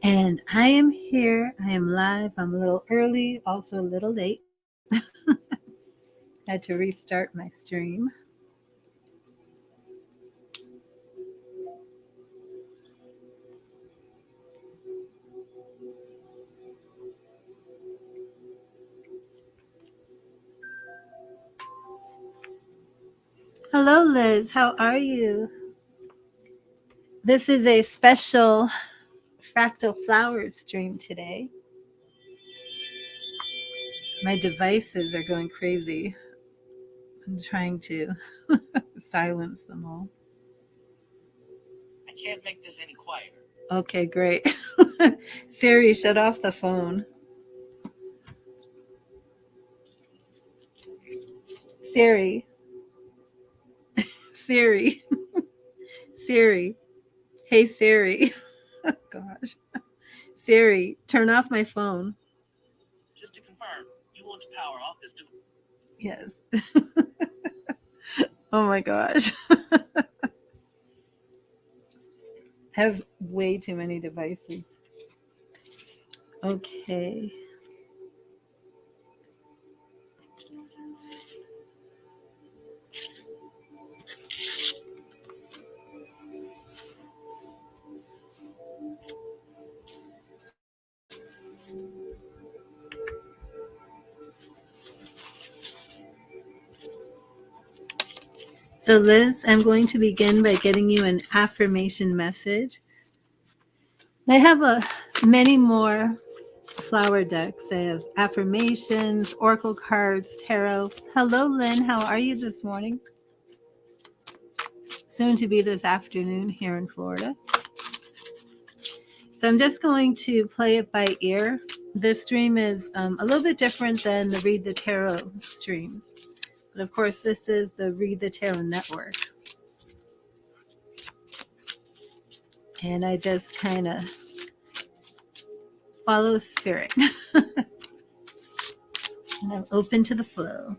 And I am here. I am live. I'm a little early, also a little late. Had to restart my stream. Hello, Liz. How are you? This is a special Fractal Flowers stream today. My devices are going crazy. I'm trying to silence them all. I can't make this any quieter. Okay, great. Siri, shut off the phone. Siri. Siri. Siri. Hey, Siri. Oh, gosh. Siri, turn off my phone. Just to confirm, you want to power off this device? Yes. Oh my gosh. I have way too many devices. Okay. So, Liz, I'm going to begin by getting you an affirmation message. I have many more flower decks. I have affirmations, oracle cards, tarot. Hello, Lynn. How are you this morning? Soon to be this afternoon here in Florida. So I'm just going to play it by ear. This stream is a little bit different than the Read the Tarot streams. But of course, this is the Read the Tarot Network. And I just kind of follow spirit. And I'm open to the flow.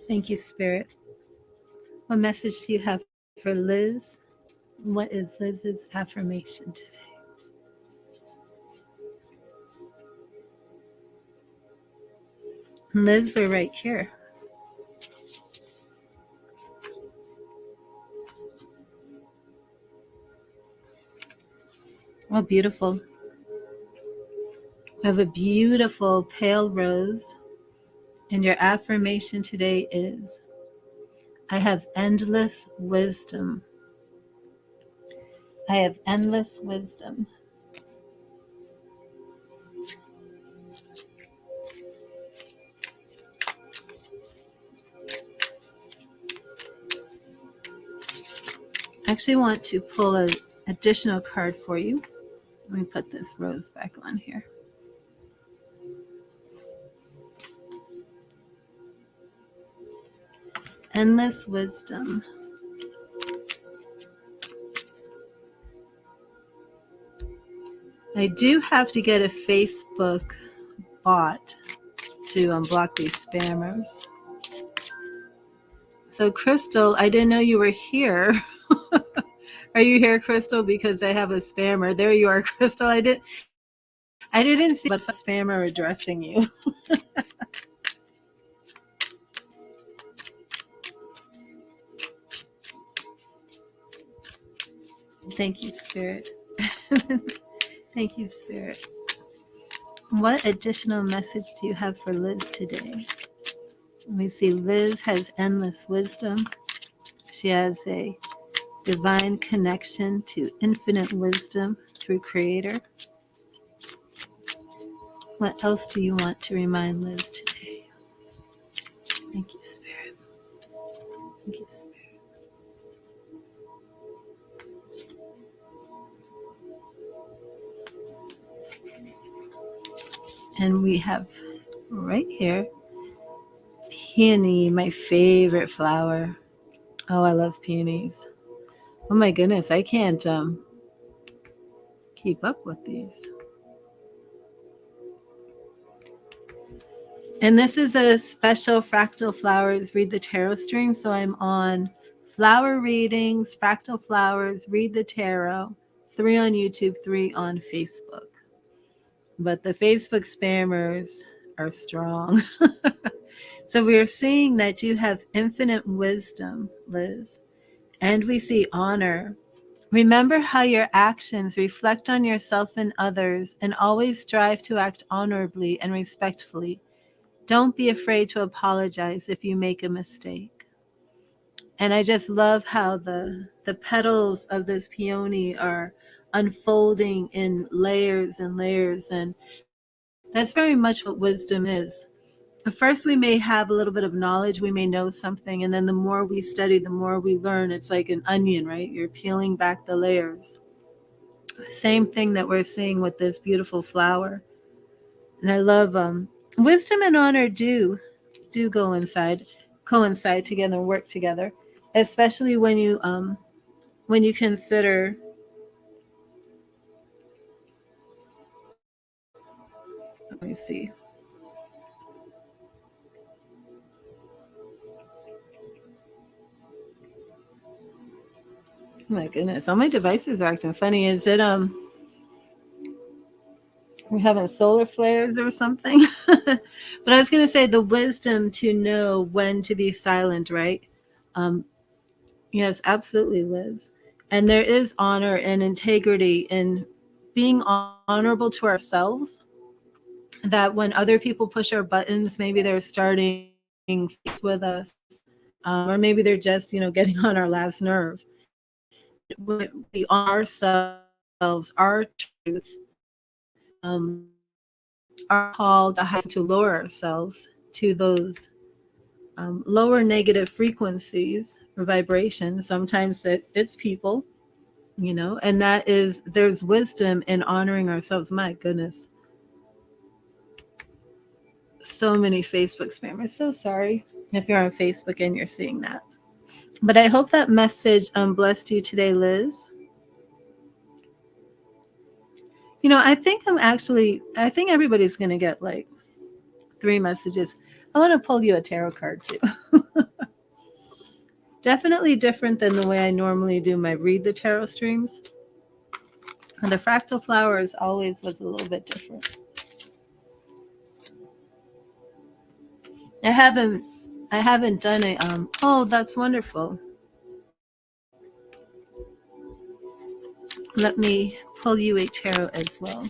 Thank you, Spirit. What message do you have for Liz? What is Liz's affirmation today? Liz, we're right here. Oh, beautiful. I have a beautiful pale rose. And your affirmation today is, I have endless wisdom. I have endless wisdom. I actually want to pull an additional card for you. Let me put this rose back on here. Endless wisdom. I do have to get a Facebook bot to unblock these spammers. So Crystal, I didn't know you were here. Are you here, Crystal? Because I have a spammer. There you are, Crystal. I didn't see but a spammer addressing you. Thank you, Spirit. Thank you, Spirit. What additional message do you have for Liz today? Let me see. Liz has endless wisdom. She has a divine connection to infinite wisdom through Creator. What else do you want to remind Liz today? Thank you, Spirit. Thank you, Spirit. And we have right here peony, my favorite flower. Oh, I love peonies. Oh my goodness, I can't keep up with these. And this is a special Fractal Flowers Read the Tarot stream. So I'm on flower readings, fractal flowers, read the tarot, 3 on YouTube, 3 on Facebook. But the Facebook spammers are strong. So we are seeing that you have infinite wisdom, Liz, and we see honor. Remember how your actions reflect on yourself and others, and always strive to act honorably and respectfully. Don't be afraid to apologize if you make a mistake. And I just love how the petals of this peony are unfolding in layers and layers, and that's very much what wisdom is. At first, we may have a little bit of knowledge, we may know something, and then the more we study, the more we learn. It's like an onion, right? You're peeling back the layers. Same thing that we're seeing with this beautiful flower. And I love wisdom and honor do coincide together and work together, especially when you consider, let me see. Oh my goodness, all my devices are acting funny. Is it we're having solar flares or something? But I was going to say the wisdom to know when to be silent, right? Um, yes, absolutely, Liz. And there is honor and integrity in being honorable to ourselves, that when other people push our buttons, maybe they're starting fights with us, or maybe they're just, getting on our last nerve. When we honor ourselves, our truth, are called to lower ourselves to those lower negative frequencies or vibrations. Sometimes it's people, and there's wisdom in honoring ourselves. My goodness. So many Facebook spammers. So sorry if you're on Facebook and you're seeing that. But I hope that message blessed you today, Liz. I think everybody's going to get like 3 messages. I want to pull you a tarot card too. Definitely different than the way I normally do my read the tarot streams. And the fractal flowers always was a little bit different. I haven't done a oh, that's wonderful. Let me pull you a tarot as well.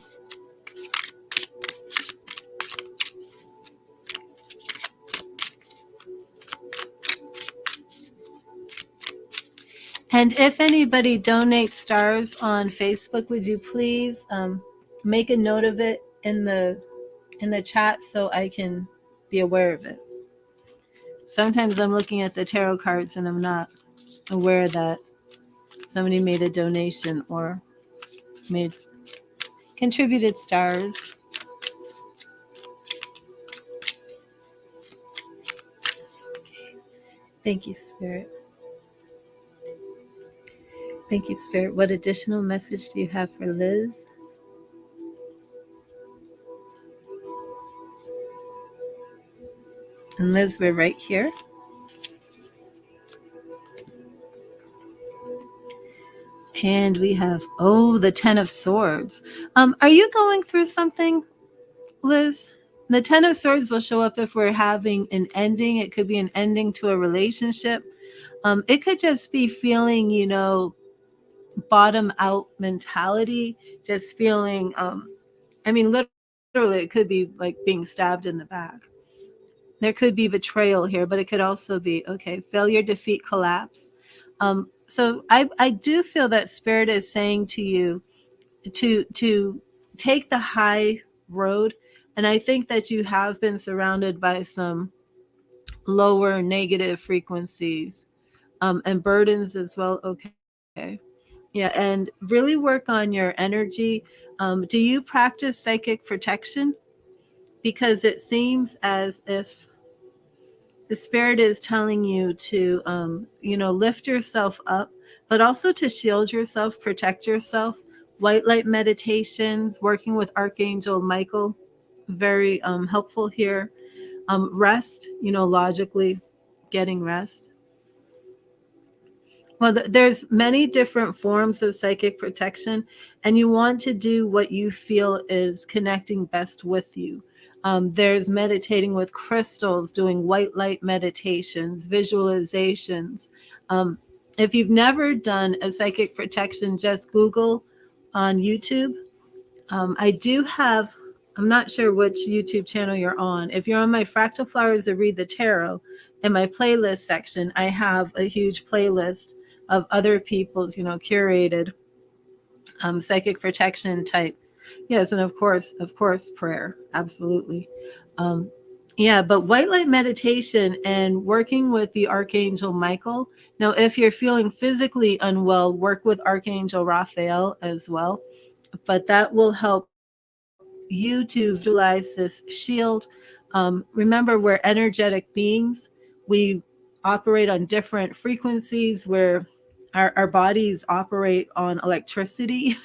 And if anybody donates stars on Facebook, would you please make a note of it in the chat so I can be aware of it. Sometimes I'm looking at the tarot cards and I'm not aware that somebody made a donation or contributed stars. Okay. Thank you, Spirit. Thank you, Spirit. What additional message do you have for Liz? And Liz, we're right here. And we have, the 10 of Swords. Are you going through something, Liz? The 10 of Swords will show up if we're having an ending. It could be an ending to a relationship. It could just be feeling, bottom out mentality, just feeling, literally, it could be like being stabbed in the back. There could be betrayal here, but it could also be, failure, defeat, collapse. So I do feel that Spirit is saying to you to take the high road. And I think that you have been surrounded by some lower negative frequencies and burdens as well. Okay. Yeah, and really work on your energy. Do you practice psychic protection? Because it seems as if the Spirit is telling you to, lift yourself up, but also to shield yourself, protect yourself. White light meditations, working with Archangel Michael, very helpful here. Rest, logically getting rest. Well, there's many different forms of psychic protection, and you want to do what you feel is connecting best with you. There's meditating with crystals, doing white light meditations, visualizations. Um, if you've never done a psychic protection, just Google on YouTube. I do have, I'm not sure which YouTube channel you're on. If you're on my Fractal Flowers that Read the Tarot, in my playlist section, I have a huge playlist of other people's, curated psychic protection type. Yes, and of course, prayer. Absolutely. Um, yeah, but white light meditation and working with the Archangel Michael. Now, if you're feeling physically unwell, work with Archangel Raphael as well. But that will help you to visualize this shield. Remember, we're energetic beings. We operate on different frequencies where our bodies operate on electricity.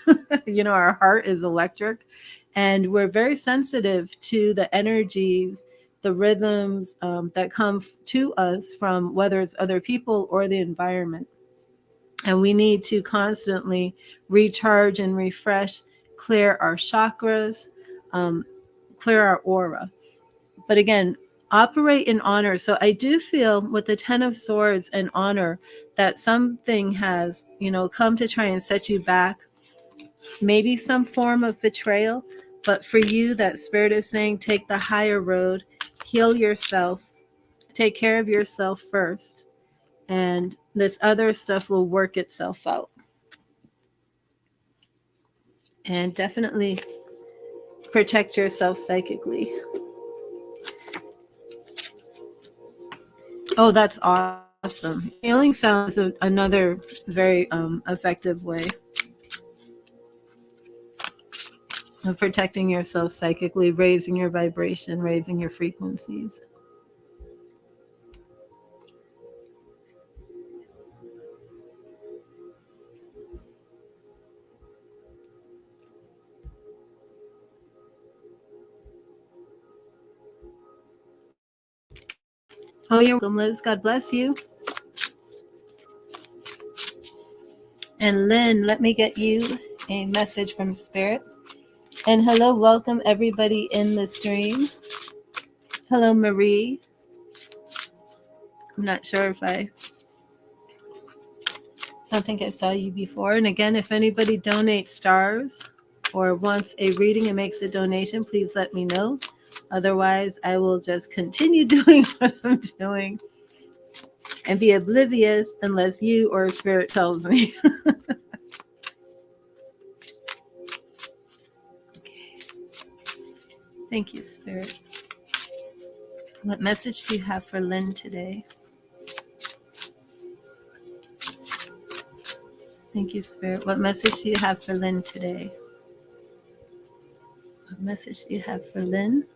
Our heart is electric, and we're very sensitive to the energies, the rhythms that come to us from whether it's other people or the environment. And we need to constantly recharge and refresh, clear our chakras, um, clear our aura. But again, operate in honor. So I do feel with the Ten of Swords and honor that something has, come to try and set you back. Maybe some form of betrayal. But for you, that Spirit is saying, take the higher road, heal yourself, take care of yourself first. And this other stuff will work itself out. And definitely protect yourself psychically. Oh, that's awesome. Healing sounds another very effective way of protecting yourself psychically, raising your vibration, raising your frequencies. Oh, you're welcome, Liz. God bless you. And Lynn, let me get you a message from Spirit. And hello, welcome everybody in the stream. Hello, Marie. I'm not sure if I don't think I saw you before. And again, if anybody donates stars or wants a reading and makes a donation, please let me know. Otherwise, I will just continue doing what I'm doing and be oblivious unless you or Spirit tells me. Okay. Thank you, Spirit. What message do you have for Lynn today? Thank you, Spirit. What message do you have for Lynn today? What message do you have for Lynn?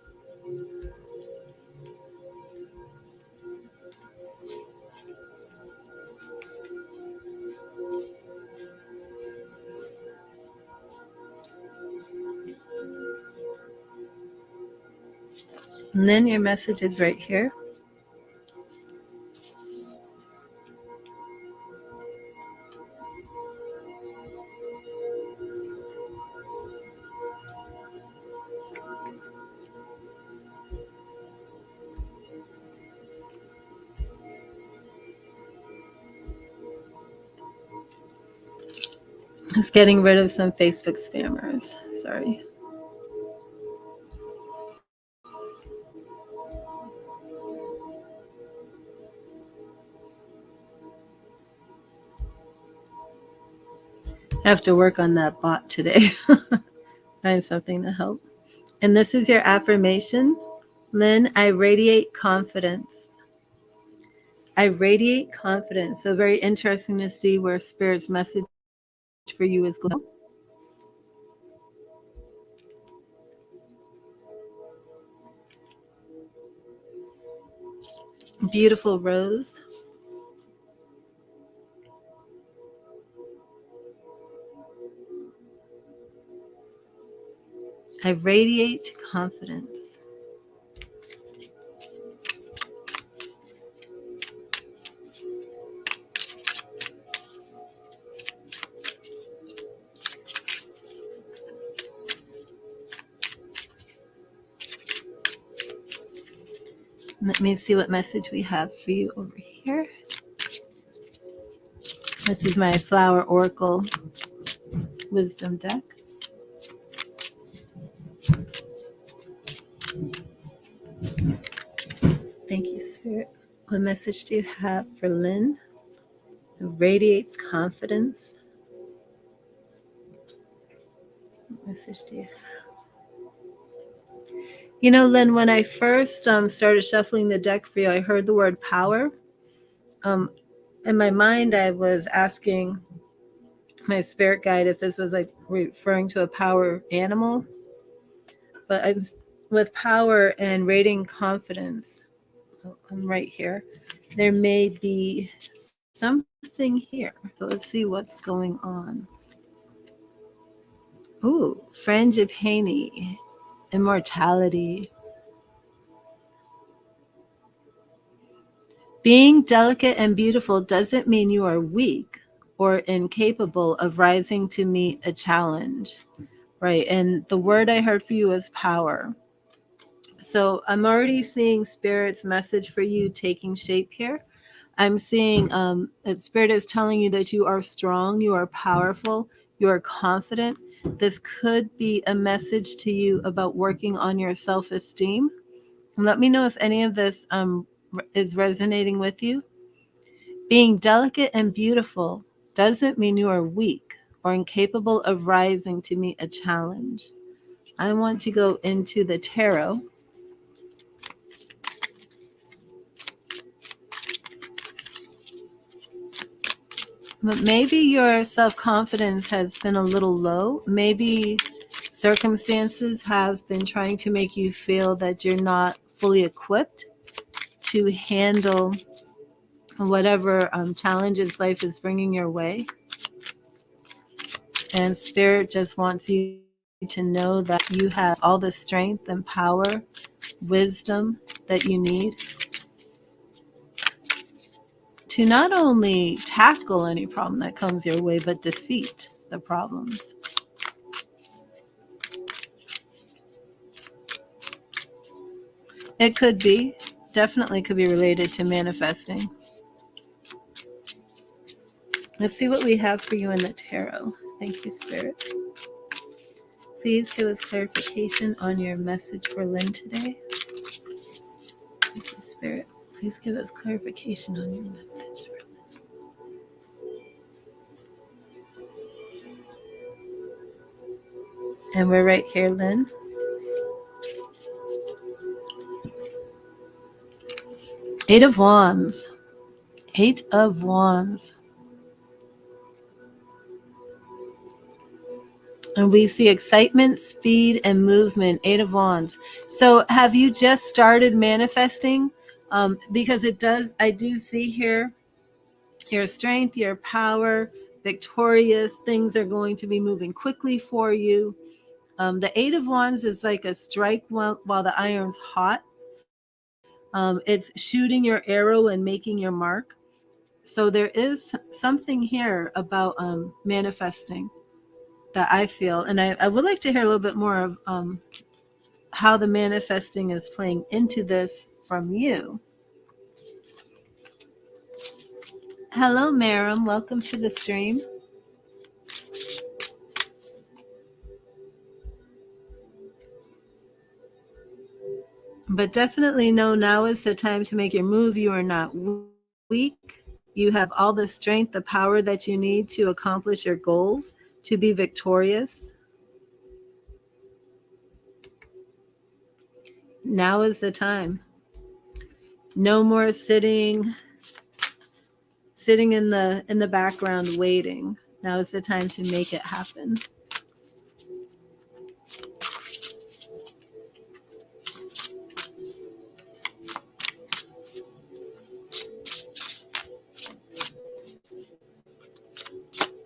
Lynn, your message is right here. It's getting rid of some Facebook spammers. Sorry. I have to work on that bot today. Find something to help. And this is your affirmation. Lynn, I radiate confidence. I radiate confidence. So very interesting to see where Spirit's message for you is going. Beautiful rose. I radiate confidence. Let me see what message we have for you over here. This is my Flower Oracle Wisdom deck. Thank you, Spirit. What message do you have for Lynn, who radiates confidence? What message do you have? You know, Lynn, when I first started shuffling the deck for you, I heard the word power. In my mind, I was asking my spirit guide if this was like referring to a power animal. But I'm with power and radiating confidence. I'm right here. There may be something here. So let's see what's going on. Ooh, frangipani, immortality. Being delicate and beautiful doesn't mean you are weak or incapable of rising to meet a challenge, right? And the word I heard for you is power. So I'm already seeing Spirit's message for you taking shape here. I'm seeing that Spirit is telling you that you are strong, you are powerful, you are confident. This could be a message to you about working on your self-esteem. Let me know if any of this is resonating with you. Being delicate and beautiful doesn't mean you are weak or incapable of rising to meet a challenge. I want to go into the tarot. But maybe your self-confidence has been a little low. Maybe circumstances have been trying to make you feel that you're not fully equipped to handle whatever challenges life is bringing your way. And Spirit just wants you to know that you have all the strength and power, wisdom that you need to not only tackle any problem that comes your way, but defeat the problems. It could be, definitely could be related to manifesting. Let's see what we have for you in the tarot. Thank you, Spirit. Please give us clarification on your message for Lynn today. Thank you, Spirit. Please give us clarification on your message for Lynn. And we're right here, Lynn. Eight of Wands. Eight of Wands. And we see excitement, speed, and movement. Eight of Wands. So have you just started manifesting? Because it does, I do see here your strength, your power, victorious. Things are going to be moving quickly for you. The Eight of Wands is like a strike while the iron's hot. It's shooting your arrow and making your mark. So there is something here about manifesting that I feel. And I would like to hear a little bit more of how the manifesting is playing into this from you. Hello, Maram. Welcome to the stream. But definitely know now is the time to make your move. You are not weak. You have all the strength, the power that you need to accomplish your goals, to be victorious. Now is the time. No more sitting in the background waiting. Now is the time to make it happen.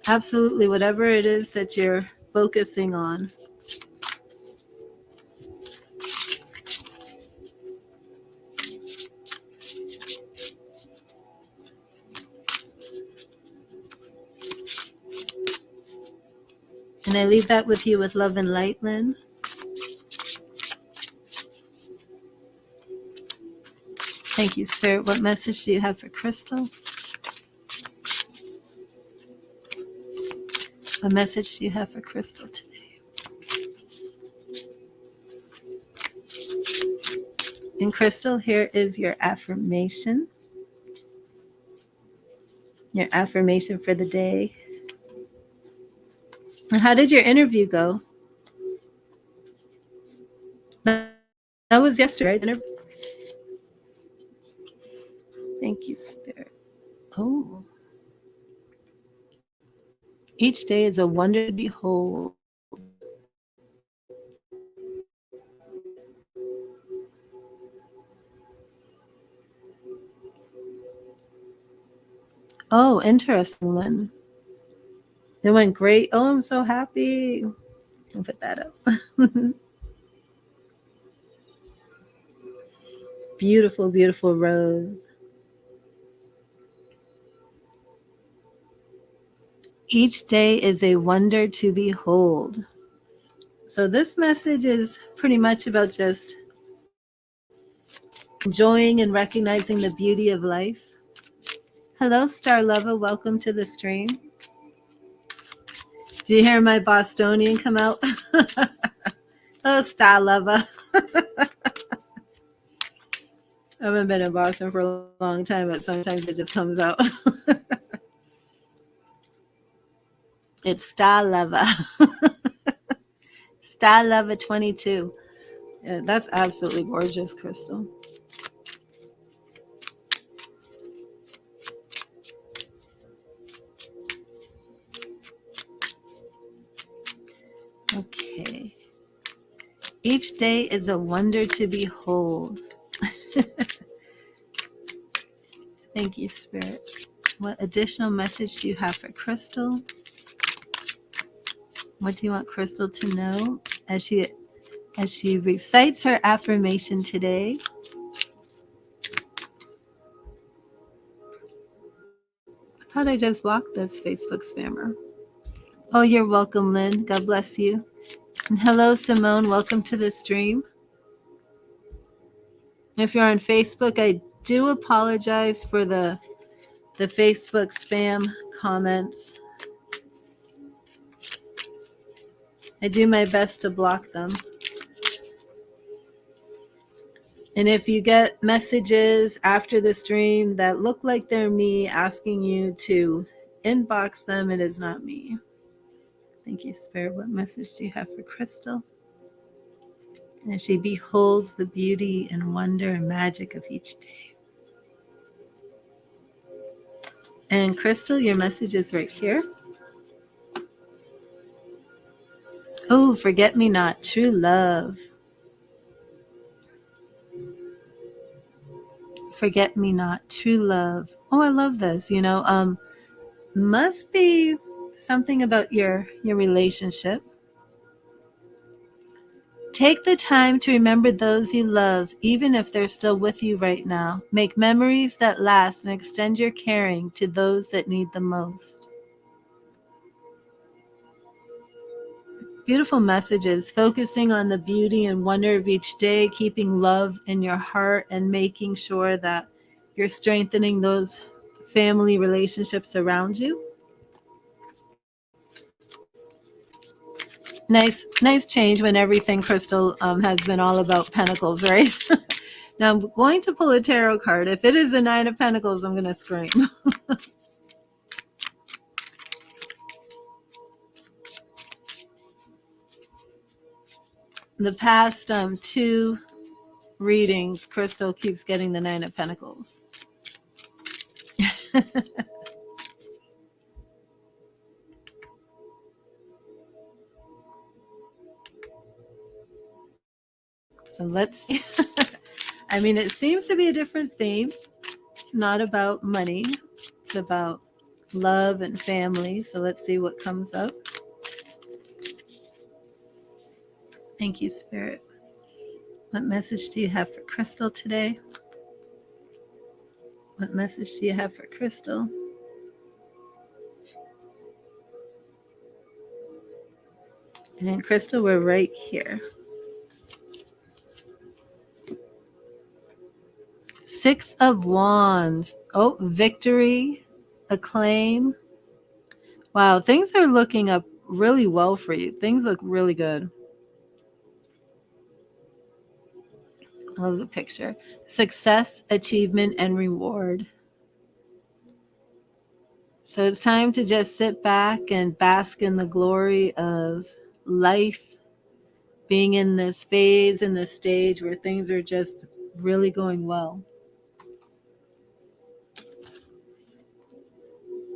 Absolutely, whatever it is that you're focusing on. And I leave that with you with love and light, Lynn. Thank you, Spirit. What message do you have for Crystal? What message do you have for Crystal today? And Crystal, here is your affirmation. Your affirmation for the day. And how did your interview go? That was yesterday, right? Thank you, Spirit. Oh. Each day is a wonder to behold. Oh, interesting, Lynn. It went great. Oh, I'm so happy. I'll put that up. Beautiful, beautiful rose. Each day is a wonder to behold. So this message is pretty much about just enjoying and recognizing the beauty of life. Hello, Star Lover. Welcome to the stream. Do you hear my Bostonian come out? Oh, Star Lover. I haven't been in Boston for a long time, but sometimes it just comes out. It's Star Lover. Star Lover 22. Yeah, that's absolutely gorgeous, Crystal. Okay. Each day is a wonder to behold. Thank you, Spirit. What additional message do you have for Crystal? What do you want Crystal to know as she recites her affirmation today? I thought I just blocked this Facebook spammer. Oh, you're welcome, Lynn. God bless you. And hello, Simone. Welcome to the stream. If you're on Facebook, I do apologize for the Facebook spam comments. I do my best to block them. And if you get messages after the stream that look like they're me asking you to inbox them, it is not me. Thank you, Spirit. What message do you have for Crystal? As she beholds the beauty and wonder and magic of each day. And Crystal, your message is right here. Oh, forget me not, true love. Forget me not, true love. Oh, I love this. Must be something about your relationship. Take the time to remember those you love, even if they're still with you right now. Make memories that last and extend your caring to those that need the most. Beautiful messages, focusing on the beauty and wonder of each day, keeping love in your heart, and making sure that you're strengthening those family relationships around you. Nice change when everything, Crystal, has been all about Pentacles, right? Now I'm going to pull a tarot card. If it is a Nine of Pentacles, I'm going to scream. The past two readings, Crystal keeps getting the Nine of Pentacles. So let's see. I mean, it seems to be a different theme, not about money. It's about love and family. So let's see what comes up. Thank you, Spirit. What message do you have for Crystal today? What message do you have for Crystal? And then Crystal, we're right here. Six of Wands. Oh, victory, acclaim. Wow, things are looking up really well for you. Things look really good. I love the picture. Success, achievement, and reward. So it's time to just sit back and bask in the glory of life, being in this phase, in this stage where things are just really going well.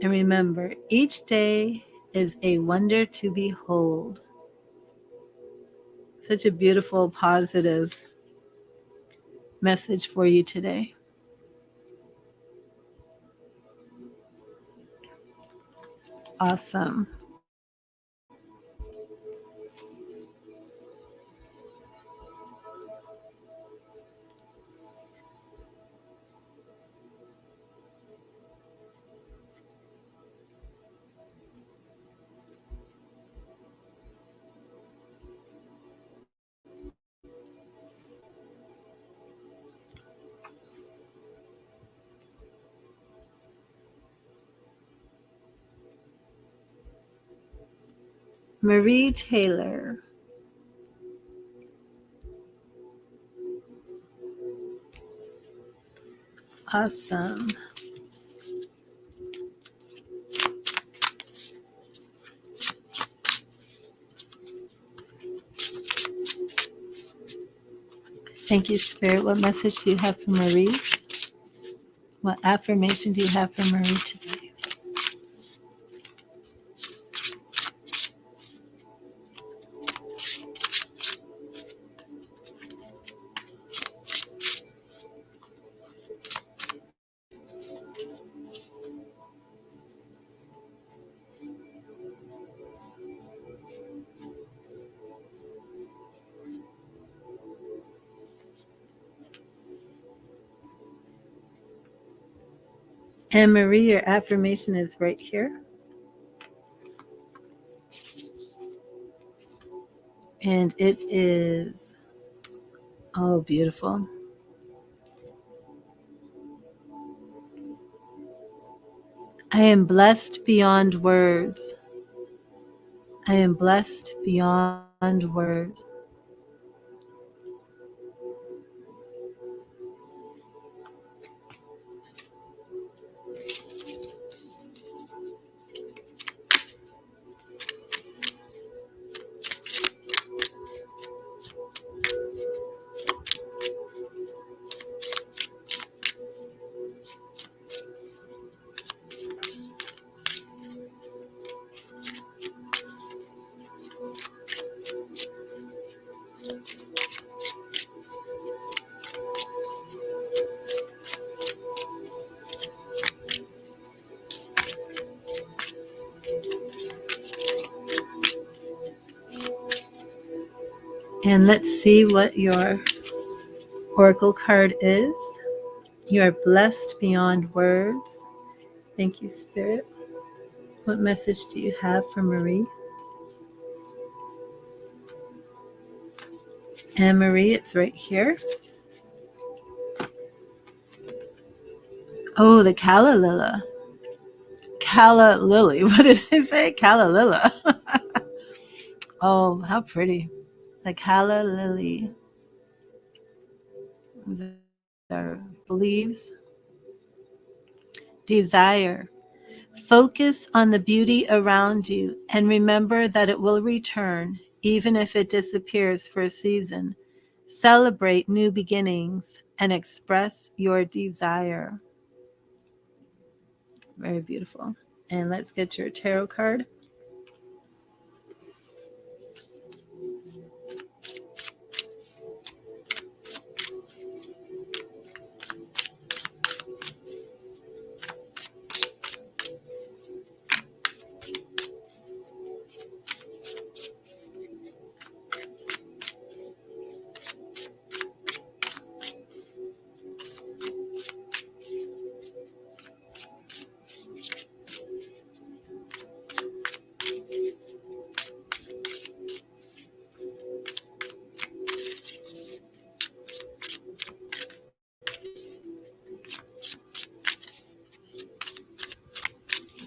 And remember, each day is a wonder to behold. Such a beautiful, positive message for you today. Awesome. Marie Taylor. Awesome. Thank you, Spirit. What message do you have for Marie? What affirmation do you have for Marie today? And Marie, your affirmation is right here. And it is, oh, beautiful. I am blessed beyond words. I am blessed beyond words. And let's see what your oracle card is. You are blessed beyond words. Thank you, Spirit. What message do you have for Marie? And Marie, it's right here. Oh, the Calla Lila. Calla Lily. What did I say? Calla Lila. Oh, how pretty. The Calla Lily. Believes. Desire. Focus on the beauty around you and remember that it will return, even if it disappears for a season. Celebrate new beginnings and express your desire. Very beautiful. And let's get your tarot card.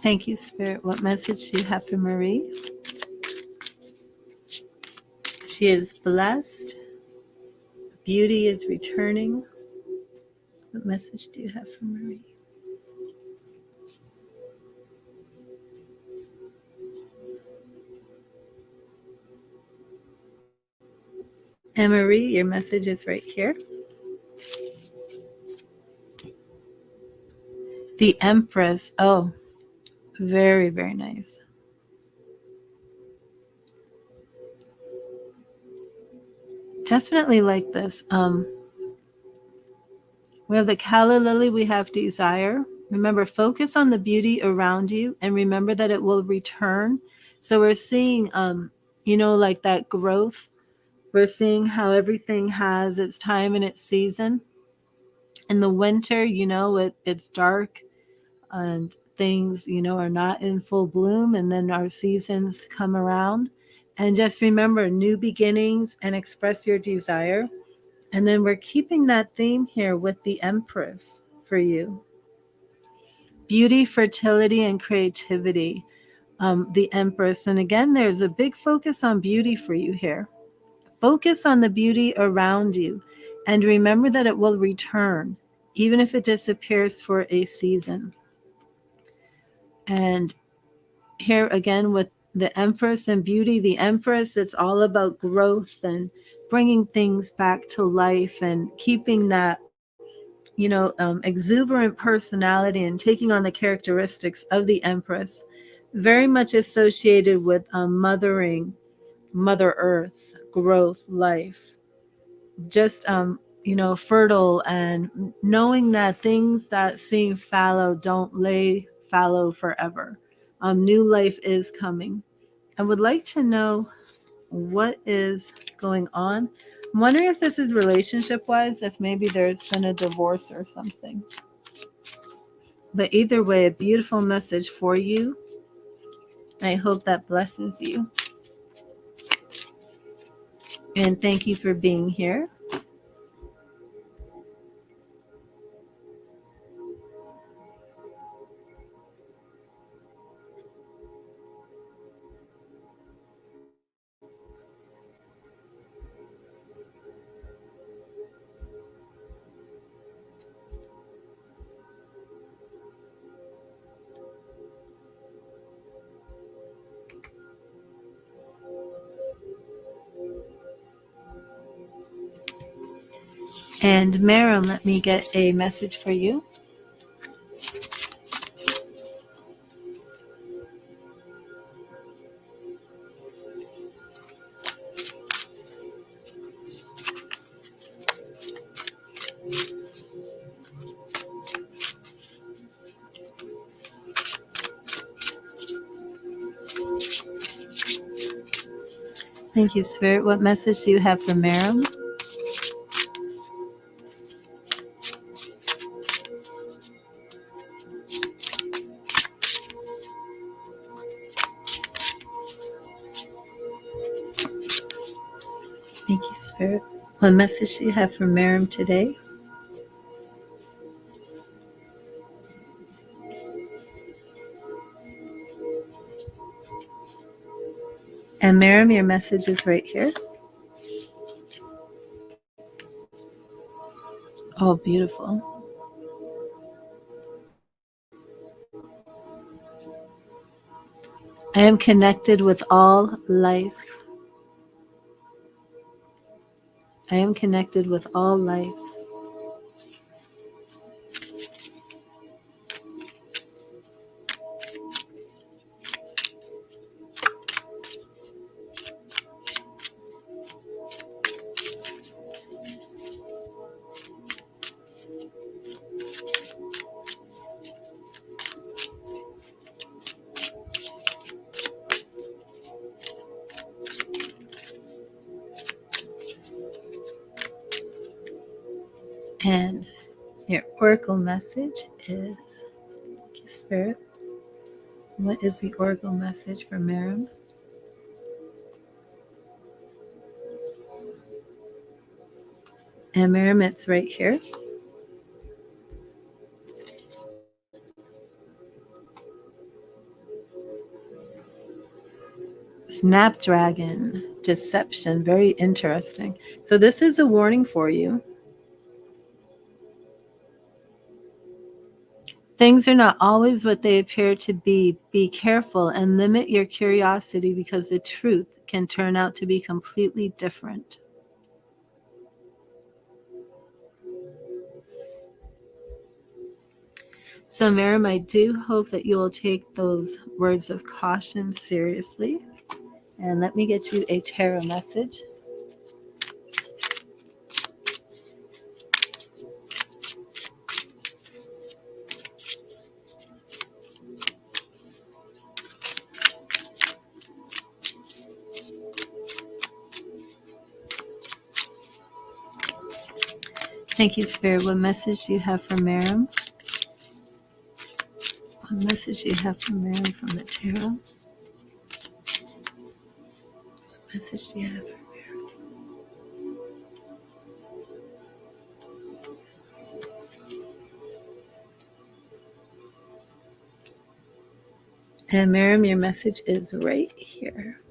Thank you, Spirit. What message do you have for Marie? She is blessed. Beauty is returning. What message do you have for Marie? And Marie, your message is right here. The Empress. Oh, very, very nice. Definitely like this. We have the calla lily, we have desire. Remember, focus on the beauty around you and remember that it will return. So we're seeing, like that growth. We're seeing how everything has its time and its season. In the winter, it's dark and things, are not in full bloom. And then our seasons come around. And just remember new beginnings and express your desire. And then we're keeping that theme here with the Empress for you. Beauty, fertility, and creativity. The Empress. And again, there's a big focus on beauty for you here. Focus on the beauty around you. And remember that it will return, even if it disappears for a season. And here again with the Empress and beauty, the Empress, it's all about growth and bringing things back to life and keeping that exuberant personality and taking on the characteristics of the Empress, very much associated with mothering, Mother Earth, growth, life, just fertile, and knowing that things that seem fallow don't lay fallow forever. New life is coming. I would like to know what is going on. I'm wondering if this is relationship wise, if maybe there's been a divorce or something. But either way, a beautiful message for you. I hope that blesses you. And thank you for being here. And Miriam, let me get a message for you. Thank you, Spirit. What message do you have for Miriam? Thank you, Spirit. What message do you have for Miriam today? And Miriam, your message is right here. Oh, beautiful. I am connected with all life. I am connected with all life. And your oracle message is, thank you, Spirit. What is the oracle message for Miriam? And Miriam, it's right here. Snapdragon, deception, very interesting. So this is a warning for you. Things are not always what they appear to be. Be careful and limit your curiosity because the truth can turn out to be completely different. So, Miriam, I do hope that you will take those words of caution seriously. And let me get you a tarot message. Thank you, Spirit. What message do you have for Miriam? What message do you have for Miriam from the tarot? What message do you have for Miriam? And Miriam, your message is right here.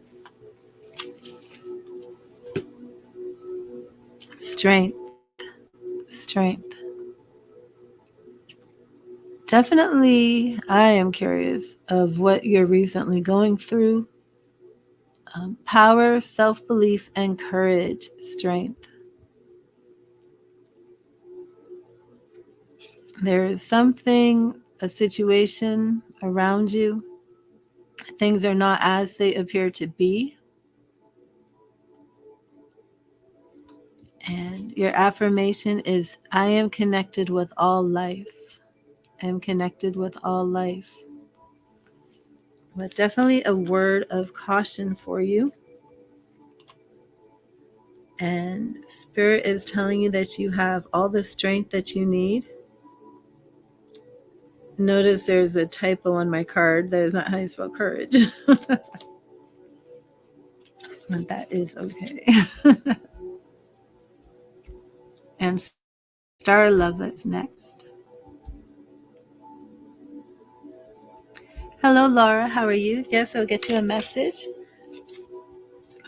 Strength. Strength. Definitely, I am curious of what you're recently going through. Power, self-belief, and courage, strength. There is something, a situation around you. Things are not as they appear to be. And your affirmation is, I am connected with all life. I am connected with all life. But definitely a word of caution for you. And Spirit is telling you that you have all the strength that you need. Notice there's a typo on my card. That is not how you spell courage. But that is okay. And Star Love is next. Hello, Laura. How are you? Yes, I'll get you a message.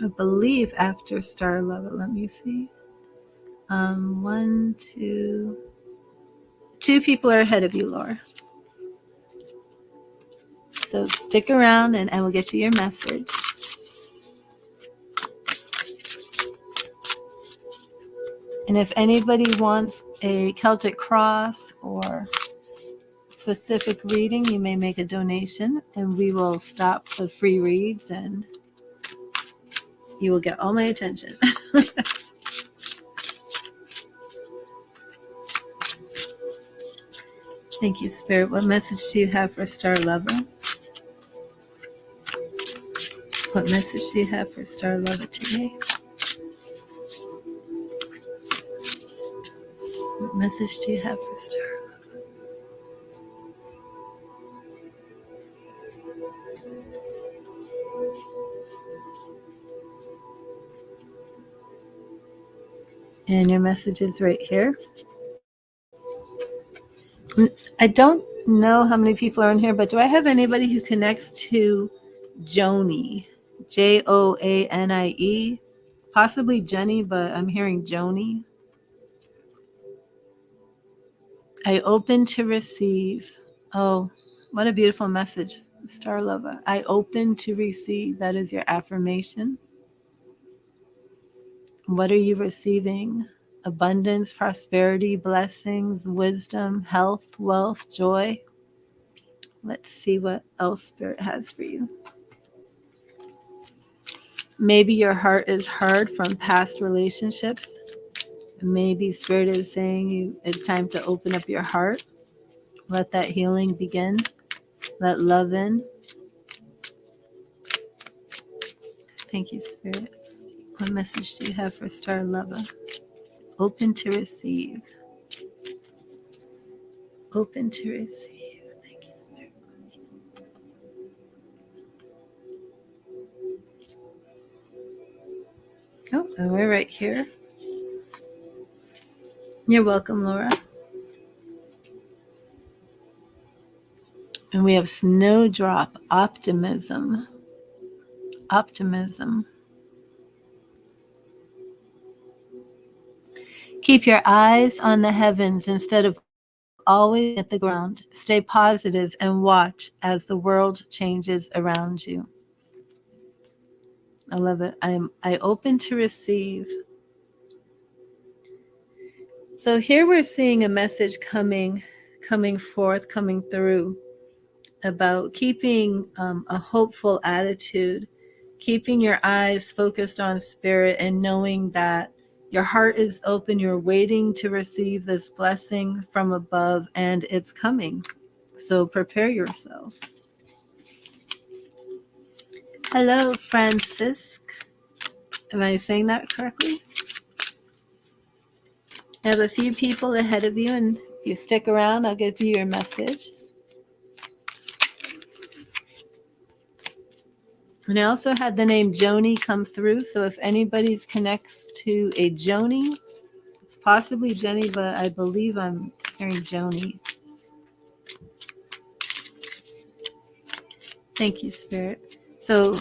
I believe after Star Love. Let me see. Two people are ahead of you, Laura. So stick around and I will get you your message. And if anybody wants a Celtic cross or specific reading, you may make a donation and we will stop the free reads and you will get all my attention. Thank you, Spirit. What message do you have for Star Lover? What message do you have for Star Lover today? What message do you have for Star Lover? And your message is right here. I don't know how many people are in here, but do I have anybody who connects to Joni? Joanie? Possibly Jenny, but I'm hearing Joni. I open to receive. Oh, what a beautiful message, Star Lover. I open to receive. That is your affirmation. What are you receiving? Abundance, prosperity, blessings, wisdom, health, wealth, joy. Let's see what else Spirit has for you. Maybe your heart is hard from past relationships. Maybe Spirit is saying it's time to open up your heart. Let that healing begin. Let love in. Thank you, Spirit. What message do you have for Star Lover? Open to receive. Open to receive. Thank you, Spirit. Oh, and we're right here. You're welcome, Laura. And we have Snowdrop, optimism. optimism. Keep your eyes on the heavens instead of always at the ground. Stay positive and watch as the world changes around you. I love it. I open to receive. So here we're seeing a message coming forth, coming through about keeping a hopeful attitude, keeping your eyes focused on spirit, and knowing that your heart is open. You're waiting to receive this blessing from above, and it's coming. So prepare yourself. Hello, Francisc. Am I saying that correctly? I have a few people ahead of you, and if you stick around, I'll give you your message. And I also had the name Joni come through, so if anybody's connects to a Joni, it's possibly Jenny, but I believe I'm hearing Joni. Thank you, Spirit. So,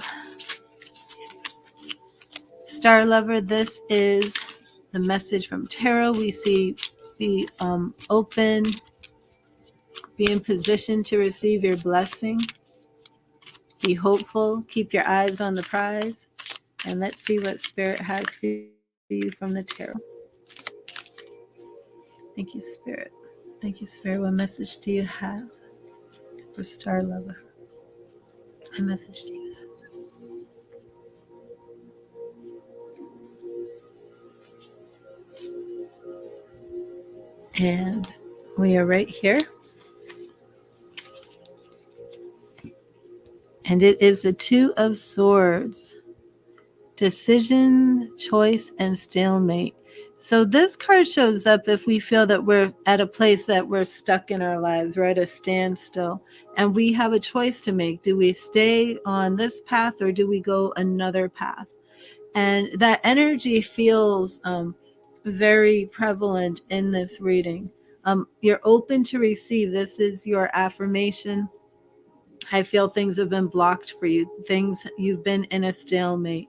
Star Lover, this is the message from Tarot. We see be open, be in position to receive your blessing. Be hopeful, keep your eyes on the prize, and let's see what Spirit has for you from the Tarot. Thank you, Spirit. Thank you, Spirit. What message do you have for Star Lover? What message do you have? And we are right here. And it is the Two of Swords. Decision, choice, and stalemate. So this card shows up if we feel that we're at a place that we're stuck in our lives, we're at a standstill, and we have a choice to make. Do we stay on this path or do we go another path? And that energy feels very prevalent in this reading. You're open to receive. This is your affirmation. I feel things have been blocked for you. Things, you've been in a stalemate.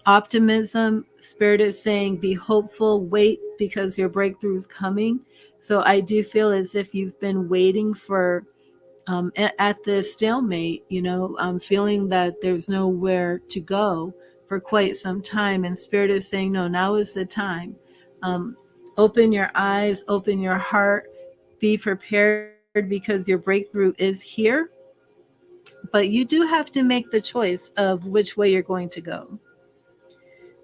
Optimism, Spirit is saying be hopeful, wait, because your breakthrough is coming. So I do feel as if you've been waiting for at the stalemate, feeling that there's nowhere to go for quite some time, and Spirit is saying no, now is the time. Open your eyes, open your heart, be prepared, because your breakthrough is here. But you do have to make the choice of which way you're going to go.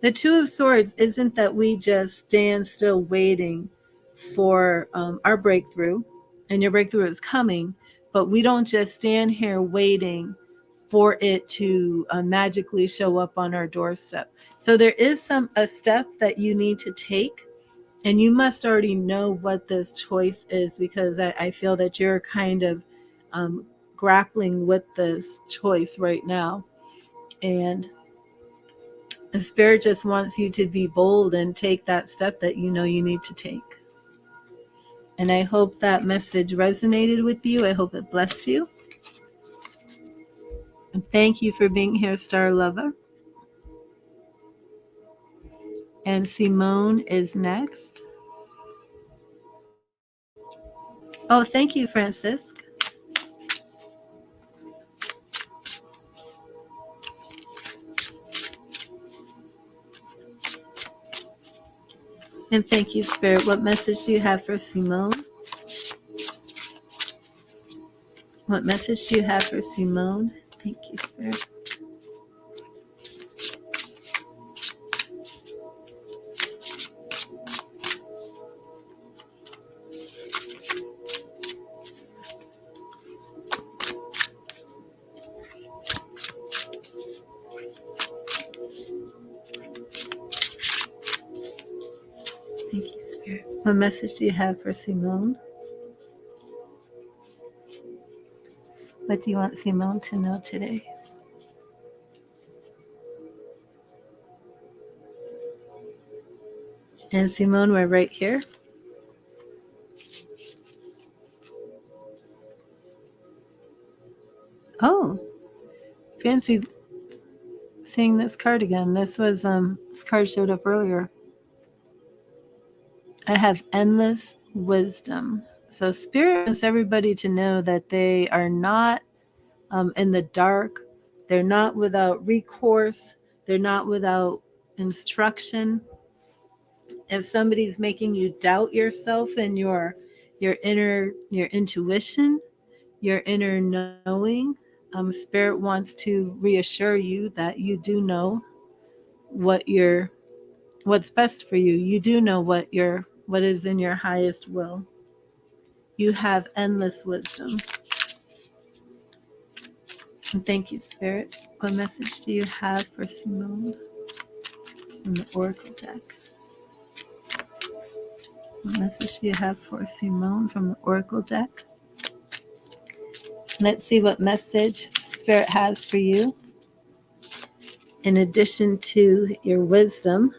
The Two of Swords isn't that we just stand still waiting for our breakthrough, and your breakthrough is coming, but we don't just stand here waiting for it to magically show up on our doorstep. So there is a step that you need to take, and you must already know what this choice is, because I feel that you're kind of grappling with this choice right now. And the Spirit just wants you to be bold and take that step that you know you need to take. And I hope that message resonated with you. I hope it blessed you. And thank you for being here, Star Lover. And Simone is next. Oh, thank you, Francisc. And thank you, Spirit. What message do you have for Simone? What message do you have for Simone? Thank you, Spirit. Thank you, Spirit. What message do you have for Simone? What do you want Simone to know today? And Simone, we're right here. Oh, fancy seeing this card again. This card showed up earlier. I have endless wisdom. So Spirit wants everybody to know that they are not in the dark. They're not without recourse. They're not without instruction. If somebody's making you doubt yourself and your intuition, your inner knowing, Spirit wants to reassure you that you do know what's best for you. You do know what is in your highest will. You have endless wisdom. And thank you, Spirit. What message do you have for Simone in the Oracle deck? What message do you have for Simone from the Oracle deck? Let's see what message Spirit has for you. In addition to your wisdom,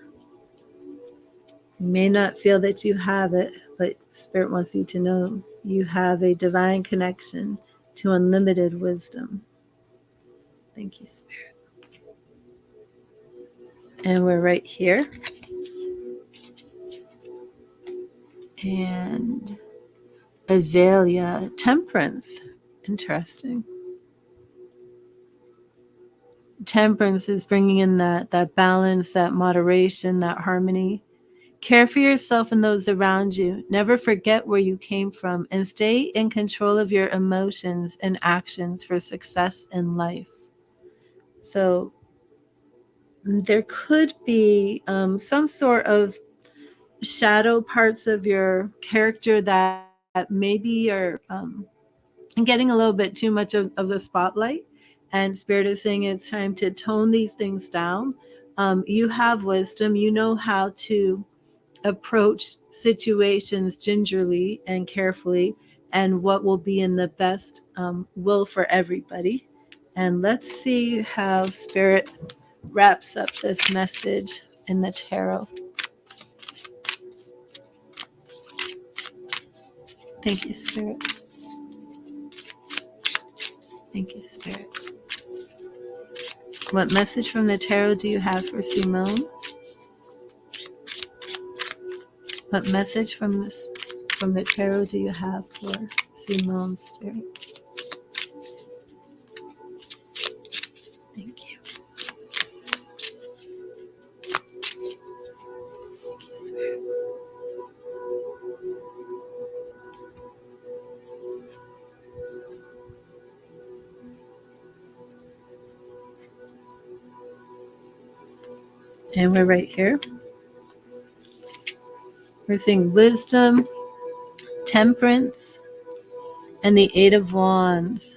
you may not feel that you have it, but Spirit wants you to know you have a divine connection to unlimited wisdom. Thank you, Spirit. And we're right here. And Azalea, Temperance. Interesting. Temperance is bringing in that balance, that moderation, that harmony. Care for yourself and those around you. Never forget where you came from and stay in control of your emotions and actions for success in life. So there could be some sort of shadow parts of your character that maybe are getting a little bit too much of the spotlight. And Spirit is saying it's time to tone these things down. You have wisdom. You know how to approach situations gingerly and carefully, and what will be in the best will for everybody. And let's see how Spirit wraps up this message in the tarot. Thank you, Spirit. Thank you, Spirit. What message from the tarot do you have for Simone? What message from the tarot do you have for Simone, Spirit? Thank you. Thank you, Spirit. And we're right here. We're seeing wisdom, temperance, and the Eight of Wands.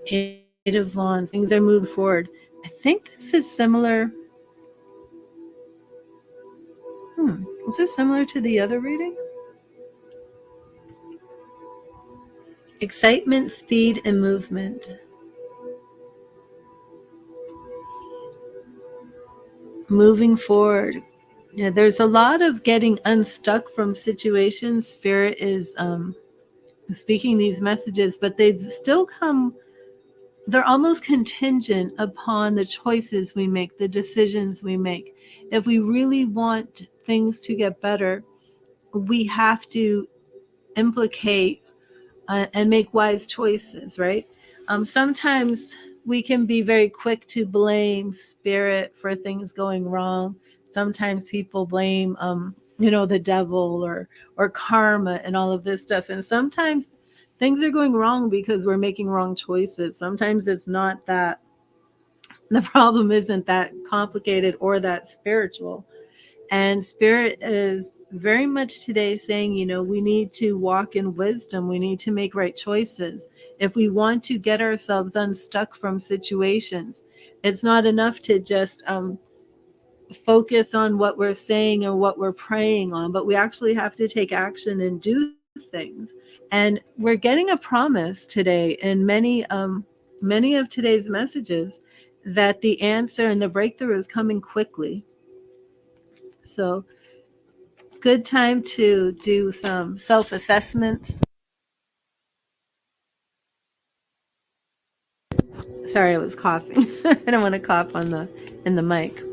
Eight of Wands. Things are moving forward. I think this is similar. Was this similar to the other reading? Excitement, speed, and movement. Moving forward. Yeah, there's a lot of getting unstuck from situations. Spirit is speaking these messages, but they still come, they're almost contingent upon the choices we make, the decisions we make. If we really want things to get better, we have to implicate and make wise choices, right? Sometimes we can be very quick to blame Spirit for things going wrong. Sometimes people blame, the devil or karma and all of this stuff. And sometimes things are going wrong because we're making wrong choices. Sometimes it's not that the problem isn't that complicated or that spiritual. And Spirit is very much today saying, we need to walk in wisdom. We need to make right choices. If we want to get ourselves unstuck from situations, it's not enough to just focus on what we're saying or what we're praying on, but we actually have to take action and do things. And we're getting a promise today in many of today's messages that the answer and the breakthrough is coming quickly. So good time to do some self-assessments. Sorry, I was coughing. I don't want to cough in the mic.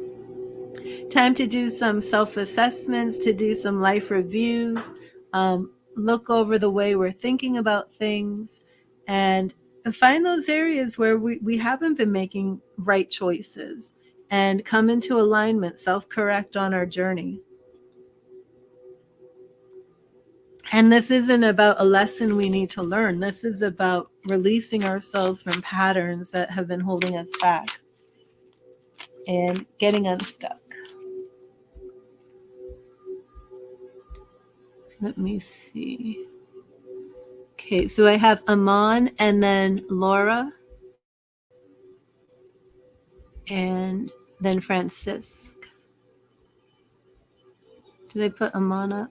Time to do some self-assessments, to do some life reviews, look over the way we're thinking about things, and find those areas where we haven't been making right choices and come into alignment, self-correct on our journey. And this isn't about a lesson we need to learn. This is about releasing ourselves from patterns that have been holding us back and getting unstuck. Let me see. Okay, so I have Amon and then Laura and then Francisque. Did I put Amon up?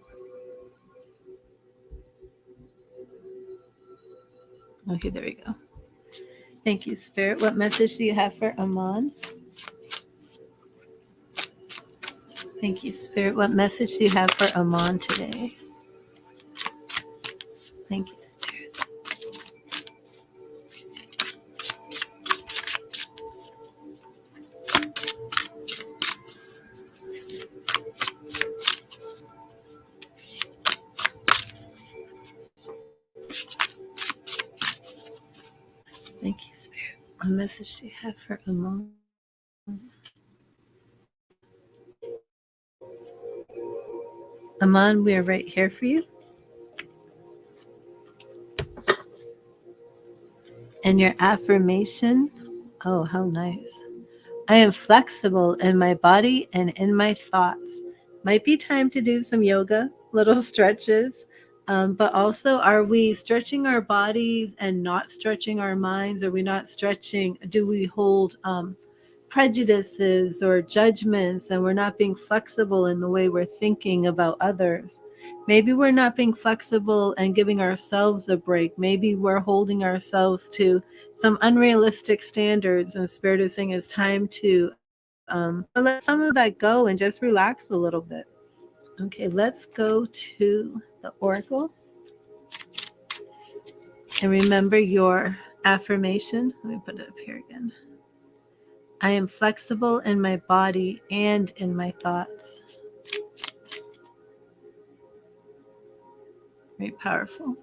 Okay, there we go. Thank you, Spirit. What message do you have for Amon? Thank you, Spirit. What message do you have for Amon today? Thank you, Spirit. Thank you, Spirit. What message do you have for Amon? Amon, we are right here for you. And your affirmation, oh, how nice. I am flexible in my body and in my thoughts. Might be time to do some yoga, little stretches. But also, are we stretching our bodies and not stretching our minds? Are we not stretching? Do we hold prejudices or judgments and we're not being flexible in the way we're thinking about others? Maybe we're not being flexible and giving ourselves a break. Maybe we're holding ourselves to some unrealistic standards, and Spirit is saying it's time to let some of that go and just relax a little bit. Okay, let's go to the Oracle and remember your affirmation. Let me put it up here again. I am flexible in my body and in my thoughts. Very powerful.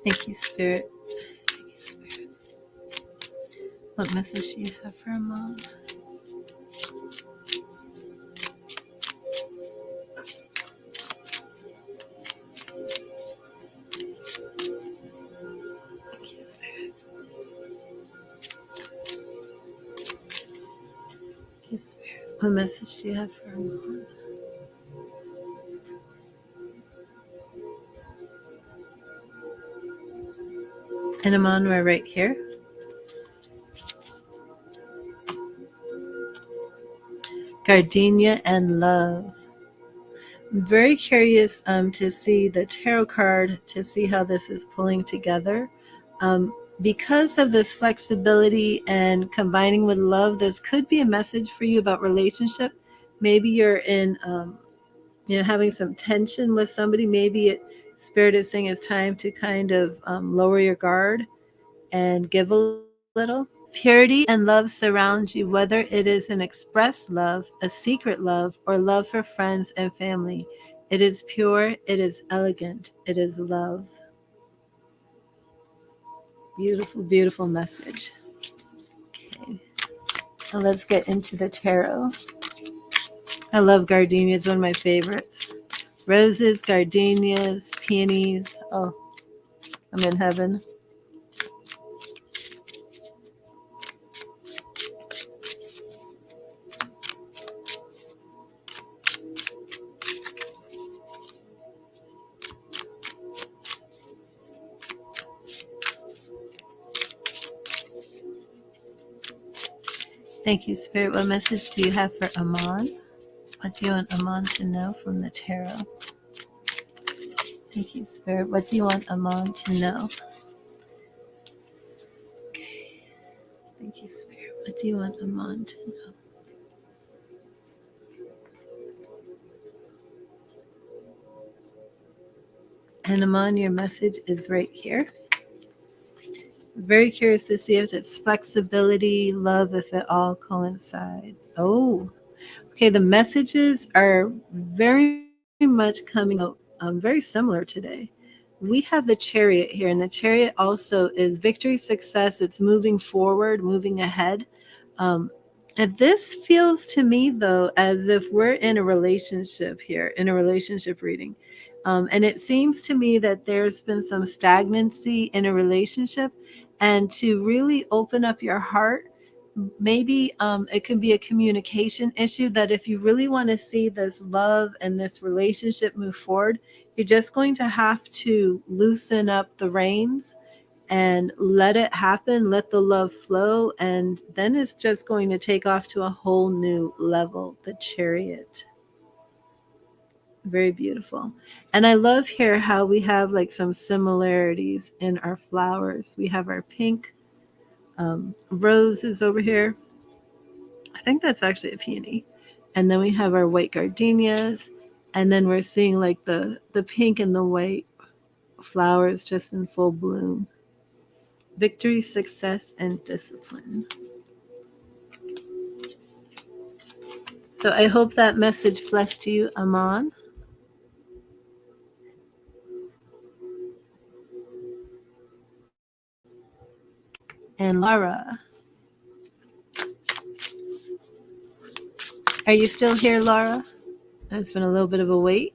Thank you, Spirit. Thank you, Spirit. What message do you have for Amon? Thank you, Spirit. Thank you, Spirit. What message do you have for Amon? And Amon, we're right here. Gardenia and love. I'm very curious to see the tarot card, to see how this is pulling together. Because of this flexibility and combining with love, this could be a message for you about relationship. Maybe you're in, having some tension with somebody. Maybe Spirit is saying it's time to kind of lower your guard and give a little. Purity and love surround you, whether it is an expressed love, a secret love, or love for friends and family. It is pure, it is elegant, it is love. Beautiful, beautiful message. Okay, now let's get into the tarot. I love gardenia, it's one of my favorites. Roses, gardenias, peonies. Oh, I'm in heaven. Thank you, Spirit. What message do you have for Amon? What do you want Amon to know from the tarot? Thank you, Spirit. What do you want Amon to know? Okay. Thank you, Spirit. What do you want Amon to know? And Amon, your message is right here. Very curious to see if it's flexibility, love, if it all coincides. Oh, okay. The messages are very much coming out very similar today. We have the chariot here, and the chariot also is victory, success. It's moving forward, moving ahead. Um, and this feels to me, though, as if we're in a relationship here, in a relationship reading. And it seems to me that there's been some stagnancy in a relationship. And to really open up your heart, maybe it can be a communication issue that if you really want to see this love and this relationship move forward, you're just going to have to loosen up the reins and let it happen, let the love flow, and then it's just going to take off to a whole new level. The chariot. Very beautiful. And I love here how we have like some similarities in our flowers. We have our pink roses over here. I think that's actually a peony. And then we have our white gardenias. And then we're seeing like the pink and the white flowers just in full bloom. Victory, success, and discipline. So I hope that message blessed you, Aman. And Laura. Are you still here, Laura? It's been a little bit of a wait.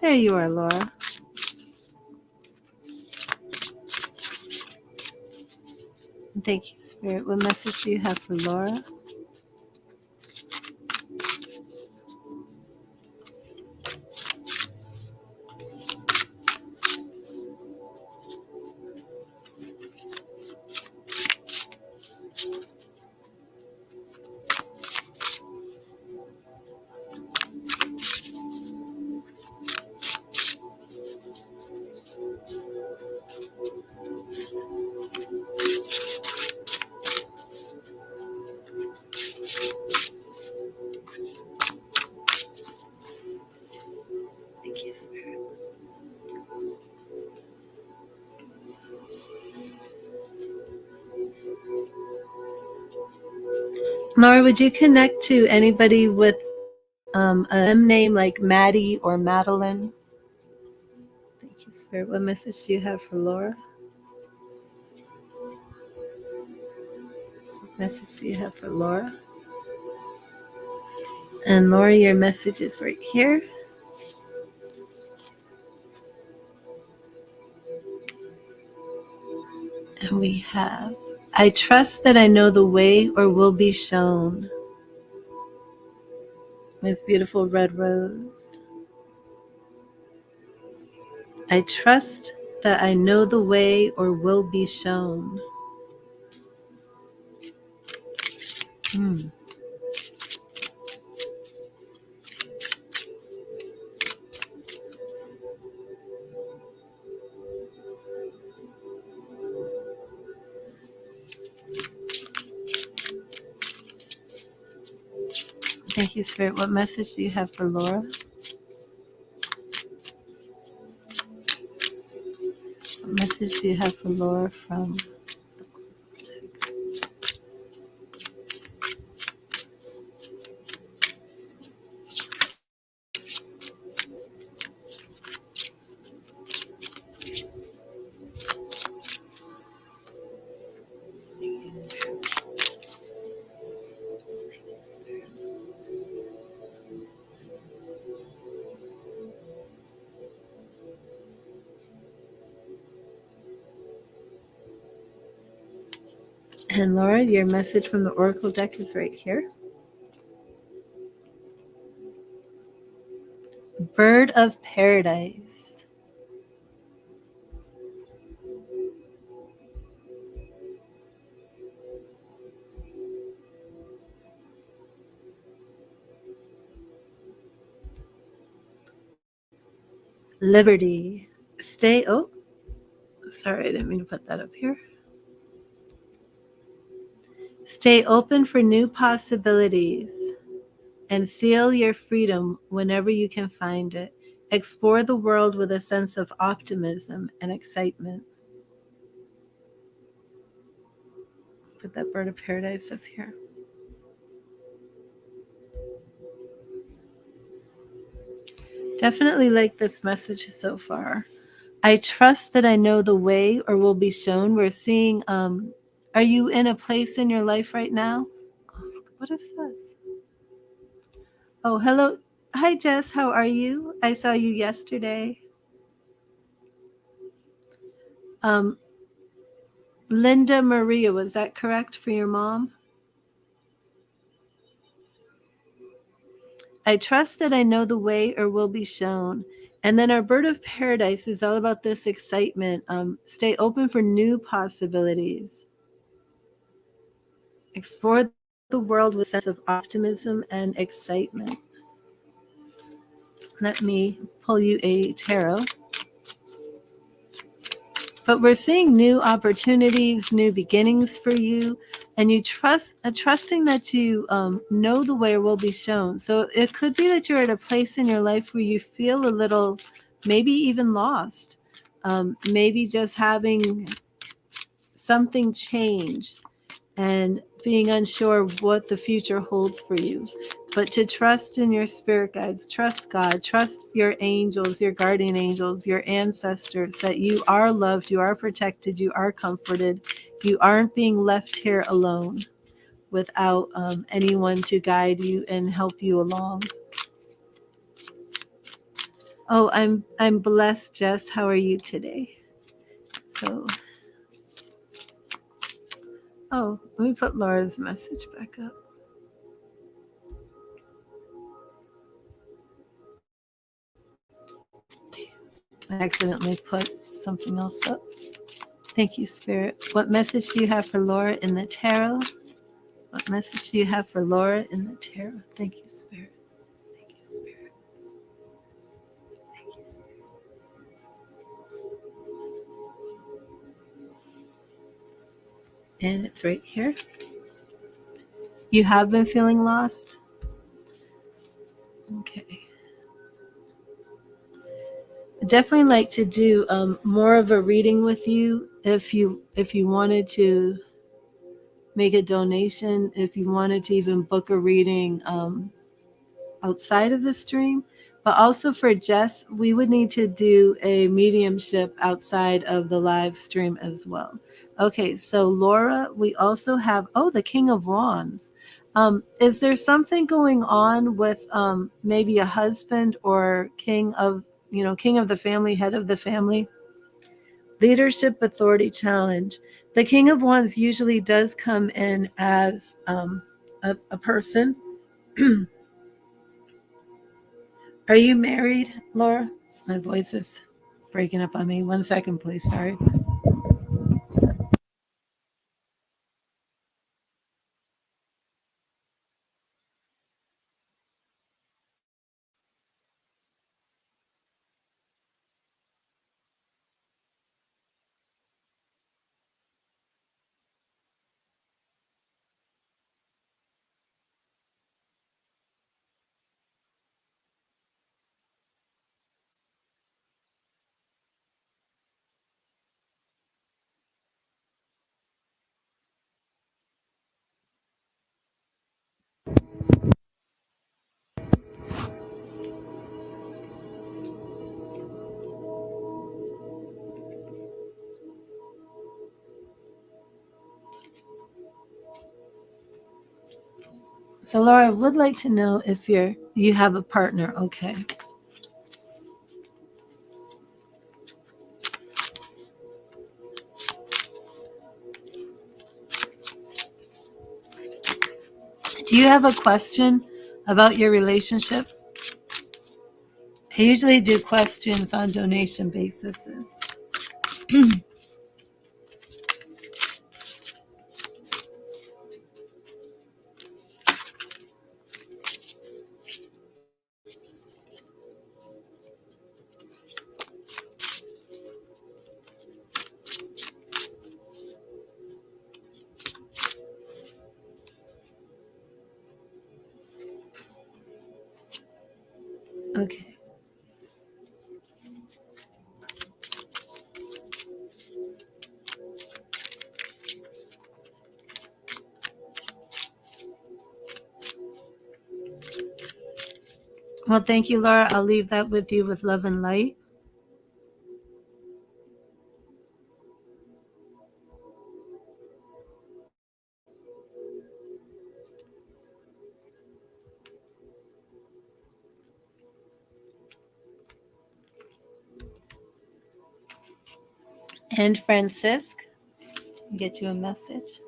There you are, Laura. Thank you, Spirit. What message do you have for Laura? Thank you, Spirit. Laura, would you connect to anybody with a M name like Maddie or Madeline? Thank you, Spirit. What message do you have for Laura? What message do you have for Laura? And Laura, your message is right here. And we have, I trust that I know the way or will be shown. This beautiful red rose. I trust that I know the way or will be shown. Mm. Thank you, Spirit. What message do you have for Laura? What message do you have for Laura from? Thank you, Spirit. Thank you, Spirit. And Laura, your message from the Oracle deck is right here. Bird of Paradise. Liberty. Stay, oh, Sorry, I didn't mean to put that up here. Stay open for new possibilities and seal your freedom whenever you can find it. Explore the world with a sense of optimism and excitement. Put that bird of paradise up here. Definitely like this message so far. I trust that I know the way or will be shown. We're seeing, are you in a place in your life right now? What is this? Oh, hello. Hi, Jess. How are you? I saw you yesterday. Linda Maria, was that correct for your mom? I trust that I know the way or will be shown. And then our bird of paradise is all about this excitement. Stay open for new possibilities. Explore the world with a sense of optimism and excitement. Let me pull you a tarot. But we're seeing new opportunities, new beginnings for you, and you trusting that you know the way will be shown. So it could be that you're at a place in your life where you feel a little, maybe even lost, maybe just having something change and being unsure what the future holds for you. But to trust in your spirit guides, trust God, trust your angels, your guardian angels, your ancestors, that you are loved, you are protected, you are comforted, you aren't being left here alone without anyone to guide you and help you along. Oh, I'm blessed, Jess. How are you today? So, oh, let me put Laura's message back up. I accidentally put something else up. Thank you, Spirit. What message do you have for Laura in the tarot? What message do you have for Laura in the tarot? Thank you, Spirit. Thank you, Spirit. Thank you, Spirit. And it's right here. You have been feeling lost? Okay. I'd definitely like to do more of a reading with you if you wanted to make a donation, if you wanted to even book a reading outside of the stream. But also for Jess, we would need to do a mediumship outside of the live stream as well. Okay, so Laura, we also have, the King of Wands. Is there something going on with maybe a husband or king of the family, head of the family? Leadership authority challenge. The King of Wands usually does come in as a person. Are you married, Laura? My voice is breaking up on me. 1 second, please. Sorry. So, Laura, I would like to know if you have a partner. Okay. Do you have a question about your relationship? I usually do questions on donation basis. Okay. Well, thank you, Laura. I'll leave that with you with love and light. And Francisc, get you a message.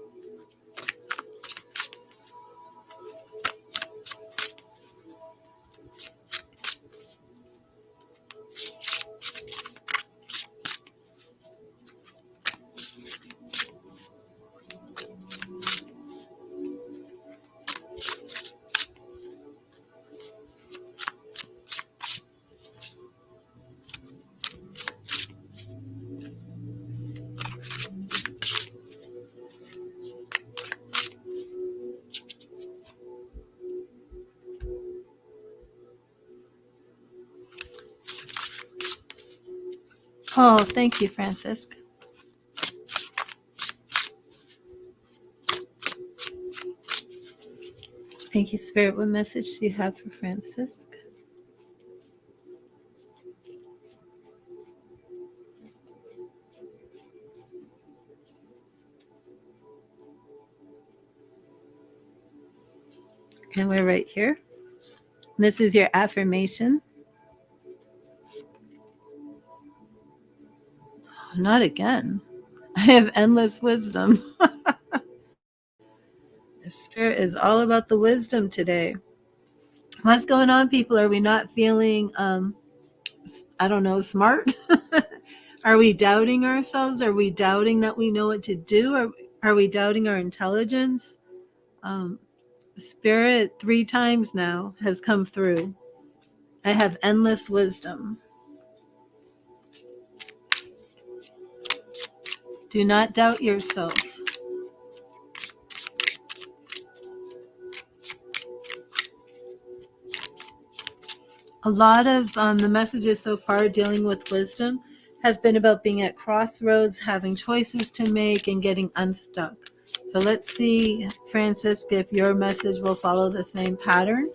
Oh, thank you, Francisc. Thank you, Spirit. What message do you have for Francisc? And we're right here. This is your affirmation. Not again. I have endless wisdom. The Spirit is all about the wisdom today. What's going on, people? Are we not feeling, I don't know, smart? Are we doubting ourselves? Are we doubting that we know what to do? Are we doubting our intelligence? Spirit 3 times now has come through. I have endless wisdom. Do not doubt yourself. A lot of the messages so far dealing with wisdom have been about being at crossroads, having choices to make, and getting unstuck. So let's see, Francisc, if your message will follow the same pattern.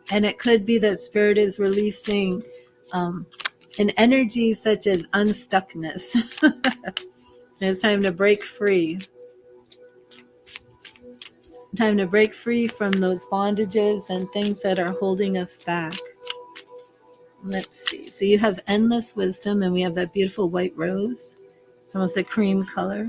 And it could be that Spirit is releasing an energy such as unstuckness. It's time to break free. Time to break free from those bondages and things that are holding us back. Let's see. So you have endless wisdom, and we have that beautiful white rose. It's almost a cream color.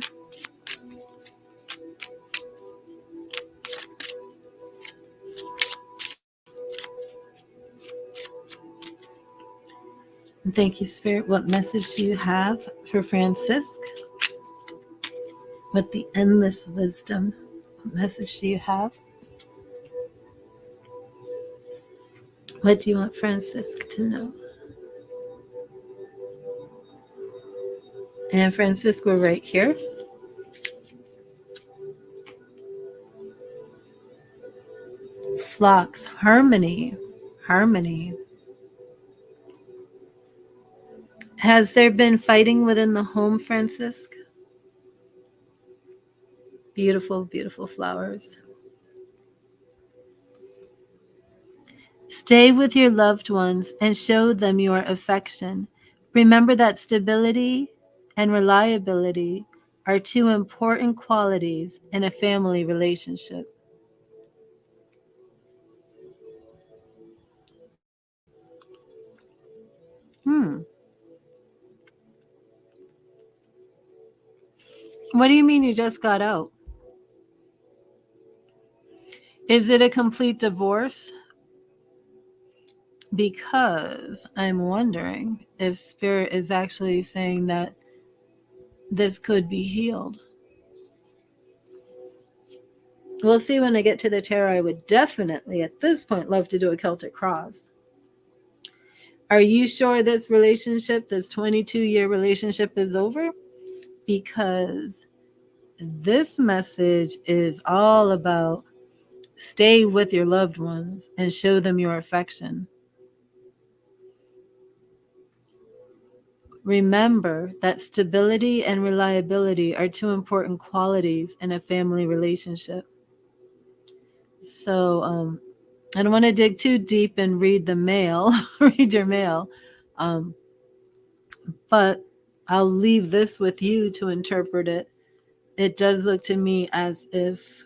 And thank you, Spirit. What message do you have for Francisc? With the endless wisdom, what message do you have? What do you want Francisc to know? And Francisc, we're right here. Flocks, harmony, harmony. Has there been fighting within the home, Francisc? Beautiful, beautiful flowers. Stay with your loved ones and show them your affection. Remember that stability and reliability are 2 important qualities in a family relationship. What do you mean you just got out? Is it a complete divorce? Because I'm wondering if Spirit is actually saying that this could be healed. We'll see when I get to the tarot. I would definitely, at this point, love to do a Celtic cross. Are you sure this relationship, this 22-year relationship, is over? Because this message is all about stay with your loved ones and show them your affection. Remember that stability and reliability are two important qualities in a family relationship. So I don't want to dig too deep and read the mail, read your mail, um, but I'll leave this with you to interpret it. It does look to me as if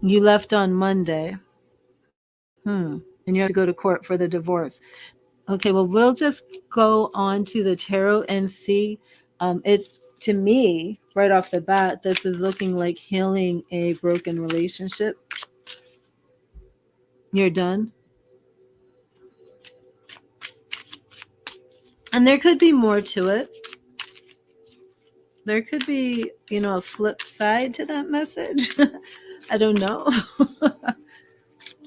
you left on Monday, and you have to go to court for the divorce. Okay, well, we'll just go on to the tarot and see. It to me, right off the bat, this is looking like healing a broken relationship. You're done. And there could be more to it. There could be, a flip side to that message. I don't know.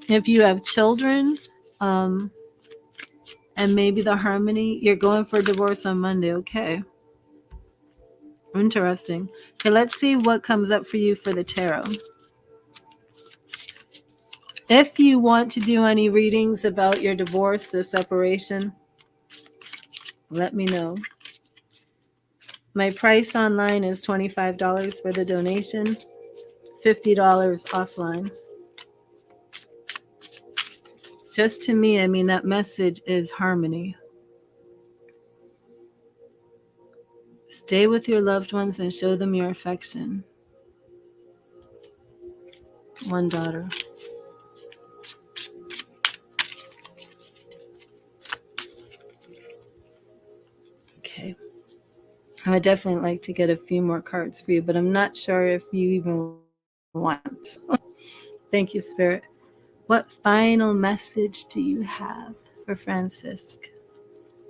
If you have children, and maybe the harmony, you're going for a divorce on Monday. Okay. Interesting. Okay, let's see what comes up for you for the tarot. If you want to do any readings about your divorce, the separation, let me know. My price online is $25 for the donation, $50 offline. Just to me, that message is harmony. Stay with your loved ones and show them your affection. One daughter. Okay. I would definitely like to get a few more cards for you, but I'm not sure if you even want. Thank you, Spirit. What final message do you have for Francisca?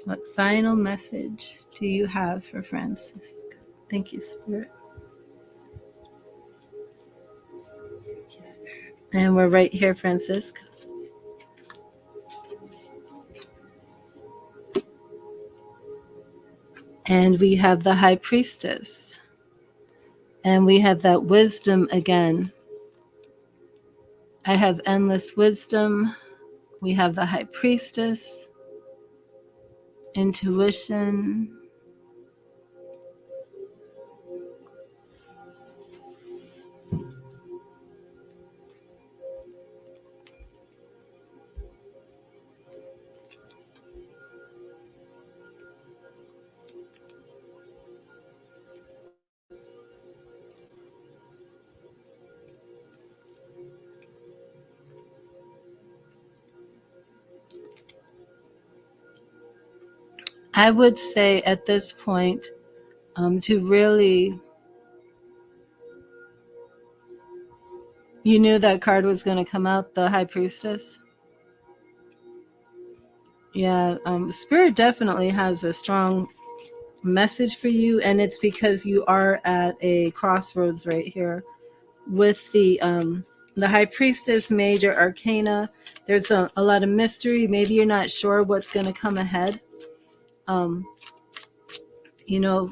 What final message do you have for Francisca? Thank you, Spirit. Thank you, Spirit. And we're right here, Francisca. And we have the High Priestess. And we have that wisdom again. I have endless wisdom. We have the High Priestess. Intuition. I would say at this point, to really, you knew that card was going to come out, the High Priestess. Yeah, Spirit definitely has a strong message for you, and it's because you are at a crossroads right here with the High Priestess, Major Arcana. There's a lot of mystery. Maybe you're not sure what's going to come ahead.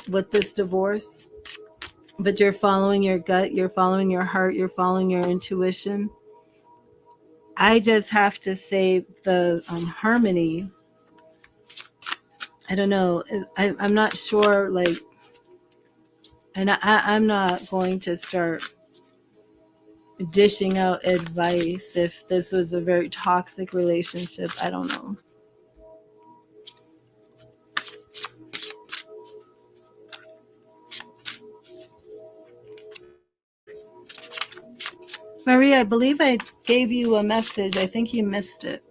With this divorce, but you're following your gut, you're following your heart, you're following your intuition. I just have to say the harmony. I don't know. I'm not sure, and I'm not going to start dishing out advice if this was a very toxic relationship. I don't know. Maria, I believe I gave you a message. I think you missed it.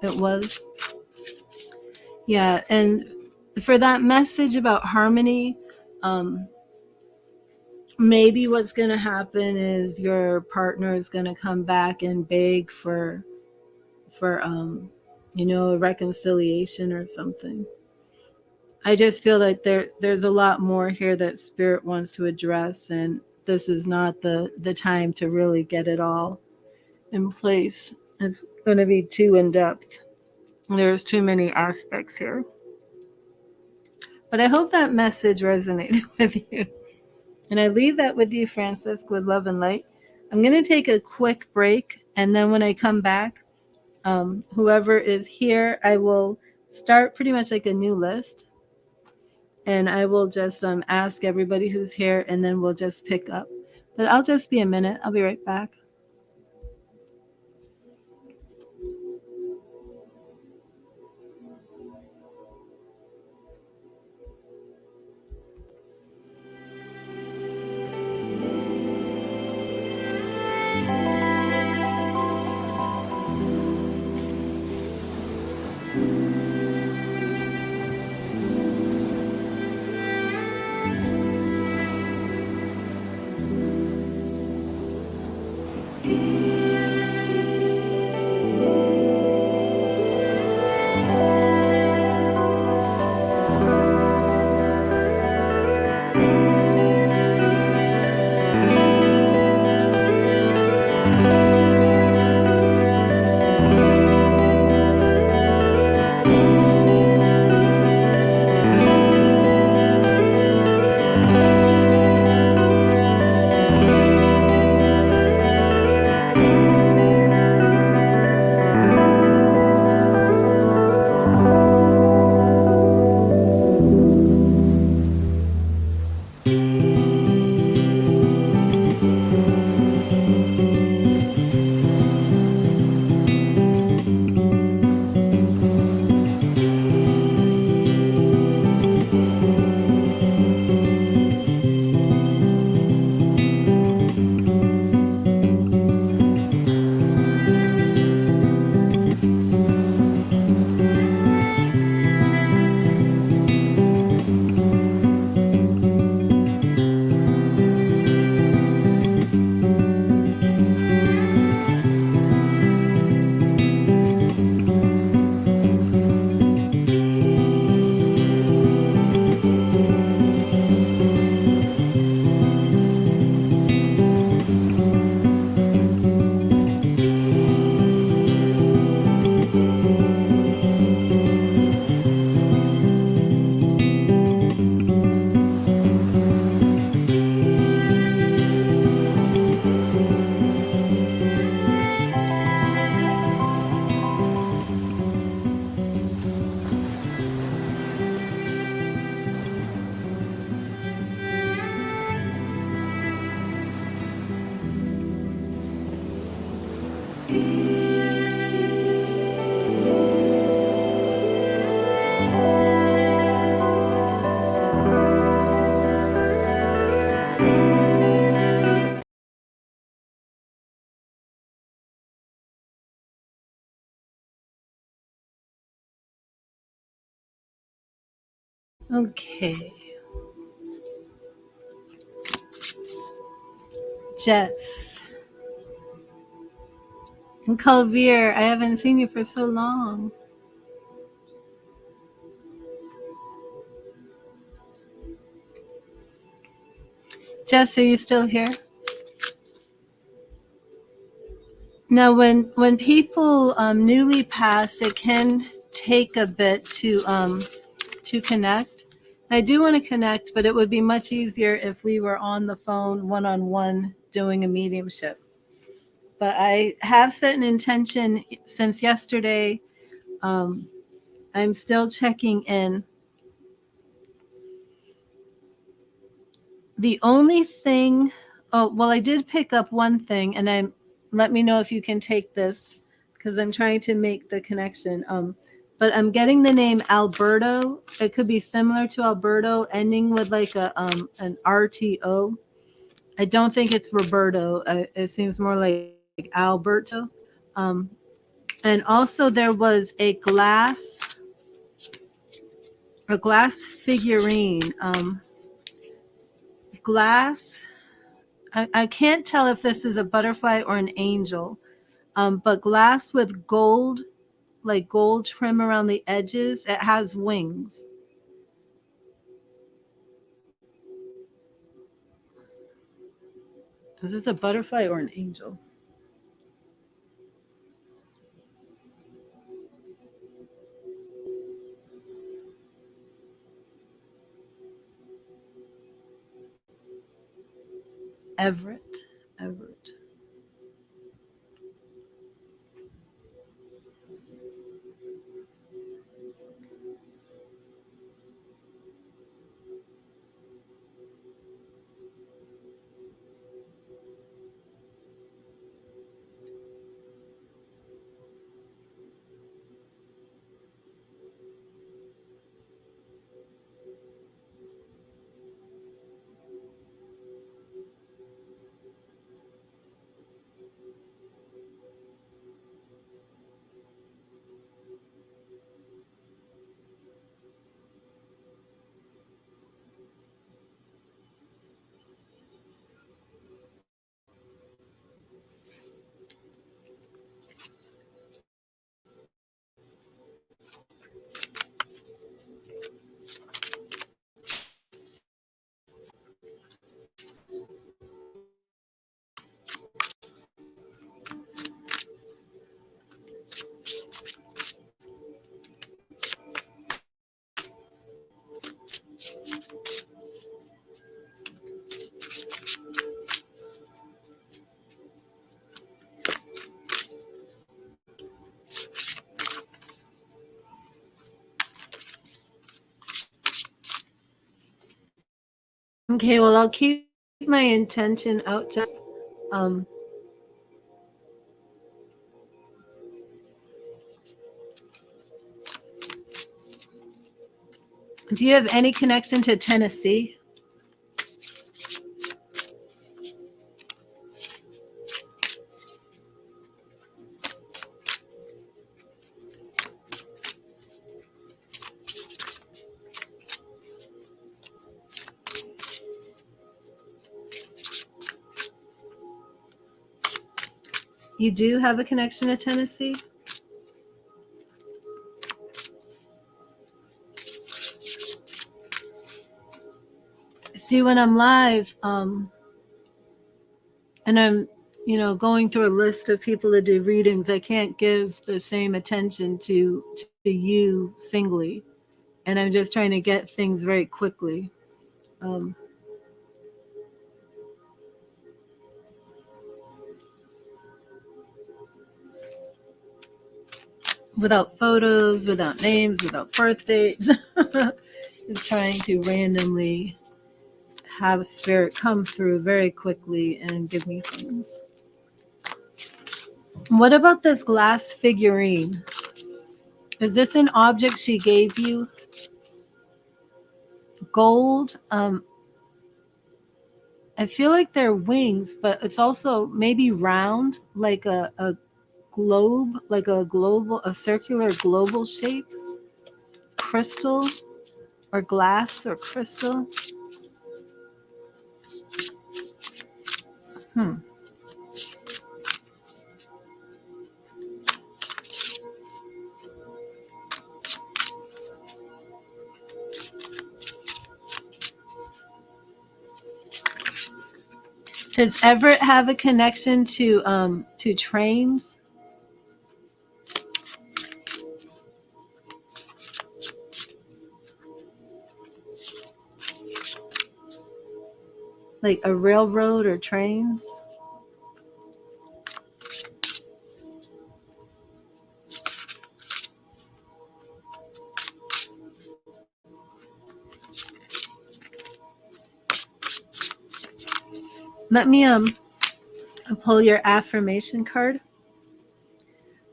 It was. Yeah, and for that message about harmony, maybe what's going to happen is your partner is going to come back and beg for a reconciliation or something. I just feel like there's a lot more here that Spirit wants to address, and this is not the time to really get it all in place. It's going to be too in-depth. There's too many aspects here. But I hope that message resonated with you. And I leave that with you, Francisca, with love and light. I'm going to take a quick break, and then when I come back, Whoever is here, I will start pretty much like a new list, and I will just ask everybody who's here, and then we'll just pick up. But I'll just be a minute. I'll be right back. Okay. Jess. And Kalvir, I haven't seen you for so long. Jess, are you still here? Now, when people newly pass, it can take a bit to connect. I do want to connect, but it would be much easier if we were on the phone one-on-one doing a mediumship. But I have set an intention since yesterday. Um, I'm still checking in. The only thing, oh, well, I did pick up one thing, and let me know if you can take this because I'm trying to make the connection. But I'm getting the name Alberto. It could be similar to Alberto, ending with like an RTO. I don't think it's Roberto. It seems more like Alberto. Um, and also there was a glass figurine. Glass. I can't tell if this is a butterfly or an angel, but glass with gold, like gold trim around the edges. It has wings. Is this a butterfly or an angel? Everett. Everett. Okay, well, I'll keep my intention out just um do you have any connection to Tennessee? You do have a connection to Tennessee? See, when I'm live, and I'm, going through a list of people to do readings, I can't give the same attention to you singly. And I'm just trying to get things very quickly. Um, Without photos, without names, without birth dates. Just trying to randomly have spirit come through very quickly and give me things. What about this glass figurine? Is this an object she gave you? Gold. I feel like they're wings, but it's also maybe round, like a globe, like a circular global shape, crystal or glass or crystal. Hmm. Does Everett have a connection to trains? Like a railroad or trains? Let me pull your affirmation card.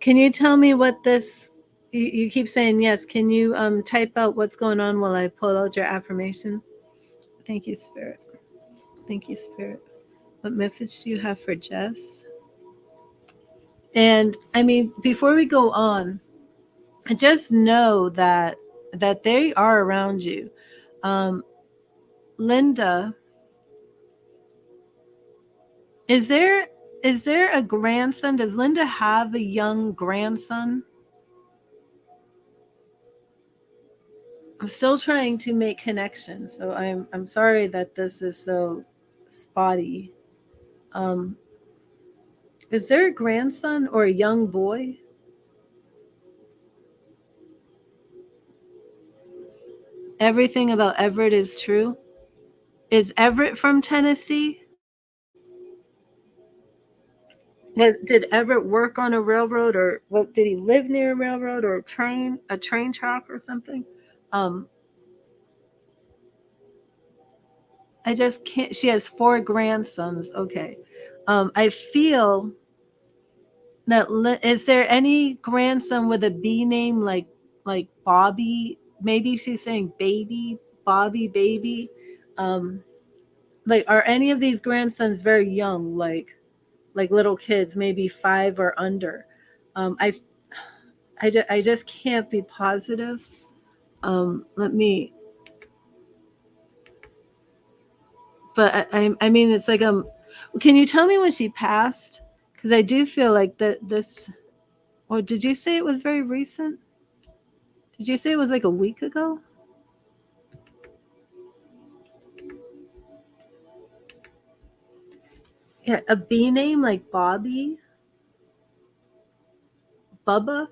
Can you tell me what this you keep saying yes. Can you type out what's going on while I pull out your affirmation? Thank you, Spirit. Thank you, Spirit. What message do you have for Jess? And I mean, before we go on, just know that they are around you. Linda, is there a grandson? Does Linda have a young grandson? I'm still trying to make connections, so I'm sorry that this is so spotty. Um, is there a grandson or a young boy? Everything about Everett is true. Is Everett from Tennessee? Did Everett work on a railroad, or what? Did he live near a railroad or a train track or something? Um, I just can't. She has 4 grandsons. Okay. I feel that. Is there any grandson with a B name like Bobby? Maybe she's saying baby, Bobby, baby. Um, like, are any of these grandsons very young, like little kids, maybe 5 or under? Um, I I just can't be positive. Let me, but I mean, it's like, can you tell me when she passed? Because I do feel like that this, or did you say it was very recent? Did you say it was like a week ago? Yeah, a B name like Bobby, Bubba.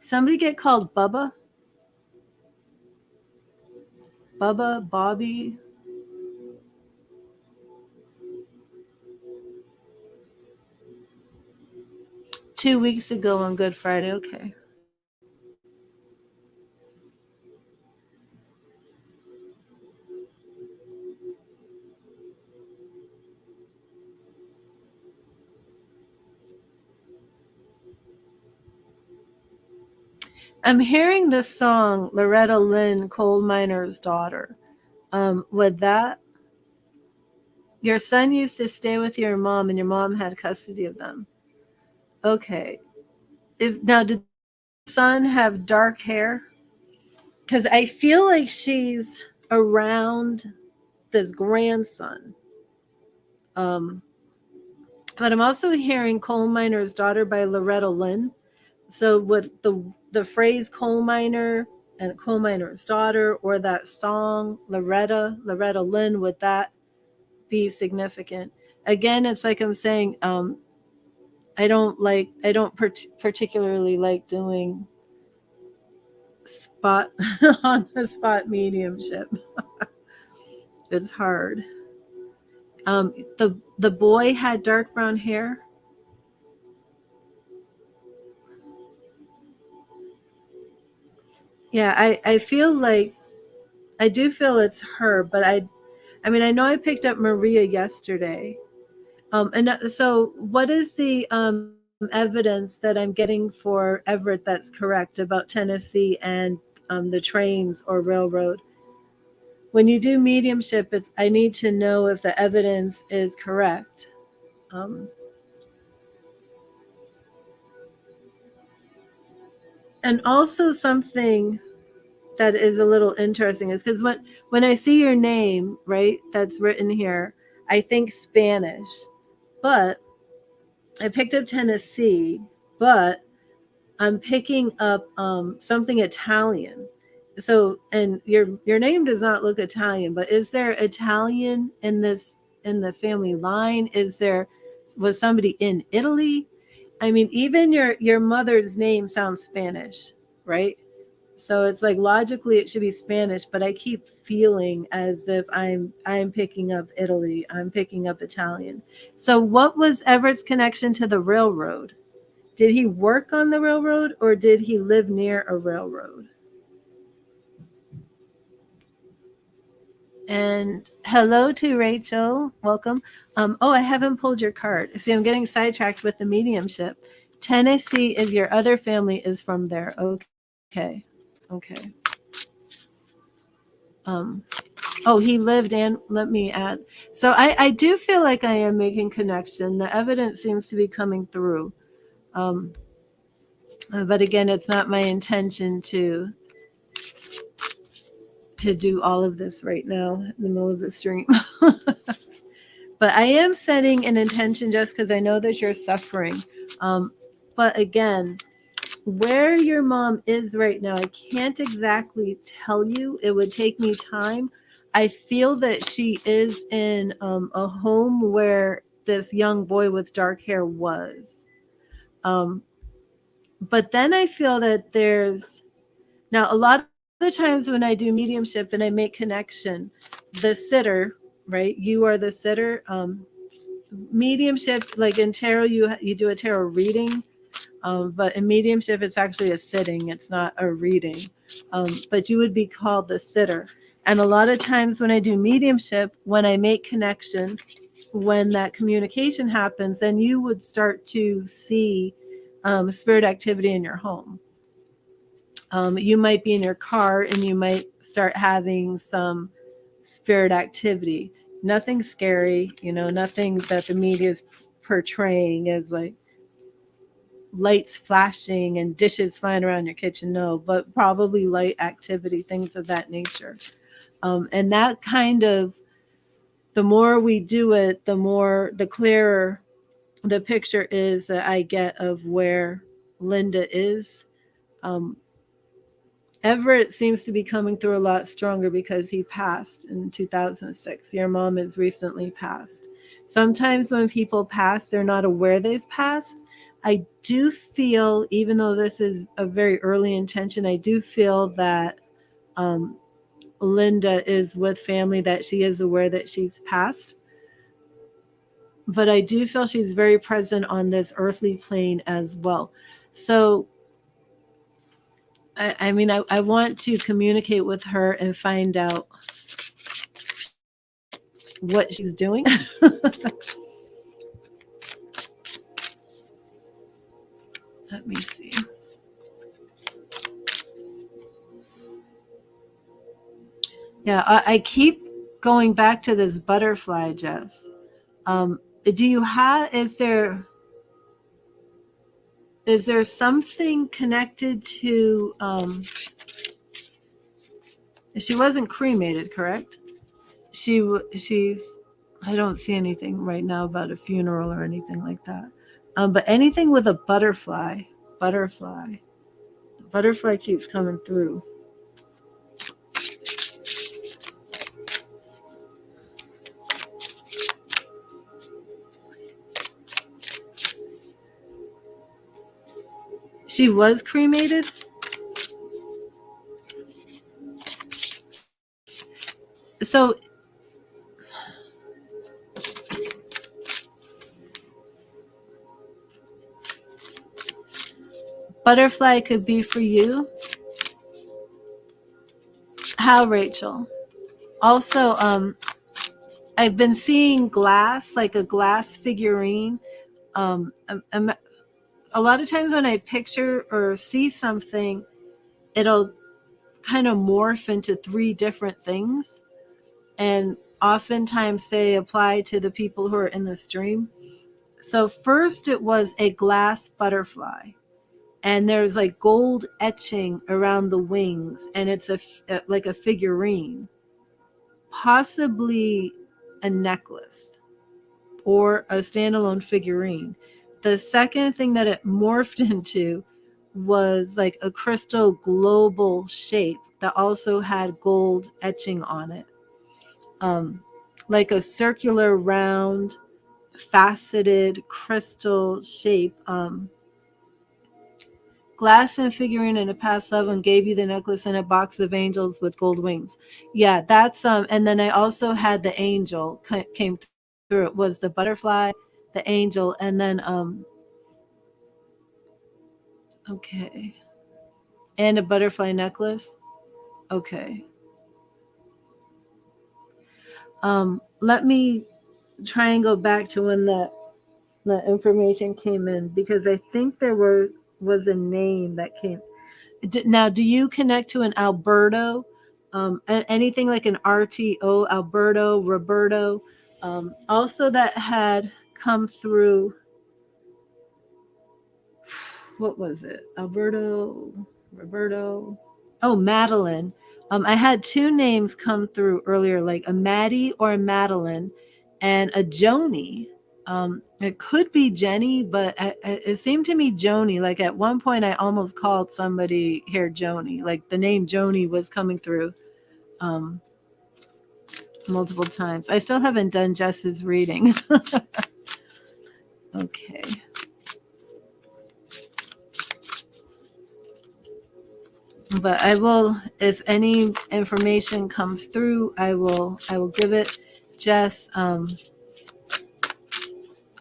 Somebody get called Bubba, Bobby. 2 weeks ago on Good Friday. Okay. I'm hearing this song, Loretta Lynn, Coal Miner's Daughter. With that, your son used to stay with your mom and your mom had custody of them. Okay. Did the son have dark hair? Because I feel like she's around this grandson. Um, but I'm also hearing Coal Miner's Daughter by Loretta Lynn. So would the phrase coal miner and coal miner's daughter, or that song Loretta Lynn, would that be significant? Again, it's like I'm saying, I don't particularly like doing spot on the spot mediumship. It's hard. The boy had dark brown hair. Yeah, I feel like I do feel it's her, but I mean I know I picked up Maria yesterday. So what is the evidence that I'm getting for Everett that's correct about Tennessee and the trains or railroad? When you do mediumship, I need to know if the evidence is correct. Um, and also something that is a little interesting is because when I see your name, right, that's written here, I think Spanish, but I picked up Tennessee, but I'm picking up something Italian. So, and your name does not look Italian, but is there Italian in the family line? Was somebody in Italy? I mean, even your mother's name sounds Spanish, right? So it's like logically it should be Spanish, but I keep feeling as if I'm picking up Italy, I'm picking up Italian. So what was Everett's connection to the railroad? Did he work on the railroad or did he live near a railroad? And hello to Rachel. Welcome. I haven't pulled your card. See, I'm getting sidetracked with the mediumship. Tennessee is your other family is from there. Okay. Okay. He lived and let me add. So I do feel like I am making connection. The evidence seems to be coming through. But again, it's not my intention to do all of this right now in the middle of the stream. But I am setting an intention just because I know that you're suffering. But again, where your mom is right now, I can't exactly tell you. It would take me time. I feel that she is in a home where this young boy with dark hair was. But then I feel that there's now a lot of times when I do mediumship and I make connection, the sitter, right? You are the sitter. Mediumship, like in tarot, you do a tarot reading. But in mediumship, it's actually a sitting. It's not a reading. But you would be called the sitter. And a lot of times when I do mediumship, when I make connection, when that communication happens, then you would start to see spirit activity in your home. You might be in your car and you might start having some spirit activity. Nothing scary, nothing that the media is portraying as like lights flashing and dishes flying around your kitchen. No, but probably light activity, things of that nature. And that kind of, the more we do it, the clearer the picture is that I get of where Linda is. Everett seems to be coming through a lot stronger because he passed in 2006. Your mom has recently passed. Sometimes when people pass, they're not aware they've passed. I do feel, even though this is a very early intention, I do feel that Linda is with family, that she is aware that she's passed. But I do feel she's very present on this earthly plane as well. So I mean, I want to communicate with her and find out what she's doing. Let me see. Yeah, I keep going back to this butterfly, Jess. Do you have? Is there something connected to? She wasn't cremated, correct? She's. I don't see anything right now about a funeral or anything like that. But anything with a butterfly, butterfly keeps coming through. She was cremated. So butterfly could be for you. How, Rachel? Also, I've been seeing glass, like a glass figurine. A lot of times when I picture or see something, it'll kind of morph into three different things. And oftentimes they apply to the people who are in the stream. So first it was a glass butterfly, and there's like gold etching around the wings, and it's like a figurine, possibly a necklace or a standalone figurine. The second thing that it morphed into was like a crystal global shape that also had gold etching on it, um, like a circular round faceted crystal shape. Glass and figurine in a past love one gave you the necklace and a box of angels with gold wings. Yeah, that's and then I also had the angel came through. It was the butterfly, the angel, and then okay, and a butterfly necklace. Okay. Let me try and go back to when the information came in, because I think was a name that came. Now, do you connect to an Alberto? Anything like an RTO, Alberto, Roberto? Also, that had come through. What was it? Alberto, Roberto. Oh, Madeline. I had two names come through earlier, like a Maddie or a Madeline, and a Joni. It could be Jenny, but it seemed to me Joni. Like at one point, I almost called somebody here Joni. Like the name Joni was coming through um, multiple times. I still haven't done Jess's reading. Okay. But I will, if any information comes through, I will give it. Jess,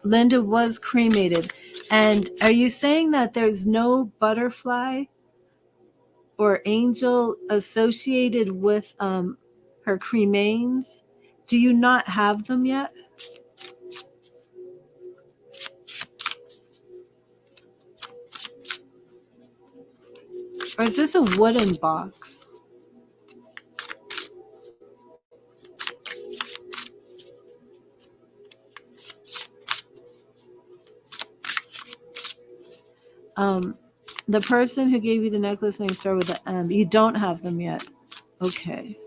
Linda was cremated. And are you saying that there's no butterfly or angel associated with her cremains? Do you not have them yet? Or is this a wooden box? Um, the person who gave you the necklace name start with the M. You don't have them yet. Okay.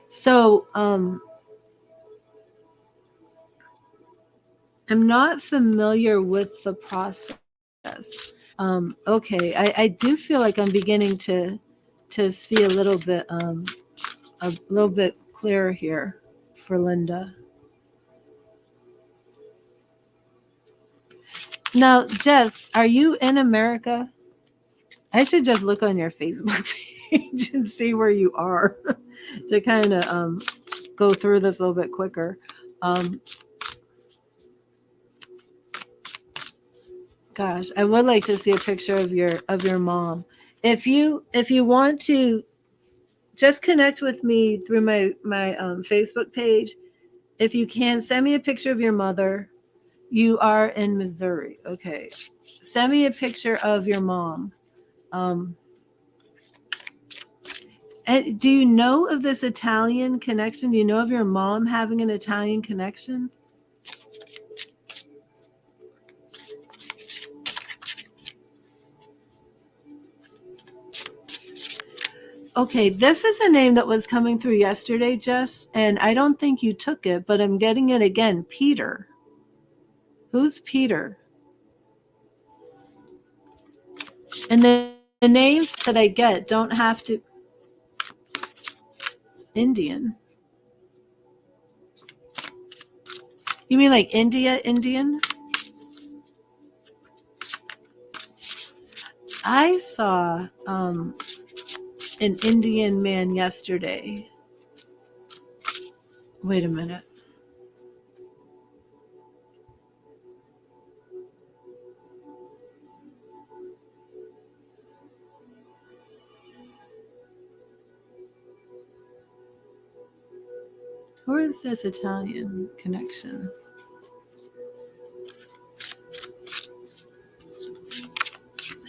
So I'm not familiar with the process. Okay, I do feel like I'm beginning to see a little bit clearer here for Linda. Now, Jess, are you in America? I should just look on your Facebook page and see where you are to kind of go through this a little bit quicker. Gosh, I would like to see a picture of your mom. If you want to, just connect with me through my Facebook page. If you can, send me a picture of your mother. You are in Missouri. Okay. Send me a picture of your mom. And do you know of this Italian connection? Do you know of your mom having an Italian connection? Okay, this is a name that was coming through yesterday, Jess, and I don't think you took it, but I'm getting it again. Peter. Who's Peter? And the names that I get don't have to Indian. You mean like India, Indian? I saw an Indian man yesterday. Wait a minute. Where is this Italian connection?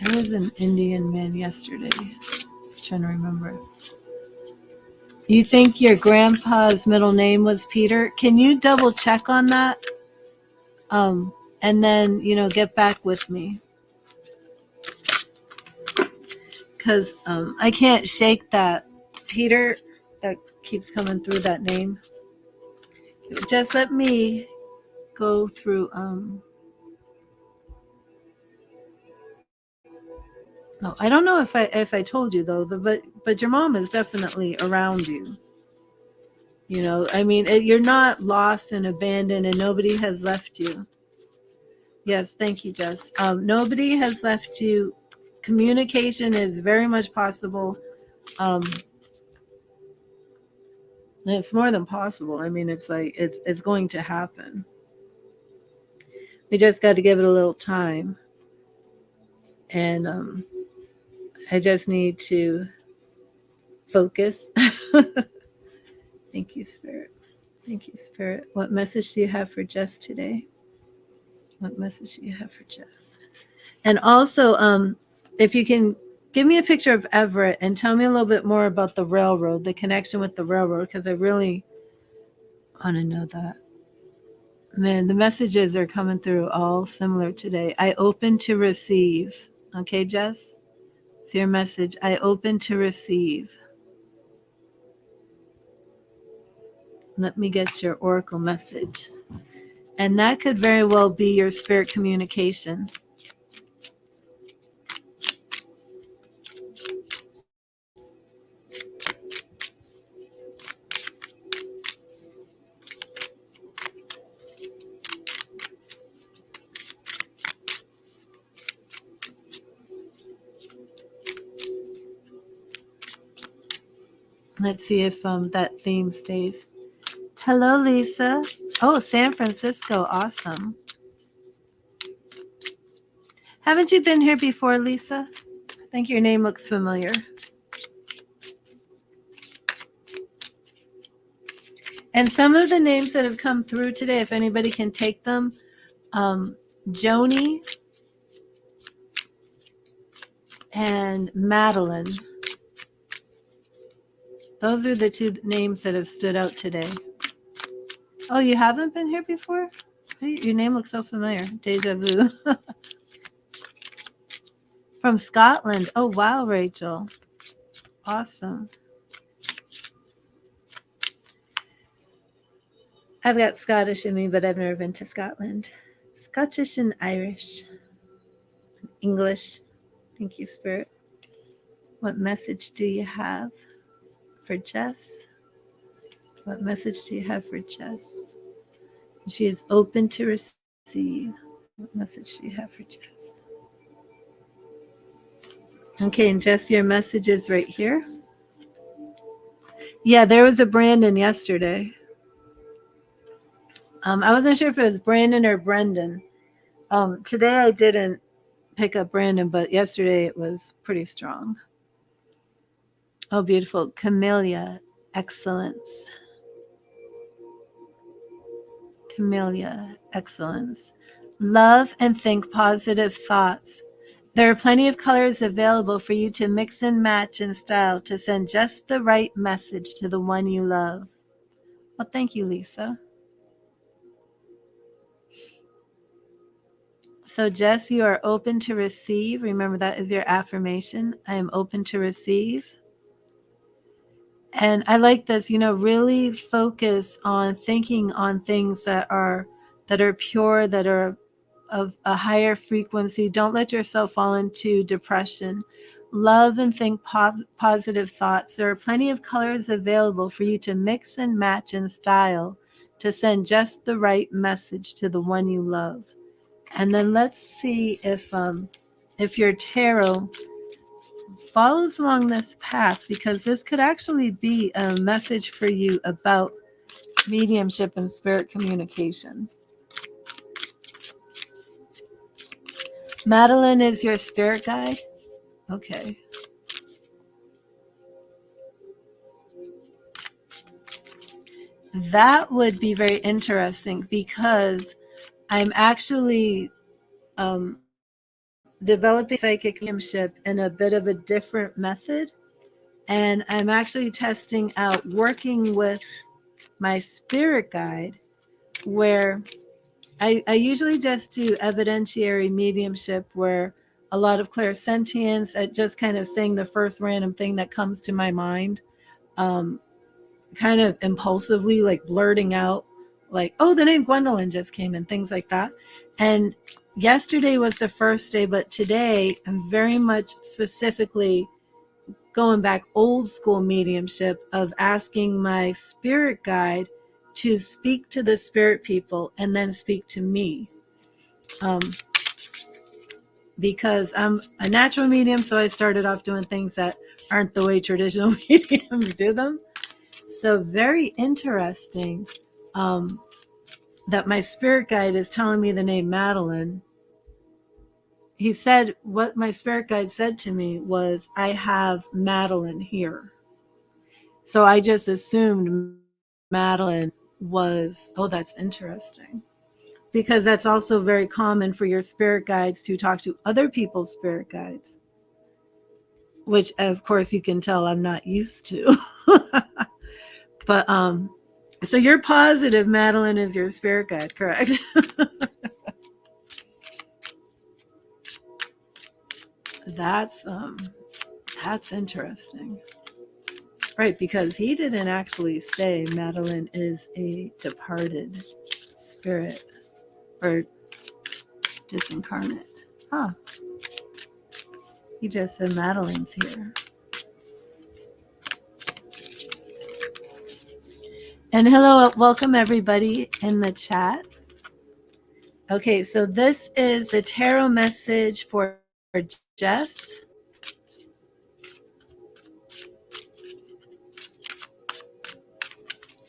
There was an Indian man yesterday. I'm trying to remember. You think your grandpa's middle name was Peter? Can you double check on that? And then, get back with me. Because I can't shake that Peter that keeps coming through that name. Just let me go through. No, I don't know if I told you though. But your mom is definitely around you. I mean, you're not lost and abandoned, and nobody has left you. Yes, thank you, Jess. Nobody has left you. Communication is very much possible. It's more than possible. I mean, it's like it's going to happen. We just got to give it a little time, and I just need to focus. Thank you, Spirit. Thank you, Spirit. What message do you have for Jess today? What message do you have for Jess? And also, if you can give me a picture of Everett and tell me a little bit more about the railroad, the connection with the railroad, because I really want to know that. Man, the messages are coming through all similar today. I open to receive. Okay, Jess? It's your message. I open to receive. Let me get your oracle message. And that could very well be your spirit communication. Let's see if that theme stays. Hello, Lisa. Oh, San Francisco. Awesome. Haven't you been here before, Lisa? I think your name looks familiar. And some of the names that have come through today, if anybody can take them, Joni and Madeline. Those are the two names that have stood out today. Oh, you haven't been here before? Your name looks so familiar. Deja vu. From Scotland. Oh, wow, Rachel. Awesome. I've got Scottish in me, but I've never been to Scotland. Scottish and Irish. English. Thank you, Spirit. What message do you have for Jess? What message do you have for Jess? She is open to receive. What message do you have for Jess? Okay, and Jess, your message is right here. Yeah, there was a Brandon yesterday. I wasn't sure if it was Brandon or Brendan. Today I didn't pick up Brandon, but yesterday it was pretty strong. Oh, beautiful. Camellia, excellence. Camellia, excellence. Love and think positive thoughts. There are plenty of colors available for you to mix and match in style to send just the right message to the one you love. Well, thank you, Lisa. So, Jess, you are open to receive. Remember, that is your affirmation. I am open to receive. And I like this, really focus on thinking on things that are pure, that are of a higher frequency. Don't let yourself fall into depression. Love and think positive thoughts. There are plenty of colors available for you to mix and match in style to send just the right message to the one you love. And then let's see if your tarot follows along this path, because this could actually be a message for you about mediumship and spirit communication. Madeline is your spirit guide? Okay. That would be very interesting, because I'm actually developing psychic mediumship in a bit of a different method. And I'm actually testing out working with my spirit guide, where I usually just do evidentiary mediumship, where a lot of clairsentience, at just kind of saying the first random thing that comes to my mind, kind of impulsively, like blurting out, like, oh, the name Gwendolyn just came in, things like that. And yesterday was the first day, but today I'm very much specifically going back old school mediumship of asking my spirit guide to speak to the spirit people and then speak to me. Because I'm a natural medium, so I started off doing things that aren't the way traditional mediums do them. So very interesting that my spirit guide is telling me the name Madeline. He said, what my spirit guide said to me was, I have Madeline here. So I just assumed Madeline was, oh, that's interesting. Because that's also very common for your spirit guides to talk to other people's spirit guides, which of course you can tell I'm not used to. But so you're positive Madeline is your spirit guide, correct? That's interesting. Right, because he didn't actually say Madeline is a departed spirit or disincarnate. Huh. He just said Madeline's here. And hello, welcome everybody in the chat. Okay, so this is a tarot message for Jess.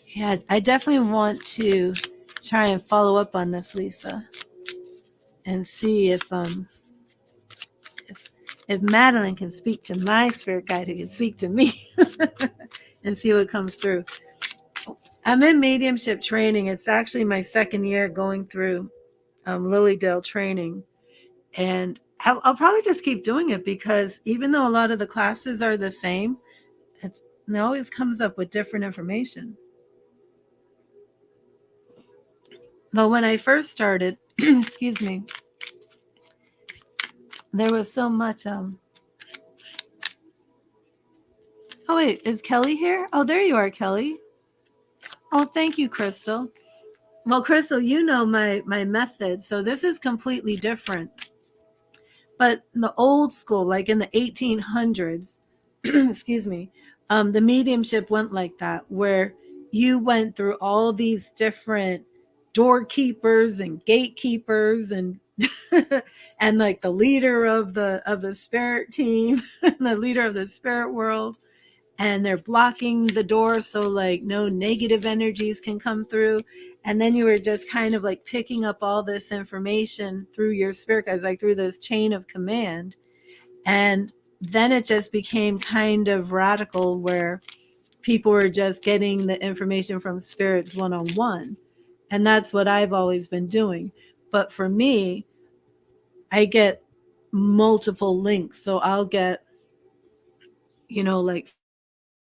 Yeah, I definitely want to try and follow up on this, Lisa, and see if Madeline can speak to my spirit guide, who can speak to me, and see what comes through. I'm in mediumship training. It's actually my second year going through Lilydale training, and I'll probably just keep doing it, because even though a lot of the classes are the same, it always comes up with different information. But when I first started, excuse me, there was so much. Oh wait, is Kelly here? Oh, there you are, Kelly. Oh, thank you, Crystal. Well, Crystal, you know my method, so this is completely different. But the old school, like in the 1800s, excuse me, the mediumship went like that, where you went through all these different doorkeepers and gatekeepers and and like the leader of the spirit team and the leader of the spirit world, and they're blocking the door so like no negative energies can come through. And then you were just kind of like picking up all this information through your spirit guides, like through this chain of command. And then it just became kind of radical, where people were just getting the information from spirits one-on-one. And that's what I've always been doing. But for me, I get multiple links. So I'll get, like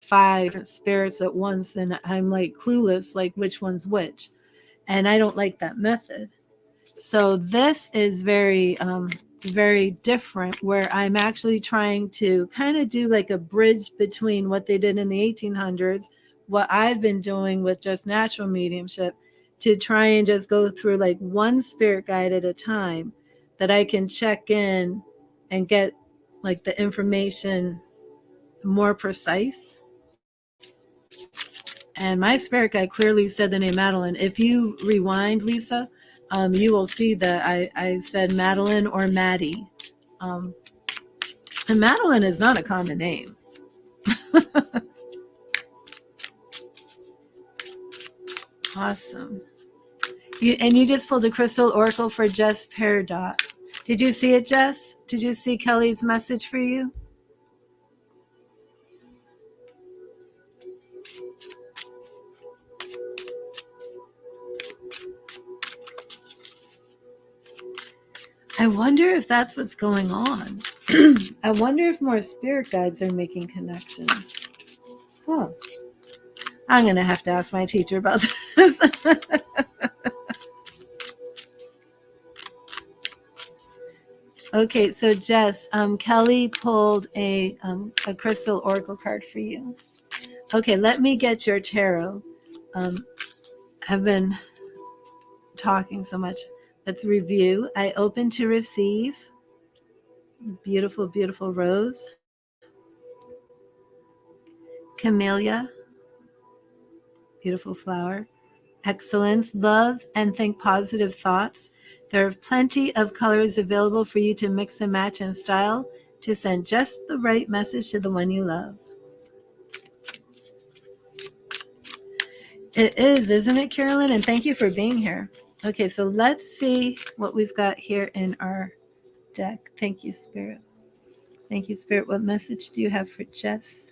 5 different spirits at once, and I'm like clueless, like which one's which. And I don't like that method. So this is very different, where I'm actually trying to kind of do like a bridge between what they did in the 1800s, what I've been doing with just natural mediumship, to try and just go through like one spirit guide at a time that I can check in and get like the information more precise. And my spirit guide clearly said the name Madeline. If you rewind, Lisa, you will see that I said Madeline or Maddie. Um, and Madeline is not a common name. Awesome. And you just pulled a crystal oracle for Jess Peridot. Did you see it, Jess? Did you see Kelly's message for you? I wonder if that's what's going on. I wonder if more spirit guides are making connections. Oh, I'm going to have to ask my teacher about this. Okay, so Jess, Kelly pulled a crystal oracle card for you. Okay, let me get your tarot. I've been talking so much. Let's review. I open to receive. Beautiful, beautiful rose. Camellia. Beautiful flower. Excellence, love, and think positive thoughts. There are plenty of colors available for you to mix and match in style to send just the right message to the one you love. It is, isn't it, Carolyn? And thank you for being here. Okay, so let's see what we've got here in our deck. Thank you, Spirit. Thank you, Spirit. What message do you have for Jess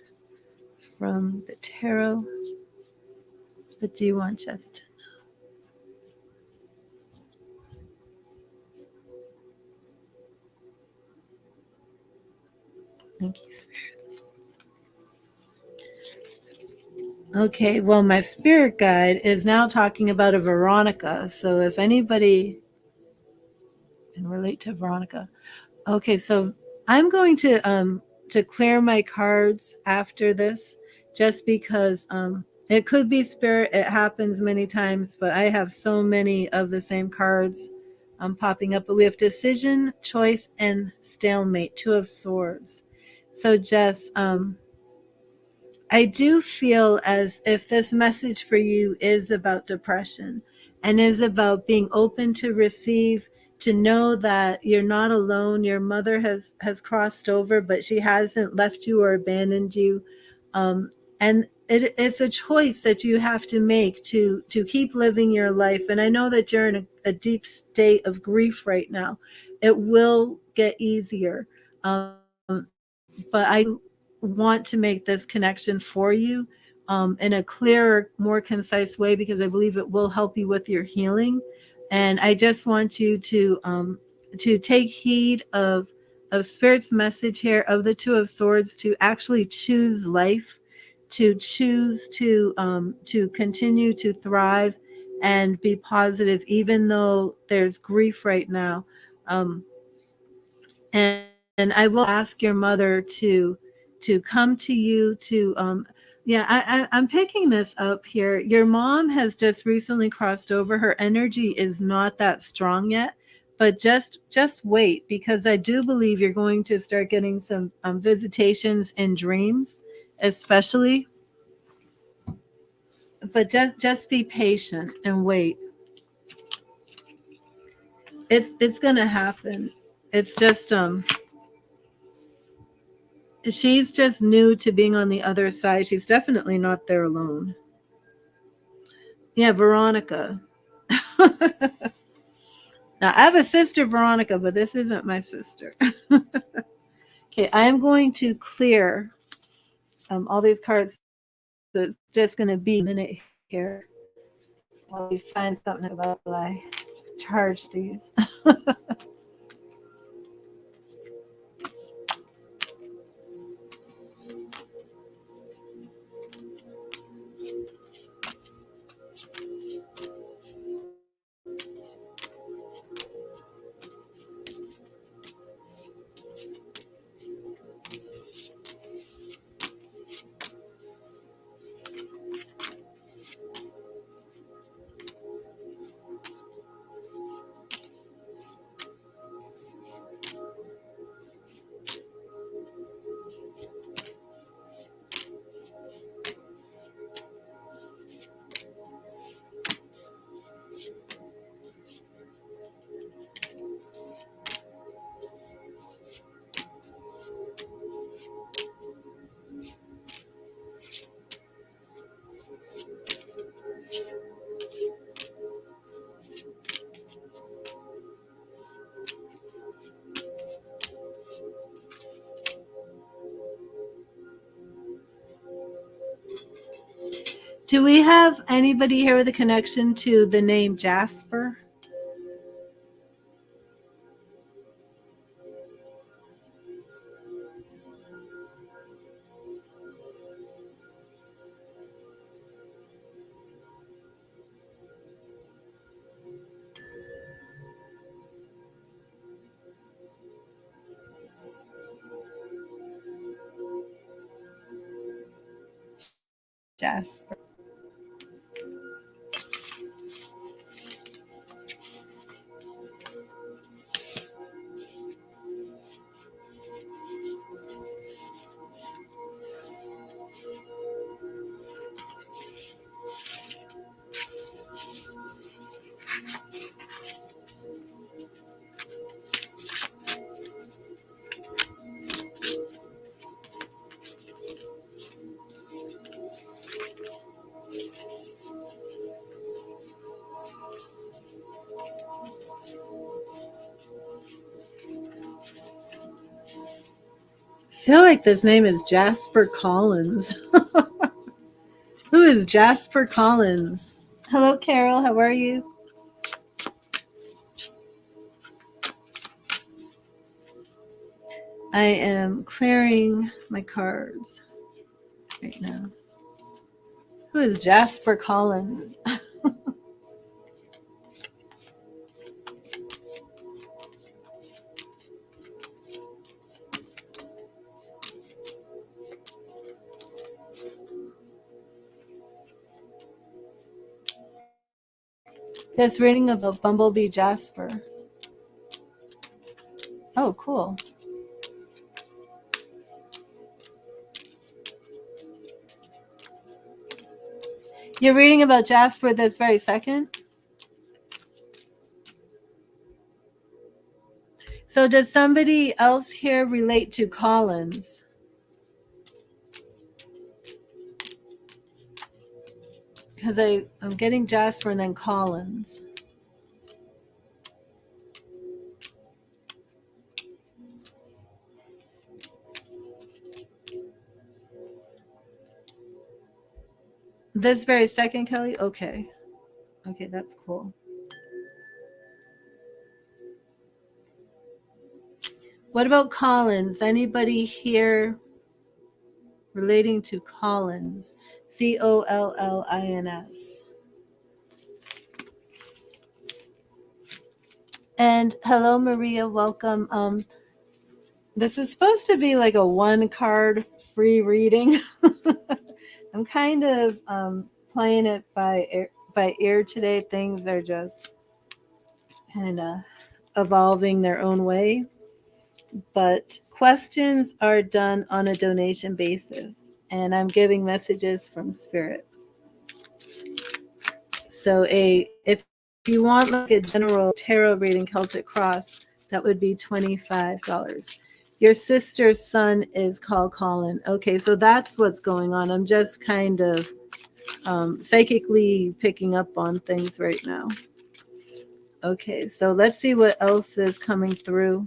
from the tarot? What do you want Jess to know? Thank you, Spirit. Okay, well, my spirit guide is now talking about a Veronica. So if anybody can relate to Veronica. Okay, so I'm going to clear my cards after this, just because it could be spirit. It happens many times, but I have so many of the same cards popping up. But we have decision, choice, and stalemate, 2 of swords. So Jess, I do feel as if this message for you is about depression and is about being open to receive, to know that you're not alone. Your mother has crossed over, but she hasn't left you or abandoned you. And it's a choice that you have to make to keep living your life. And I know that you're in a deep state of grief right now. It will get easier. But I want to make this connection for you in a clearer, more concise way, because I believe it will help you with your healing. And I just want you to take heed of Spirit's message here of the 2 of Swords, to actually choose life, to choose to continue to thrive and be positive, even though there's grief right now. And I will ask your mother to come to you to I'm picking this up here. Your mom has just recently crossed over. Her energy is not that strong yet, but just wait, because I do believe you're going to start getting some visitations in dreams, especially. But just be patient and wait. It's gonna happen. It's just she's just new to being on the other side. She's definitely not there alone. Yeah, Veronica. Now, I have a sister, Veronica, but this isn't my sister. Okay, I'm going to clear all these cards. So it's just going to be a minute here while we find something about why I charge these. Do we have anybody here with a connection to the name Jasper? Jasper. I feel like this name is Jasper Collins. Who is Jasper Collins? Hello, Carol. How are you? I am clearing my cards right now. Who is Jasper Collins? This reading about Bumblebee Jasper. Oh, cool. You're reading about Jasper this very second? So does somebody else here relate to Collins? Because I'm getting Jasper and then Collins. This very second, Kelly? Okay. Okay, that's cool. What about Collins? Anybody here relating to Collins? Collins. And hello, Maria. Welcome. This is supposed to be like a one card free reading. I'm kind of playing it by ear today. Things are just kind of evolving their own way. But questions are done on a donation basis, and I'm giving messages from Spirit. So if you want like a general tarot reading Celtic Cross, that would be $25. Your sister's son is called Colin. Okay, so that's what's going on. I'm just kind of psychically picking up on things right now. Okay, so let's see what else is coming through.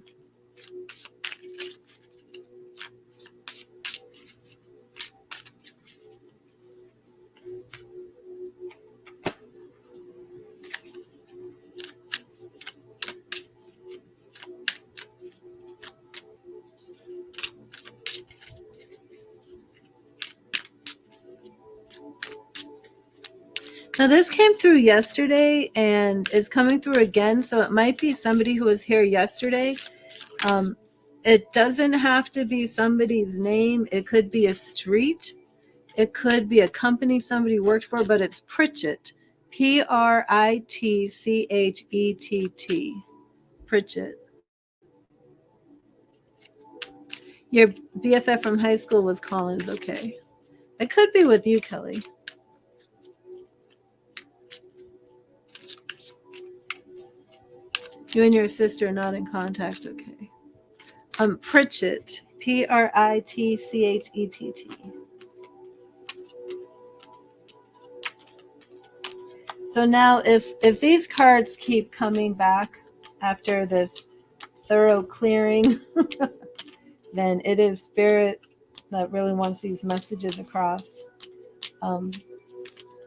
Now this came through yesterday and is coming through again, so it might be somebody who was here yesterday. It doesn't have to be somebody's name. It could be a street. It could be a company somebody worked for, but it's Pritchett. Pritchett. Pritchett. Your BFF from high school was Collins. Okay. It could be with you, Kelly. You and your sister are not in contact. Okay. Pritchett. Pritchett. So now if these cards keep coming back after this thorough clearing, then it is Spirit that really wants these messages across.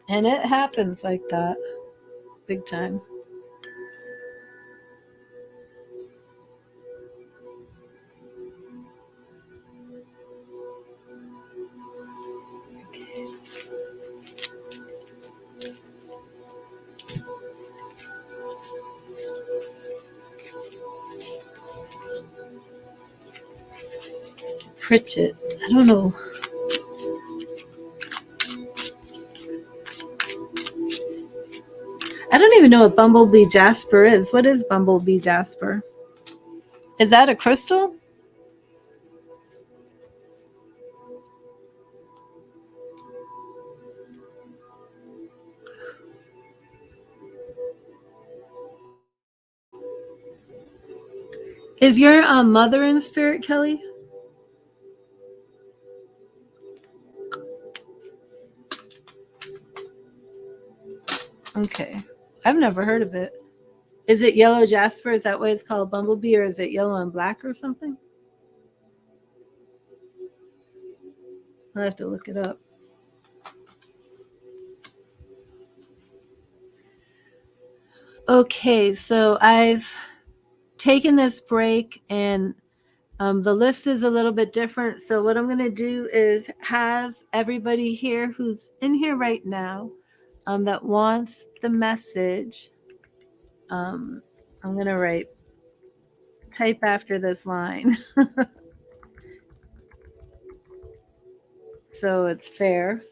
And it happens like that, big time. Pritchett. I don't know. I don't even know what bumblebee jasper is. What is bumblebee jasper? Is that a crystal? Is your mother in spirit, Kelly? Okay. I've never heard of it. Is it yellow jasper? Is that why it's called bumblebee, or is it yellow and black or something? I'll have to look it up. Okay, so I've taken this break, and the list is a little bit different. So what I'm going to do is have everybody here who's in here right now that wants the message. I'm going to type after this line so it's fair.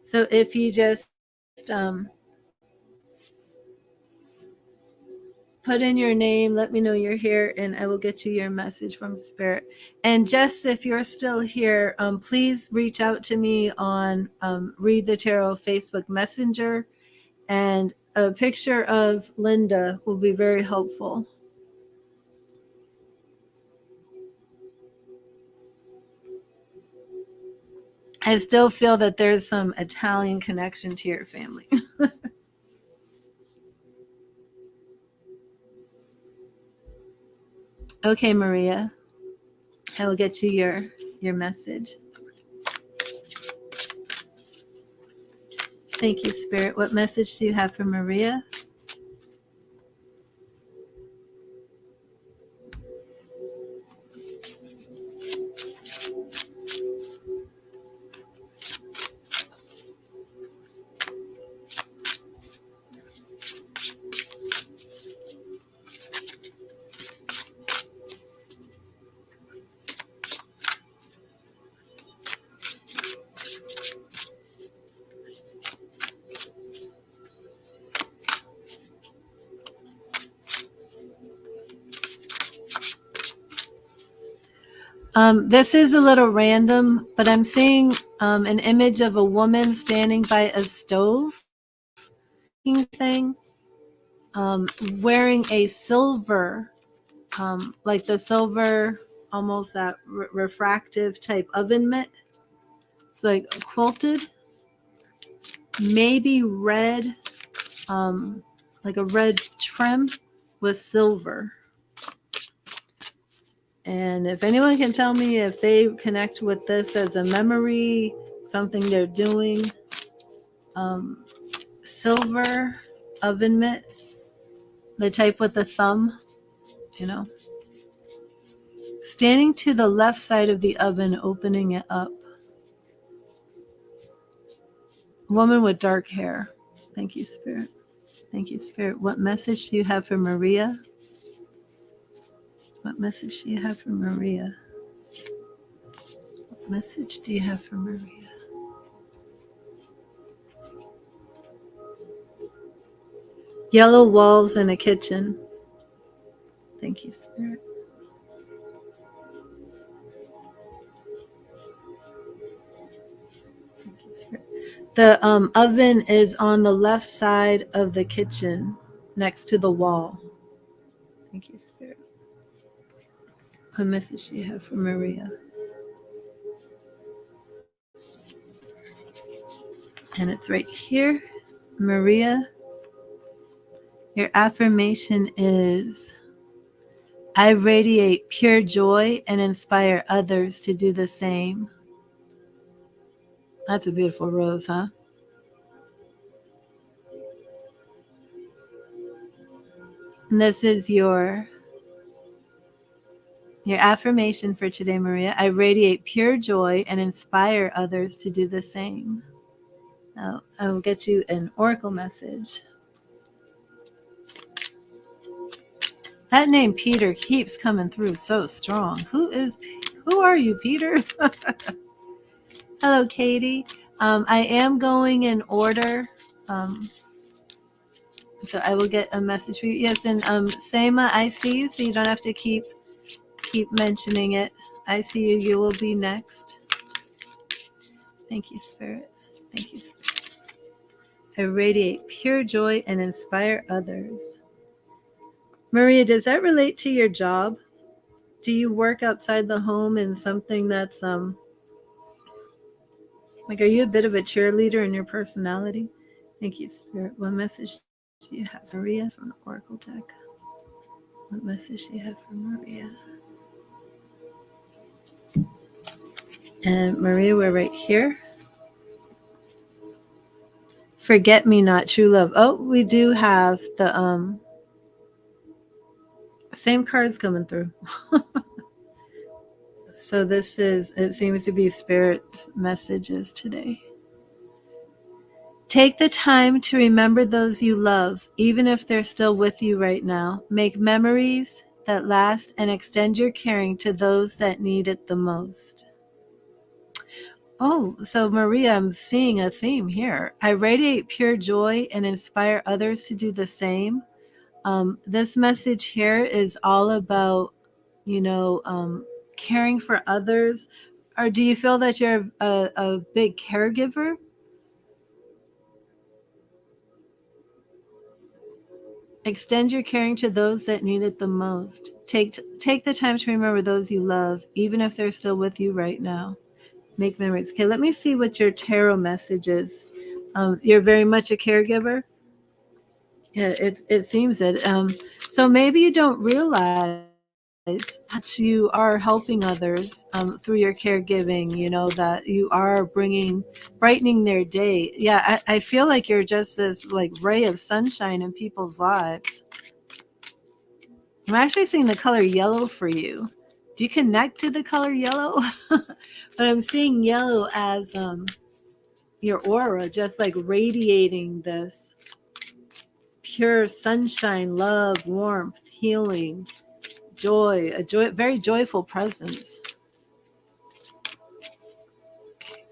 So if you just put in your name, let me know you're here, and I will get you your message from Spirit. And Jess, if you're still here, please reach out to me on Read the Tarot Facebook Messenger, and a picture of Linda will be very helpful. I still feel that there's some Italian connection to your family. Okay, Maria, I will get you your message. Thank you, Spirit. What message do you have for Maria? This is a little random, but I'm seeing an image of a woman standing by a stove thing, wearing a silver, like the silver, almost that refractive type oven mitt. It's like quilted, maybe red, like a red trim with silver. And if anyone can tell me if they connect with this as a memory, something they're doing, silver oven mitt, the type with the thumb, standing to the left side of the oven, opening it up. Woman with dark hair. Thank you, Spirit. Thank you, Spirit. What message do you have for Maria? What message do you have for Maria? What message do you have for Maria? Yellow walls in a kitchen. Thank you, Spirit. Thank you, Spirit. The oven is on the left side of the kitchen, next to the wall. Thank you, Spirit. What message do you have for Maria? And it's right here. Maria, your affirmation is, I radiate pure joy and inspire others to do the same. That's a beautiful rose, huh? And this is your affirmation for today, Maria. I radiate pure joy and inspire others to do the same. Now, I will get you an oracle message. That name Peter keeps coming through so strong. Who are you, Peter? Hello, Katie. I am going in order. So I will get a message for you. Yes, and Seima, I see you, so you don't have to keep mentioning it. I see you. You will be next. Thank you, Spirit. Thank you, Spirit. I radiate pure joy and inspire others. Maria, does that relate to your job? Do you work outside the home in something that's like, are you a bit of a cheerleader in your personality? Thank you, Spirit. What message do you have, Maria, from the Oracle deck? What message do you have for Maria? And Maria, we're right here. Forget me not, true love. Oh, we do have the same cards coming through. So it seems to be Spirit's messages today. Take the time to remember those you love, even if they're still with you right now. Make memories that last and extend your caring to those that need it the most. Oh, so Maria, I'm seeing a theme here. I radiate pure joy and inspire others to do the same. This message here is all about, caring for others. Or do you feel that you're a big caregiver? Extend your caring to those that need it the most. Take the time to remember those you love, even if they're still with you right now. Make memories. Okay, let me see what your tarot message is. You're very much a caregiver. Yeah, it seems it. So maybe you don't realize that you are helping others through your caregiving. You know that you are brightening their day. Yeah, I feel like you're just this like ray of sunshine in people's lives. I'm actually seeing the color yellow for you. Do you connect to the color yellow? But I'm seeing yellow as your aura, just like radiating this pure sunshine, love, warmth, healing, joy, very joyful presence.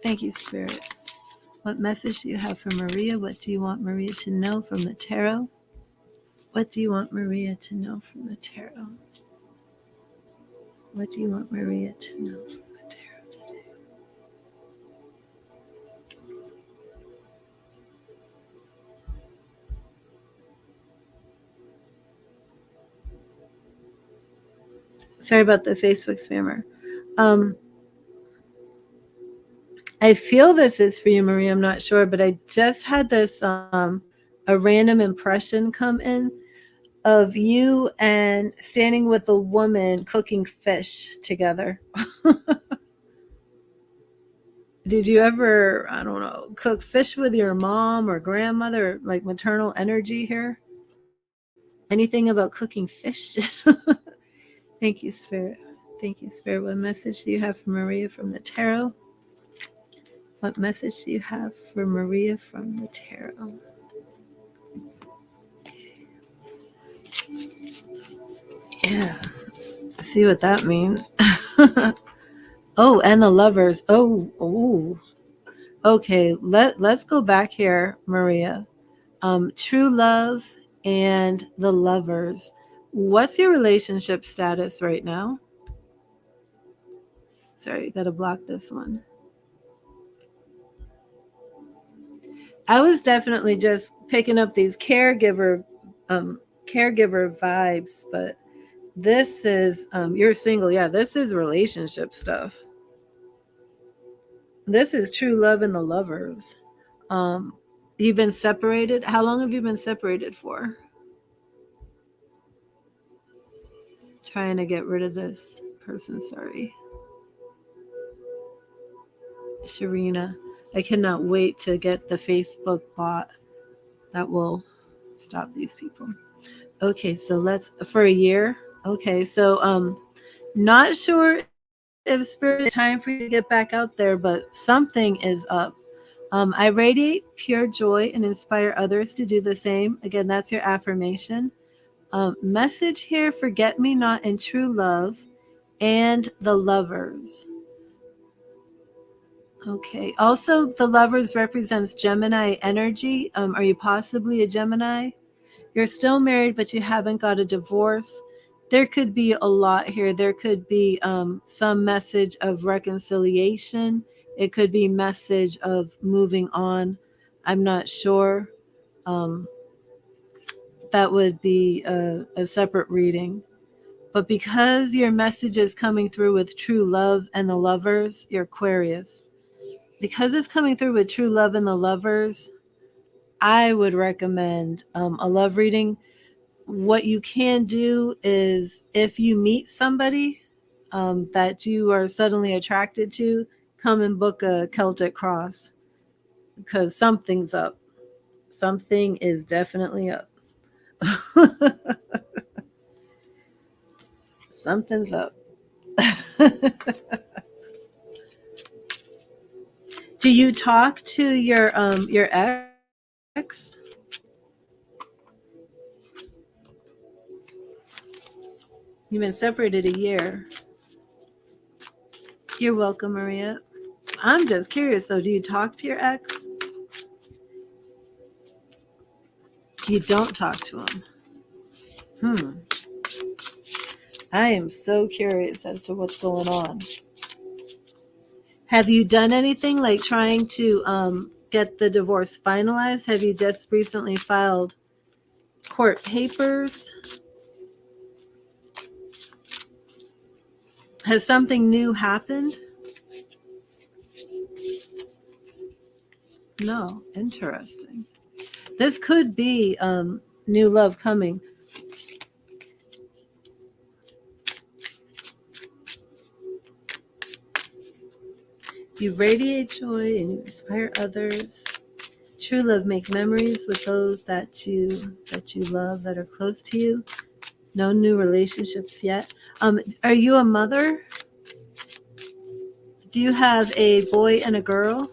Thank you, Spirit. What message do you have for Maria? What do you want Maria to know from the tarot? What do you want Maria to know from the tarot? What do you want Maria to know from the tarot today? Sorry about the Facebook spammer. I feel this is for you, Maria. I'm not sure, but I just had this a random impression come in of you and standing with a woman cooking fish together. Did you ever, I don't know, cook fish with your mom or grandmother, like maternal energy here? Anything about cooking fish? Thank you, Spirit. Thank you, Spirit. What message do you have for Maria from the tarot? What message do you have for Maria from the tarot? Yeah, see what that means. Oh, and the lovers. Oh. Okay, let's go back here, Maria. True love and the lovers. What's your relationship status right now? Sorry, gotta block this one. I was definitely just picking up these caregiver vibes, but this is you're single. Yeah, this is relationship stuff. This is true love and the lovers. Um, you've been separated. How long have you been separated for? Trying to get rid of this person. Sorry. Sharina. I cannot wait to get the Facebook bot that will stop these people. Okay, so let's for a year. Okay, so not sure if spirit is time for you to get back out there, but something is up. I radiate pure joy and inspire others to do the same. Again, that's your affirmation. Message here: forget me not in true love and the lovers. Okay. Also, the lovers represents Gemini energy. Are you possibly a Gemini? You're still married, but you haven't got a divorce. There could be a lot here. There could be some message of reconciliation. It could be message of moving on. I'm not sure. Um, that would be a separate reading. But because your message is coming through with true love and the lovers, you're Aquarius. Because it's coming through with true love and the lovers, I would recommend a love reading. What you can do is if you meet somebody that you are suddenly attracted to, come and book a Celtic cross because something's up. Something is definitely up. Something's up. Do you talk to your ex? You've been separated a year. You're welcome, Maria. I'm just curious though, do you talk to your ex? You don't talk to him. I am so curious as to what's going on. Have you done anything like trying to get the divorce finalized? Have you just recently filed court papers? Has something new happened? No. Interesting. This could be new love coming. You radiate joy and you inspire others. True love, make memories with those that you love that are close to you. No new relationships yet. Are you a mother? Do you have a boy and a girl?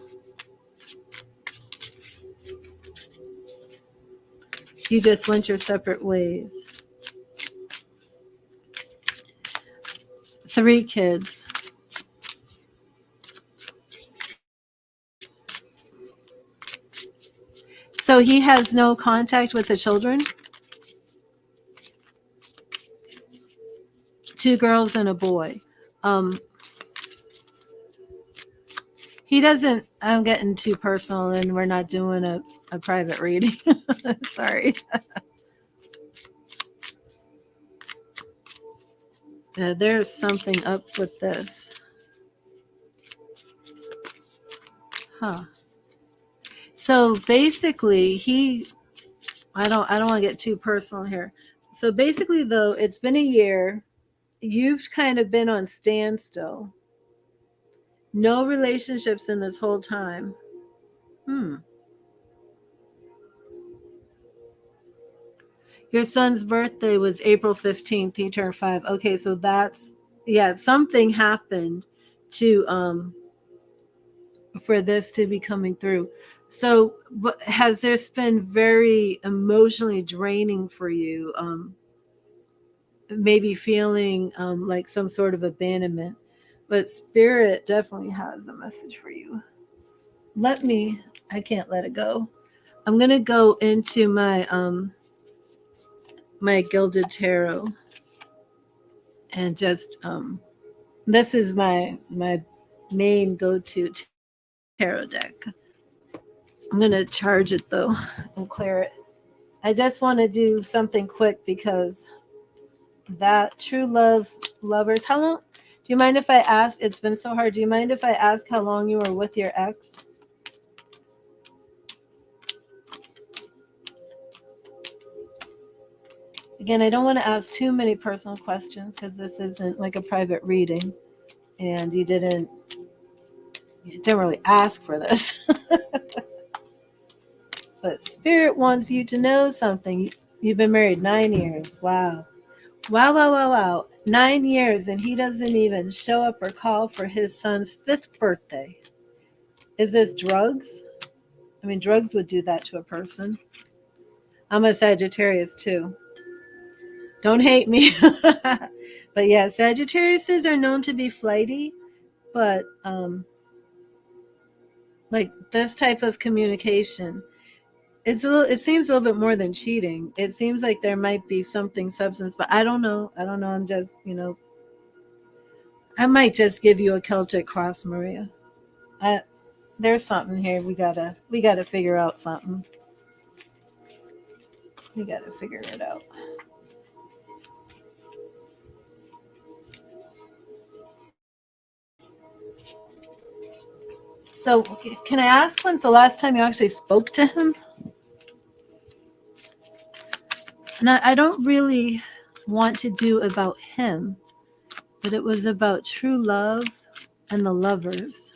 You just went your separate ways. 3 kids. So he has no contact with the children? 2 girls and a boy. He doesn't, I'm getting too personal and we're not doing a private reading. Sorry. There's something up with this. Huh. So basically I don't want to get too personal here. So basically though, it's been a year. You've kind of been on standstill. No relationships in this whole time. Your son's birthday was April 15th. He turned 5. Okay, so that's, yeah, something happened to for this to be coming through. So has this been very emotionally draining for you? Maybe feeling like some sort of abandonment, but spirit definitely has a message for you. I can't let it go. I'm going to go into my my Gilded Tarot and just this is my main go-to tarot deck. I'm going to charge it though and clear it. I just want to do something quick because that true love lovers, how long, do you mind if I ask, it's been so hard, do you mind if I ask how long you were with your ex? Again, I don't want to ask too many personal questions because this isn't like a private reading, and you didn't really ask for this. But Spirit wants you to know something. You've been married 9 years. Wow. Wow, wow, wow, wow. 9 years, and he doesn't even show up or call for his son's 5th birthday. Is this drugs? I mean, drugs would do that to a person. I'm a Sagittarius too. Don't hate me. But yeah, Sagittariuses are known to be flighty, but like this type of communication, it seems a little bit more than cheating. It seems like there might be something substance, but I don't know. I'm just, I might just give you a Celtic cross, Maria. There's something here. We gotta figure out something. We gotta figure it out. So, can I ask when's the last time you actually spoke to him? And I don't really want to do about him, but it was about true love and the lovers.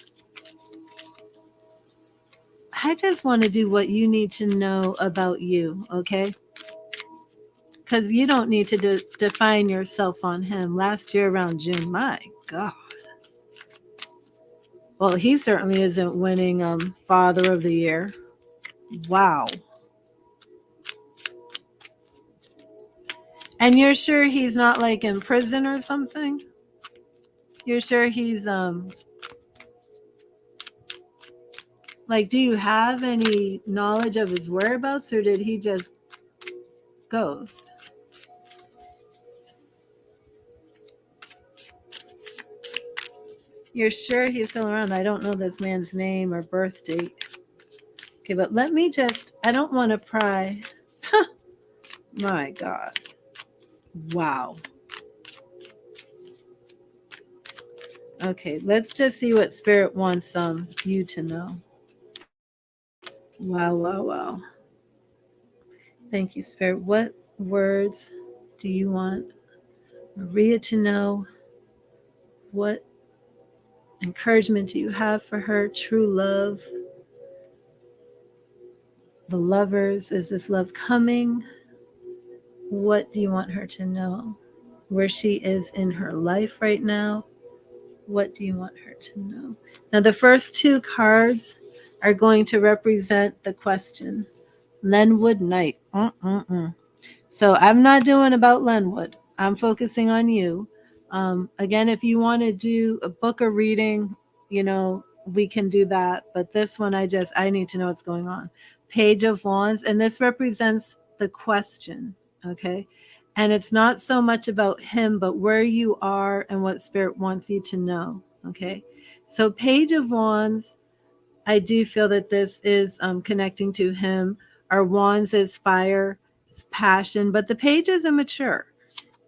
I just want to do what you need to know about you, okay? Because you don't need to define yourself on him. Last year around June, my God. Well, he certainly isn't winning Father of the Year. Wow. And you're sure he's not like in prison or something? You're sure he's like, do you have any knowledge of his whereabouts, or did he just ghost? You're sure he's still around? I don't know this man's name or birth date. Okay, but let me just, I don't want to pry. My God. Wow. Okay, let's just see what Spirit wants you to know. Wow, wow, wow. Thank you, Spirit. What words do you want Maria to know? What encouragement do you have for her? True love. The lovers. Is this love coming? What do you want her to know? Where she is in her life right now? What do you want her to know? Now, the first 2 cards are going to represent the question. Lenwood Knight. So I'm not doing about Lenwood. I'm focusing on you. Again, if you want to do a book or reading, we can do that. But this one, I need to know what's going on. Page of Wands. And this represents the question. Okay. And it's not so much about him, but where you are and what Spirit wants you to know. Okay. So Page of Wands, I do feel that this is connecting to him. Our Wands is fire, it's passion, but the page is immature.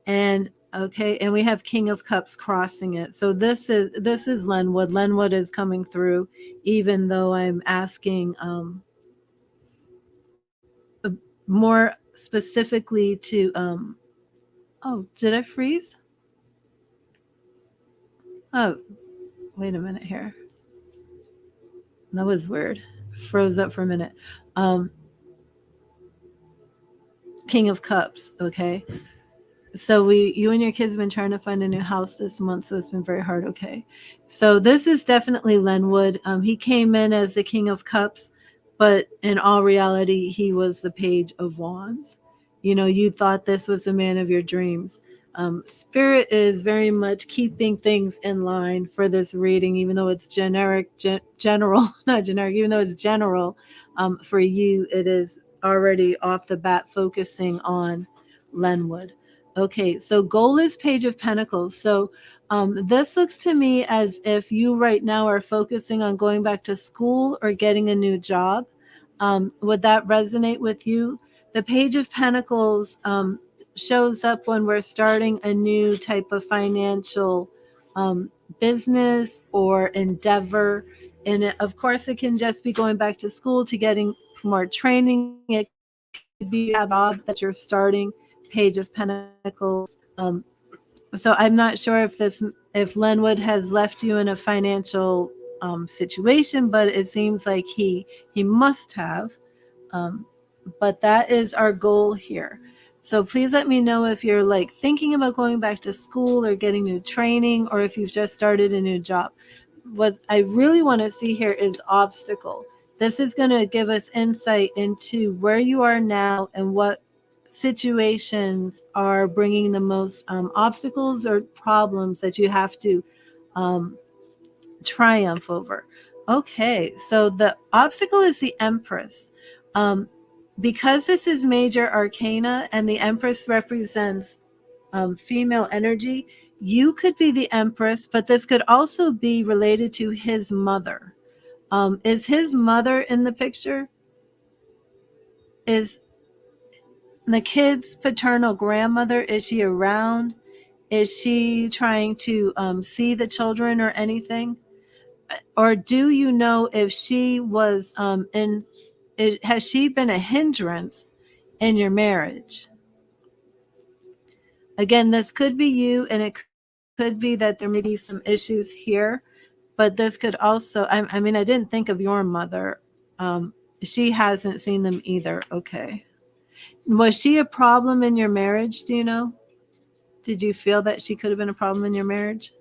And okay, and we have King of Cups crossing it. So this is Lenwood. Lenwood is coming through, even though I'm asking more specifically to oh, did I freeze? Oh, wait a minute here. That was weird. Froze up for a minute. King of Cups, okay? So you and your kids have been trying to find a new house this month, so it's been very hard, okay? So this is definitely Lenwood. He came in as the King of Cups, but in all reality, he was the Page of Wands. You thought this was the man of your dreams. Spirit is very much keeping things in line for this reading, even though it's general, not generic, even though it's general. For you, it is already off the bat focusing on Lenwood. Okay, so goal is Page of Pentacles. So this looks to me as if you right now are focusing on going back to school or getting a new job. Would that resonate with you? The Page of Pentacles shows up when we're starting a new type of financial business or endeavor. And of course, it can just be going back to school to getting more training. It could be a job that you're starting Page of Pentacles. So I'm not sure if Lenwood has left you in a financial situation, but it seems like he must have. But that is our goal here. So please let me know if you're like thinking about going back to school or getting new training, or if you've just started a new job. What I really want to see here is obstacle. This is going to give us insight into where you are now and what situations are bringing the most obstacles or problems that you have to um, triumph over. Okay, so the obstacle is the Empress. Because this is major arcana and the Empress represents female energy, you could be the Empress, but this could also be related to his mother. Is his mother in the picture? Is the kid's paternal grandmother, is she around? Is she trying to see the children or anything? Or do you know if she was has she been a hindrance in your marriage? Again, this could be you, and it could be that there may be some issues here, but this could also, I mean, I didn't think of your mother. She hasn't seen them either. Okay. Was she a problem in your marriage? Do you know? Did you feel that she could have been a problem in your marriage?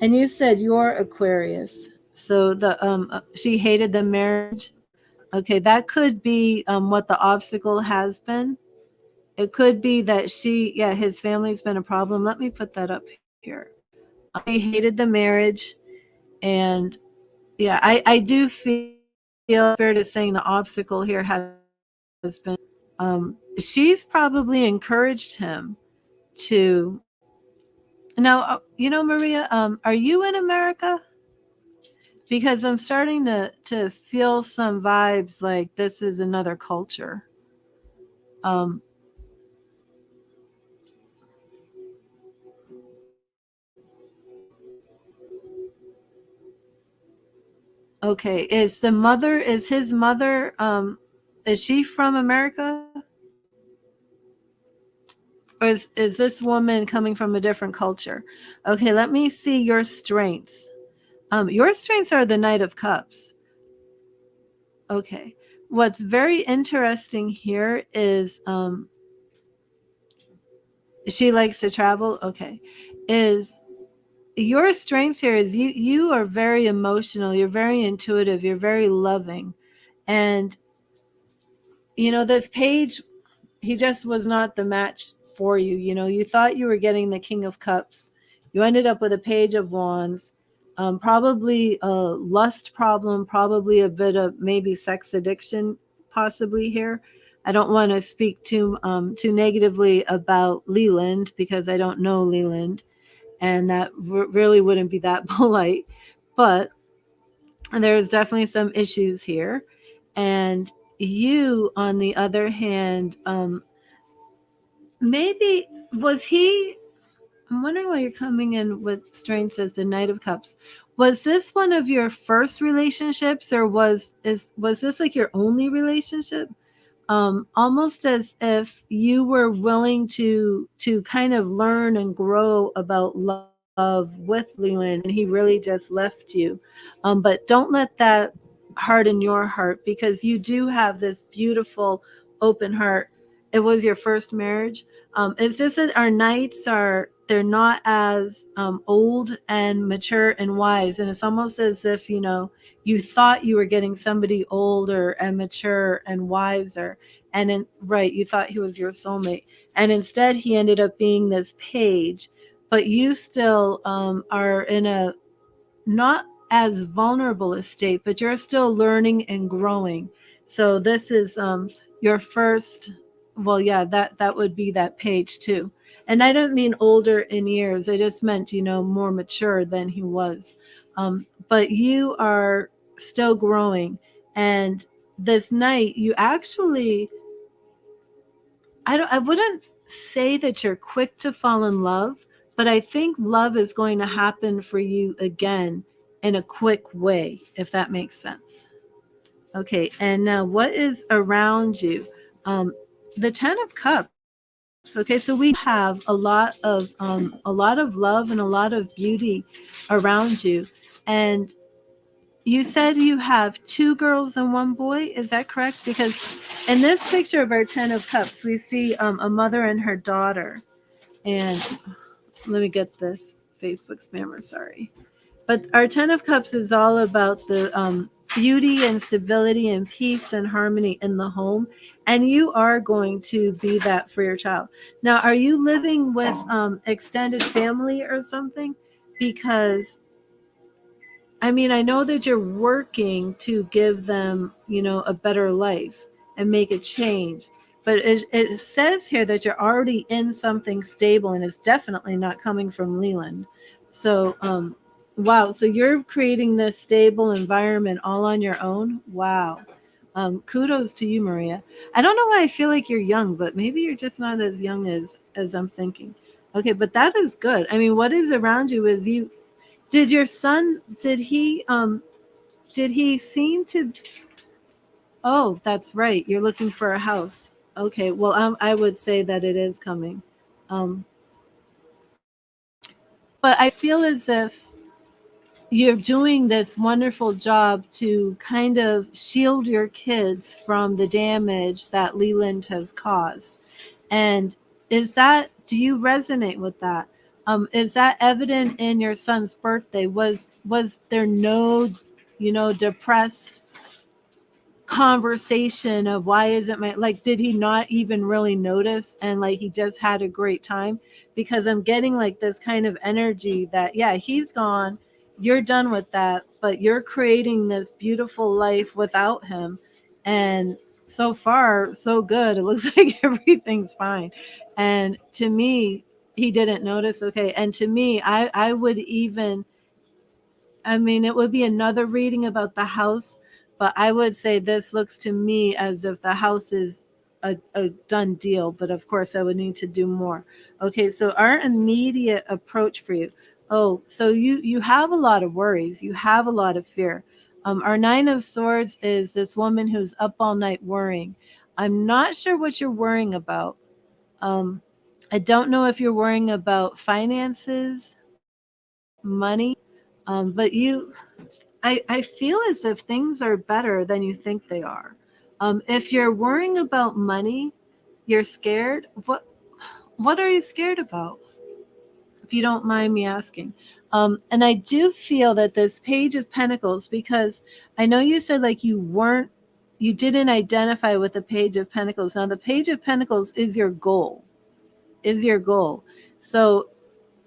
And you said you're Aquarius. So she hated the marriage. Okay, that could be what the obstacle has been. It could be that his family's been a problem. Let me put that up here. He hated the marriage, and yeah, I do feel Spirit is saying the obstacle here has been. She's probably encouraged him to. Now, Maria, are you in America? Because I'm starting to feel some vibes like this is another culture. Um, okay, is his mother, is she from America? Or is this woman coming from a different culture? Okay, let me see your strengths. Your strengths are the Knight of Cups. Okay. What's very interesting here is she likes to travel. Okay. Is your strengths here is you are very emotional, you're very intuitive, you're very loving. And this page, he just was not the match for you. You thought you were getting the King of Cups. You ended up with a Page of Wands. Probably a lust problem, probably a bit of maybe sex addiction, possibly here. I don't want to speak too negatively about Leland because I don't know Leland, and that really wouldn't be that polite. But there's definitely some issues here. And you, on the other hand, maybe was he, I'm wondering why you're coming in with strengths as the Knight of Cups. Was this one of your first relationships, or was this like your only relationship? Almost as if you were willing to kind of learn and grow about love with Leland, and he really just left you. But don't let that harden your heart, because you do have this beautiful open heart. It was your first marriage. It's just that our knights they're not as old and mature and wise, and it's almost as if you thought you were getting somebody older and mature and wiser, and you thought he was your soulmate, and instead he ended up being this page. But you still are in a not as vulnerable a state, but you're still learning and growing. So this is your first, well, yeah, that would be that page too. And I don't mean older in years, I just meant more mature than he was. But you are still growing, and this night you actually, I wouldn't say that you're quick to fall in love, but I think love is going to happen for you again in a quick way, if that makes sense. Okay, and now what is around you? The Ten of Cups. Okay, so we have a lot of love and a lot of beauty around you, and you said you have two girls and one boy. Is that correct? Because in this picture of our Ten of Cups, we see a mother and her daughter. And let me get this Facebook spammer. Sorry. But our Ten of Cups is all about the beauty and stability and peace and harmony in the home. And you are going to be that for your child. Now, are you living with extended family or something? Because, I mean, I know that you're working to give them, a better life and make a change. But it says here that you're already in something stable, and it's definitely not coming from Leland. So, wow. So you're creating this stable environment all on your own. Wow. Kudos to you, Maria. I don't know why I feel like you're young, but maybe you're just not as young as I'm thinking. Okay, but that is good. I mean, what is around you is you. Did your son? Did he seem to? Oh, that's right. You're looking for a house. Okay. Well, I would say that it is coming. Um, but I feel as if you're doing this wonderful job to kind of shield your kids from the damage that Leland has caused. And do you resonate with that? Is that evident in your son's birthday? Was there no, depressed conversation of why isn't my, like, did he not even really notice, and like he just had a great time? Because I'm getting like this kind of energy that, yeah, he's gone, you're done with that, but you're creating this beautiful life without him. And so far so good. It looks like everything's fine. And to me, he didn't notice. Okay. And to me, I would even, I mean, it would be another reading about the house, but I would say this looks to me as if the house is a done deal. But of course, I would need to do more. Okay, so our immediate approach for you. Oh, so you have a lot of worries. You have a lot of fear. Our Nine of Swords is this woman who's up all night worrying. I'm not sure what you're worrying about. Um, I don't know if you're worrying about finances, money, but I feel as if things are better than you think they are. If you're worrying about money, you're scared. What are you scared about? If you don't mind me asking. And I do feel that this Page of Pentacles, because I know you said like you didn't identify with the Page of Pentacles. Now the Page of Pentacles is your goal, So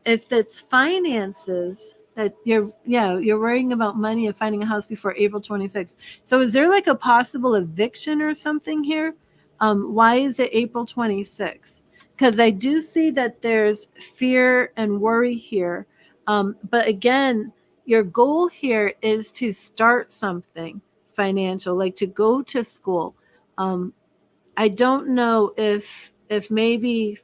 if it's finances that you're worrying about money and finding a house before April 26th. So is there like a possible eviction or something here? Why is it April 26th? Because I do see that there's fear and worry here. But again, your goal here is to start something financial, like to go to school. I don't know if maybe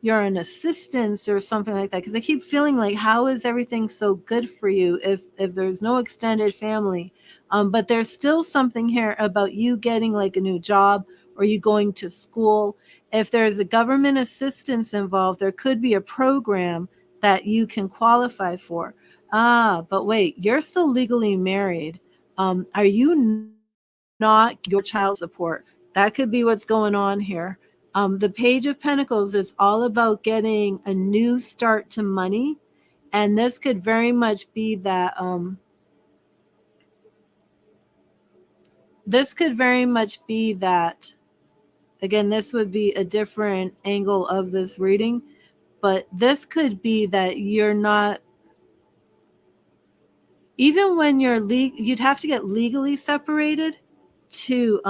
you're an assistance or something like that, because I keep feeling like, how is everything so good for you if there's no extended family? But there's still something here about you getting like a new job or you going to school. If there's a government assistance involved, there could be a program that you can qualify for. But wait, you're still legally married. Are you not your child support? That could be what's going on here. The Page of Pentacles is all about getting a new start to money. And this could very much be that. This could very much be that. Again, this would be a different angle of this reading. But this could be that you're not, even when you'd have to get legally separated to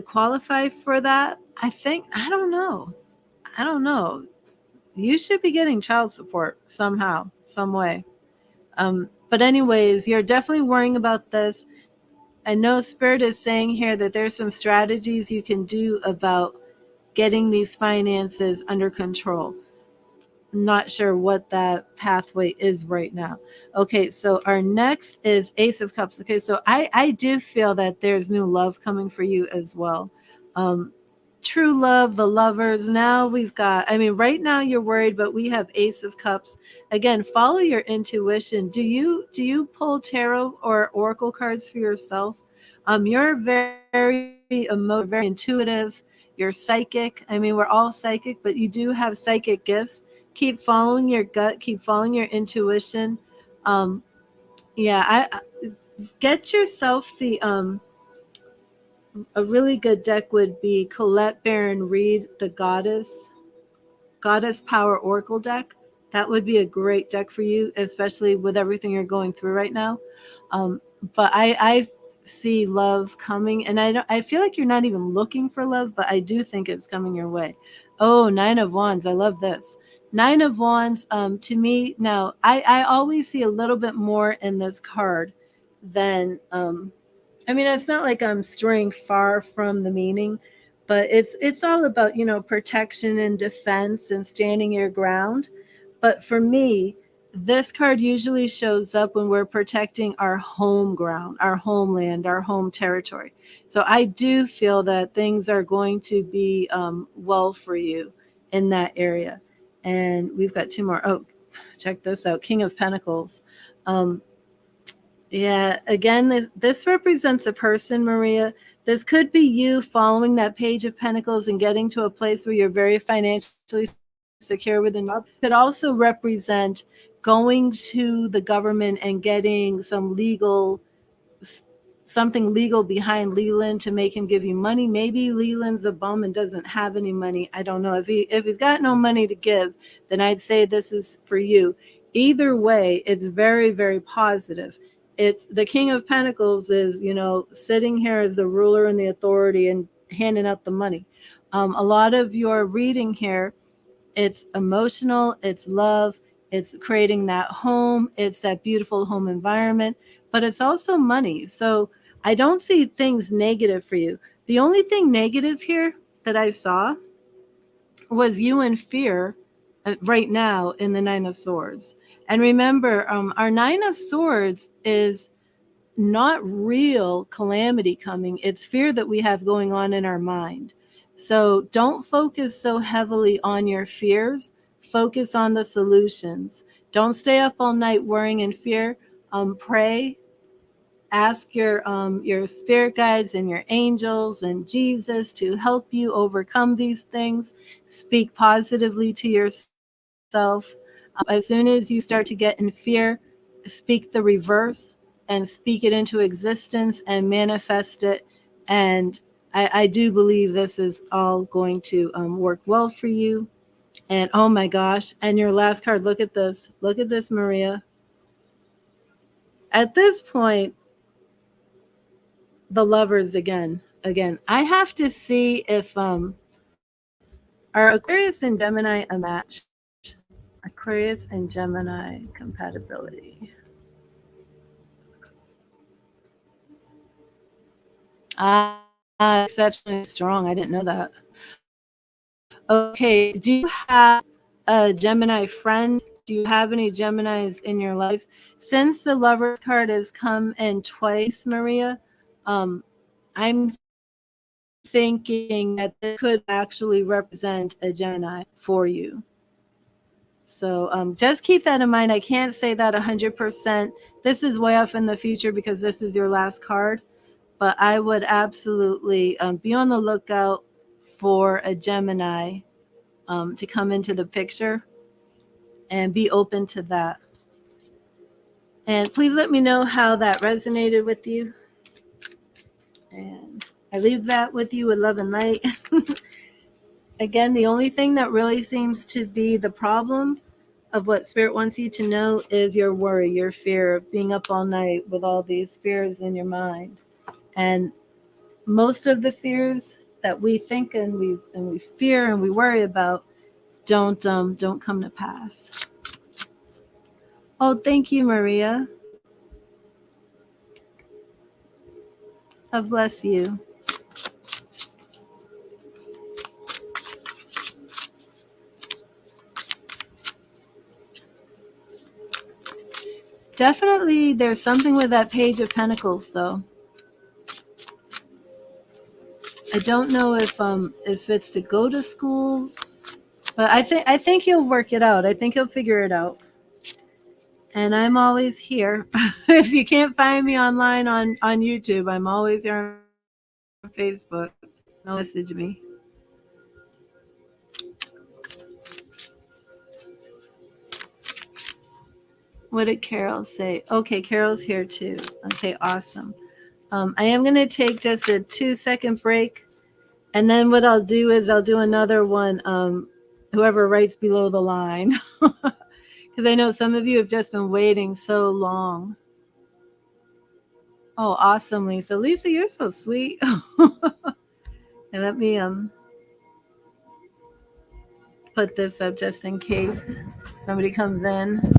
qualify for that. I don't know. You should be getting child support somehow, some way. But anyways, you're definitely worrying about this. I know Spirit is saying here that there's some strategies you can do about getting these finances under control. not sure what that pathway is right now. Okay, so our next is Ace of Cups. Okay, so I do feel that there's new love coming for you as well. Um, true love, the lovers. Now we've got, I mean, right now you're worried, but we have Ace of Cups. Again, follow your intuition. Do you pull tarot or oracle cards for yourself? You're very emotive, very intuitive. You're psychic. I mean, we're all psychic, but you do have psychic gifts. Keep following your gut. Keep following your intuition. Um, yeah, I get yourself the a really good deck would be Colette Baron Reed, the Goddess Power Oracle deck. That would be a great deck for you, especially with everything you're going through right now. Um, but I see love coming, and I feel like you're not even looking for love, but I do think it's coming your way. Oh, Nine of Wands. I love this. Nine of Wands, to me, now I always see a little bit more in this card than I mean, it's not like I'm straying far from the meaning, but it's all about, protection and defense and standing your ground. But for me, this card usually shows up when we're protecting our home ground, our homeland, our home territory. So I do feel that things are going to be well for you in that area. And we've got two more. Oh, check this out. King of Pentacles. Um, yeah, again, this represents a person, Maria. This could be you following that Page of Pentacles and getting to a place where you're very financially secure within job. Could also represent going to the government and getting something legal behind Leland to make him give you money. Maybe Leland's a bum and doesn't have any money. I don't know. If he's got no money to give, then I'd say this is for you. Either way, it's very, very positive. It's the King of Pentacles is, sitting here as the ruler and the authority and handing out the money. A lot of your reading here, it's emotional, it's love, it's creating that home, it's that beautiful home environment, but it's also money. So I don't see things negative for you. The only thing negative here that I saw was you in fear right now in the Nine of Swords. And remember, our Nine of Swords is not real calamity coming. It's fear that we have going on in our mind. So don't focus so heavily on your fears. Focus on the solutions. Don't stay up all night worrying in fear. Pray. Ask your spirit guides and your angels and Jesus to help you overcome these things. Speak positively to yourself. As soon as you start to get in fear, speak the reverse and speak it into existence and manifest it. And I do believe this is all going to work well for you. And oh my gosh, and your last card, look at this. Look at this, Maria. At this point, the lovers again. I have to see if are Aquarius and Gemini a match? Aquarius and Gemini compatibility. Exceptionally strong. I didn't know that. Okay. Do you have a Gemini friend? Do you have any Geminis in your life? Since the Lovers card has come in twice, Maria, I'm thinking that this could actually represent a Gemini for you. So just keep that in mind. I can't say that 100%. This is way off in the future because this is your last card. But I would absolutely be on the lookout for a Gemini to come into the picture and be open to that. And please let me know how that resonated with you. And I leave that with you with love and light. Again, the only thing that really seems to be the problem of what Spirit wants you to know is your worry, your fear of being up all night with all these fears in your mind. And most of the fears that we think and we fear and we worry about don't come to pass. Oh, thank you, Maria. God bless you. Definitely, there's something with that Page of Pentacles, though. I don't know if it's to go to school, but I think you'll work it out. I think you'll figure it out. And I'm always here. If you can't find me online on YouTube, I'm always here on Facebook. Message me. What did Carol say? Okay, Carol's here too. Okay, awesome. I am going to take just a 2-second break. And then what I'll do is I'll do another one, whoever writes below the line. Because I know some of you have just been waiting so long. Oh, awesome, Lisa. Lisa, you're so sweet. And let me put this up just in case somebody comes in.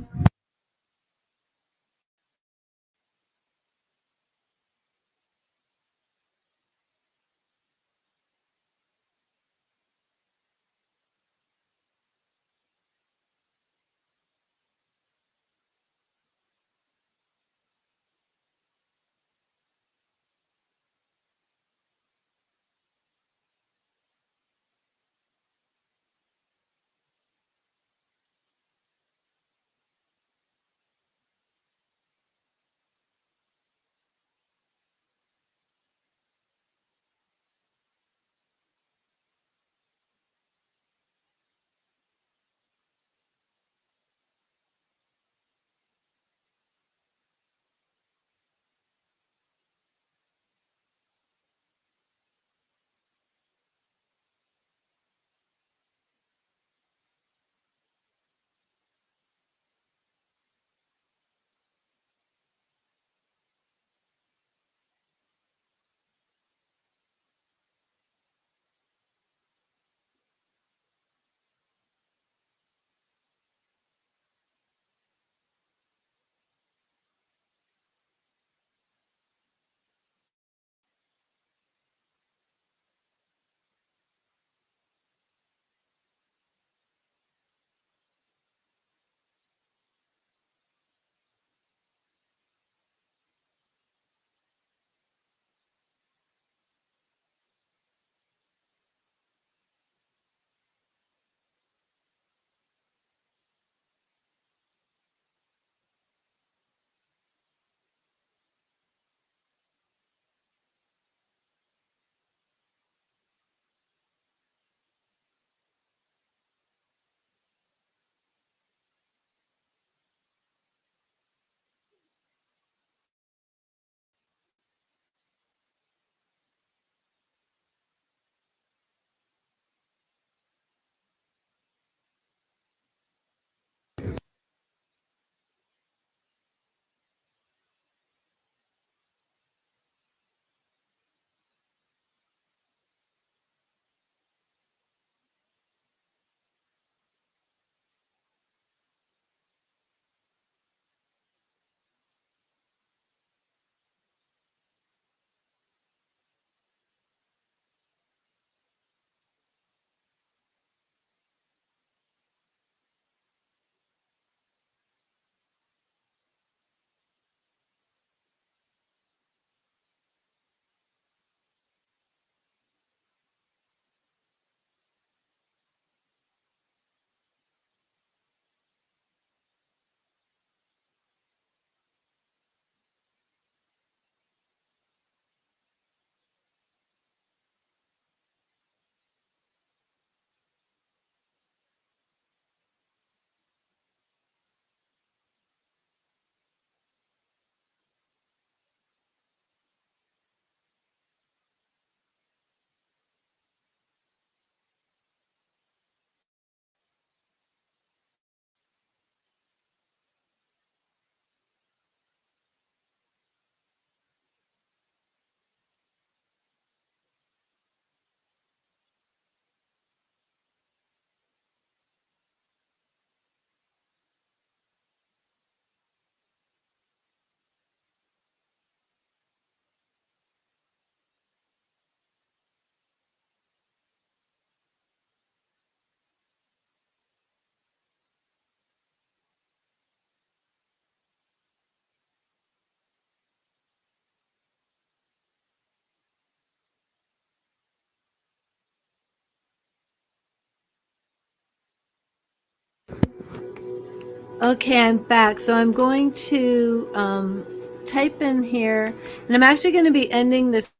Okay, I'm back. So I'm going to type in here, and I'm actually going to be ending this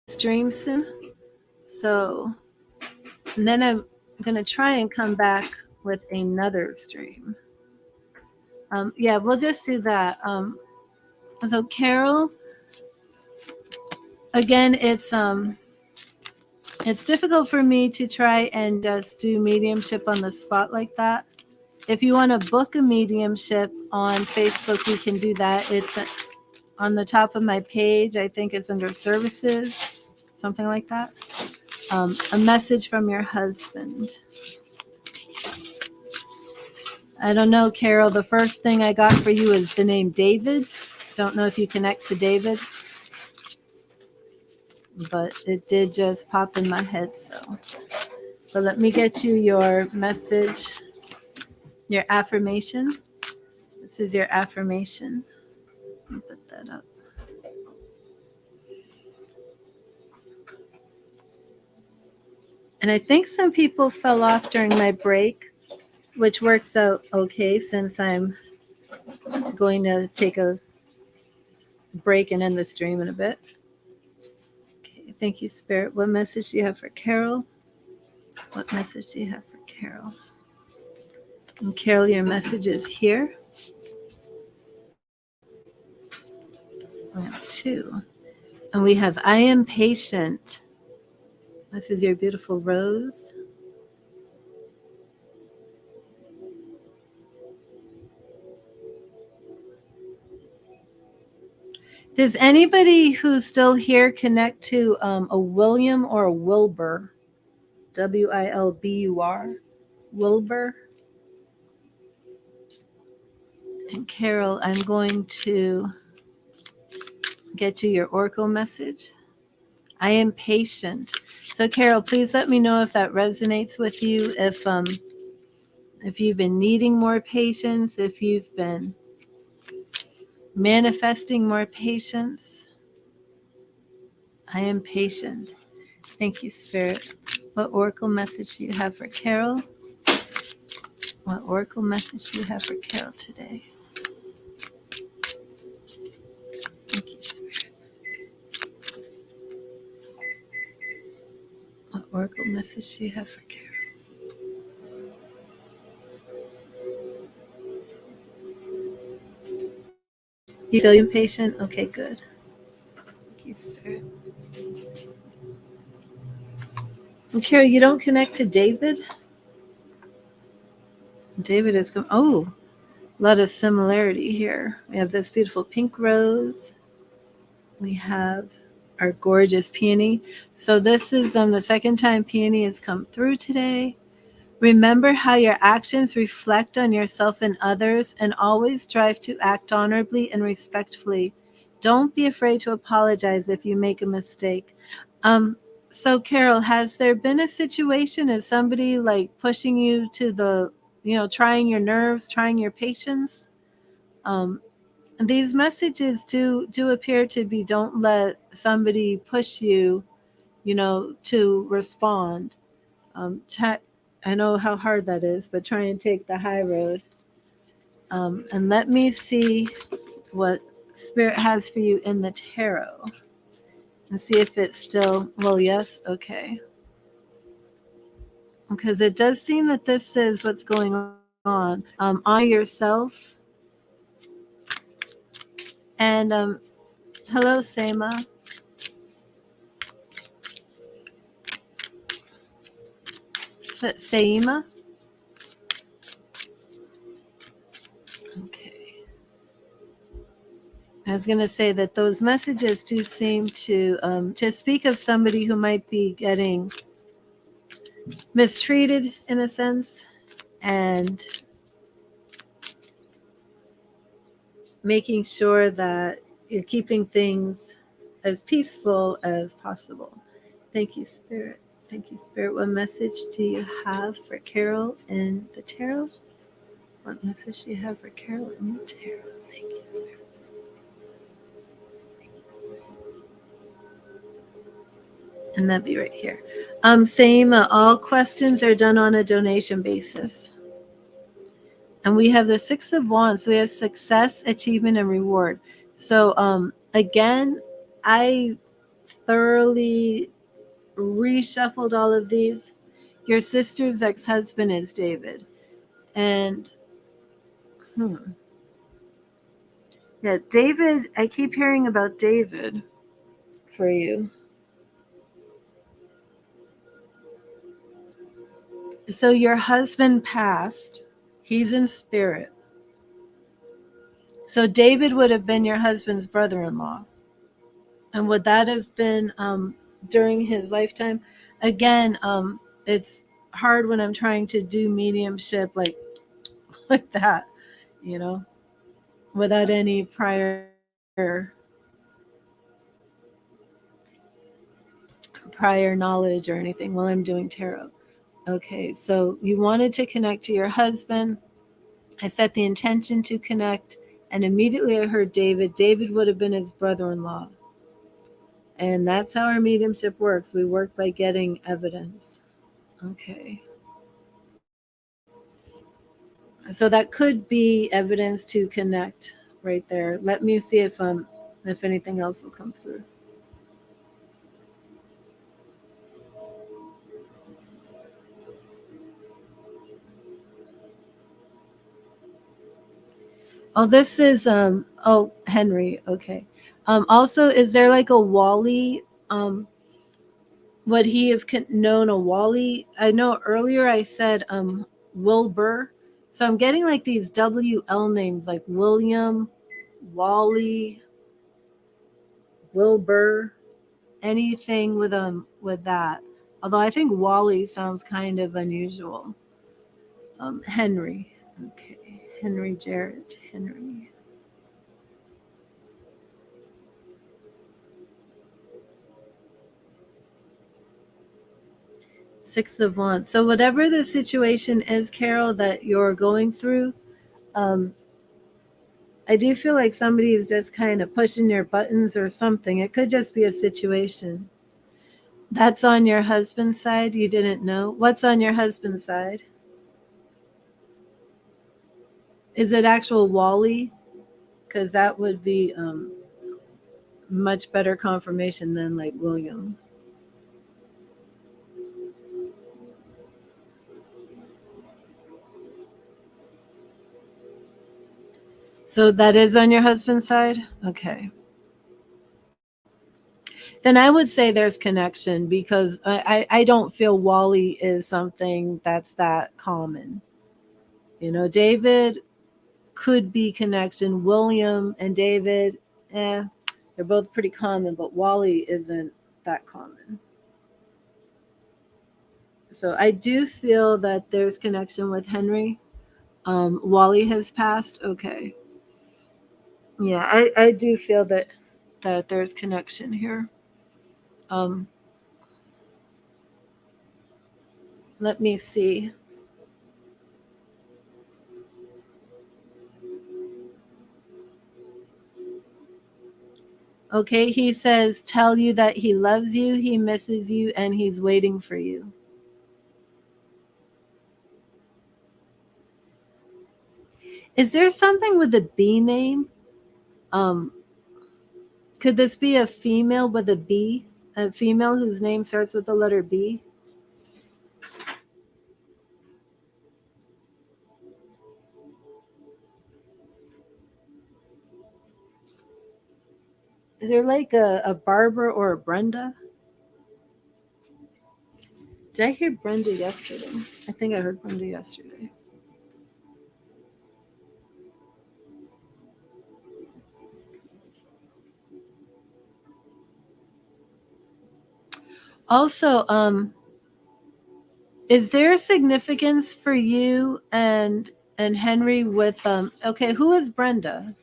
stream soon. So, and then I'm going to try and come back with another stream. Yeah, we'll just do that. So Carol, again, it's difficult for me to try and just do mediumship on the spot like that. If you want to book a mediumship on Facebook, we can do that. It's on the top of my page. I think it's under services, something like that. A message from your husband. I don't know, Carol. The first thing I got for you is the name David. Don't know if you connect to David, but it did just pop in my head. So let me get you your message, your affirmation. This is your affirmation. Let me put that up. And I think some people fell off during my break, which works out okay since I'm going to take a break and end the stream in a bit. Okay, thank you, Spirit. What message do you have for Carol? What message do you have for Carol? And Carol, your message is here. We have 2. And we have I am patient. This is your beautiful rose. Does anybody who's still here connect to a William or a Wilbur? Wilbur? Wilbur? And Carol, I'm going to get you your oracle message. I am patient. So Carol, please let me know if that resonates with you. If you've been needing more patience, if you've been manifesting more patience. I am patient. Thank you, Spirit. What oracle message do you have for Carol? What oracle message do you have for Carol today? Thank you, Spirit. What oracle message do you have for Carol? You feel impatient? Okay, good. Thank you, Spirit. And Carol, you don't connect to David? David is going, oh, a lot of similarity here. We have this beautiful pink rose. We have our gorgeous peony. So this is the second time peony has come through today. Remember how your actions reflect on yourself and others, and always strive to act honorably and respectfully. Don't be afraid to apologize if you make a mistake. So Carol, has there been a situation of somebody like pushing you to the, trying your nerves, trying your patience? These messages do appear to be, don't let somebody push you, to respond. I know how hard that is, but try and take the high road. And let me see what Spirit has for you in the tarot. And see if it's still, well, yes, okay. Because it does seem that this is what's going on. Honor yourself. And hello, Seima. That's Seima. Okay. I was going to say that those messages do seem to speak of somebody who might be getting mistreated in a sense, and making sure that you're keeping things as peaceful as possible. Thank you, Spirit. Thank you, Spirit. What message do you have for Carol in the tarot? What message do you have for Carol in the tarot? Thank you, Spirit. And that'd be right here. Same, all questions are done on a donation basis. And we have the Six of Wands. So we have success, achievement, and reward. So again, I thoroughly reshuffled all of these. Your sister's ex-husband is David. And yeah, David, I keep hearing about David for you. So your husband passed. He's in spirit. So David would have been your husband's brother-in-law. And would that have been during his lifetime? Again, it's hard when I'm trying to do mediumship like that, you know, without any prior knowledge or anything while I'm doing tarot. Okay, so you wanted to connect to your husband. I set the intention to connect, and immediately I heard David. David would have been his brother-in-law. And that's how our mediumship works. We work by getting evidence. Okay. So that could be evidence to connect right there. Let me see if anything else will come through. Oh, this is Henry. Okay. Also, is there like a Wally? Would he have known a Wally? I know earlier I said Wilbur. So I'm getting like these WL names like William, Wally, Wilbur, anything with that. Although I think Wally sounds kind of unusual. Henry. Okay. Henry Jarrett. Henry. Six of Wands. So whatever the situation is, Carol, that you're going through, I do feel like somebody is just kind of pushing your buttons or something. It could just be a situation. That's on your husband's side. You didn't know. What's on your husband's side? Is it actual Wally? Because that would be much better confirmation than like William. So that is on your husband's side? Okay. Then I would say there's connection because I don't feel Wally is something that's that common. You know, David could be connection. William and David, they're both pretty common, but Wally isn't that common. So I do feel that there's connection with Henry. Wally has passed. Okay. Yeah, I do feel that there's connection here. Um, let me see. Okay, he says, tell you that he loves you, he misses you, and he's waiting for you. Is there something with a B name? Um, could this be a female with a B? A female whose name starts with the letter B? Is there like a Barbara or a Brenda? Did I hear Brenda yesterday? I think I heard Brenda yesterday. Also, is there a significance for you and Henry with okay, who is Brenda?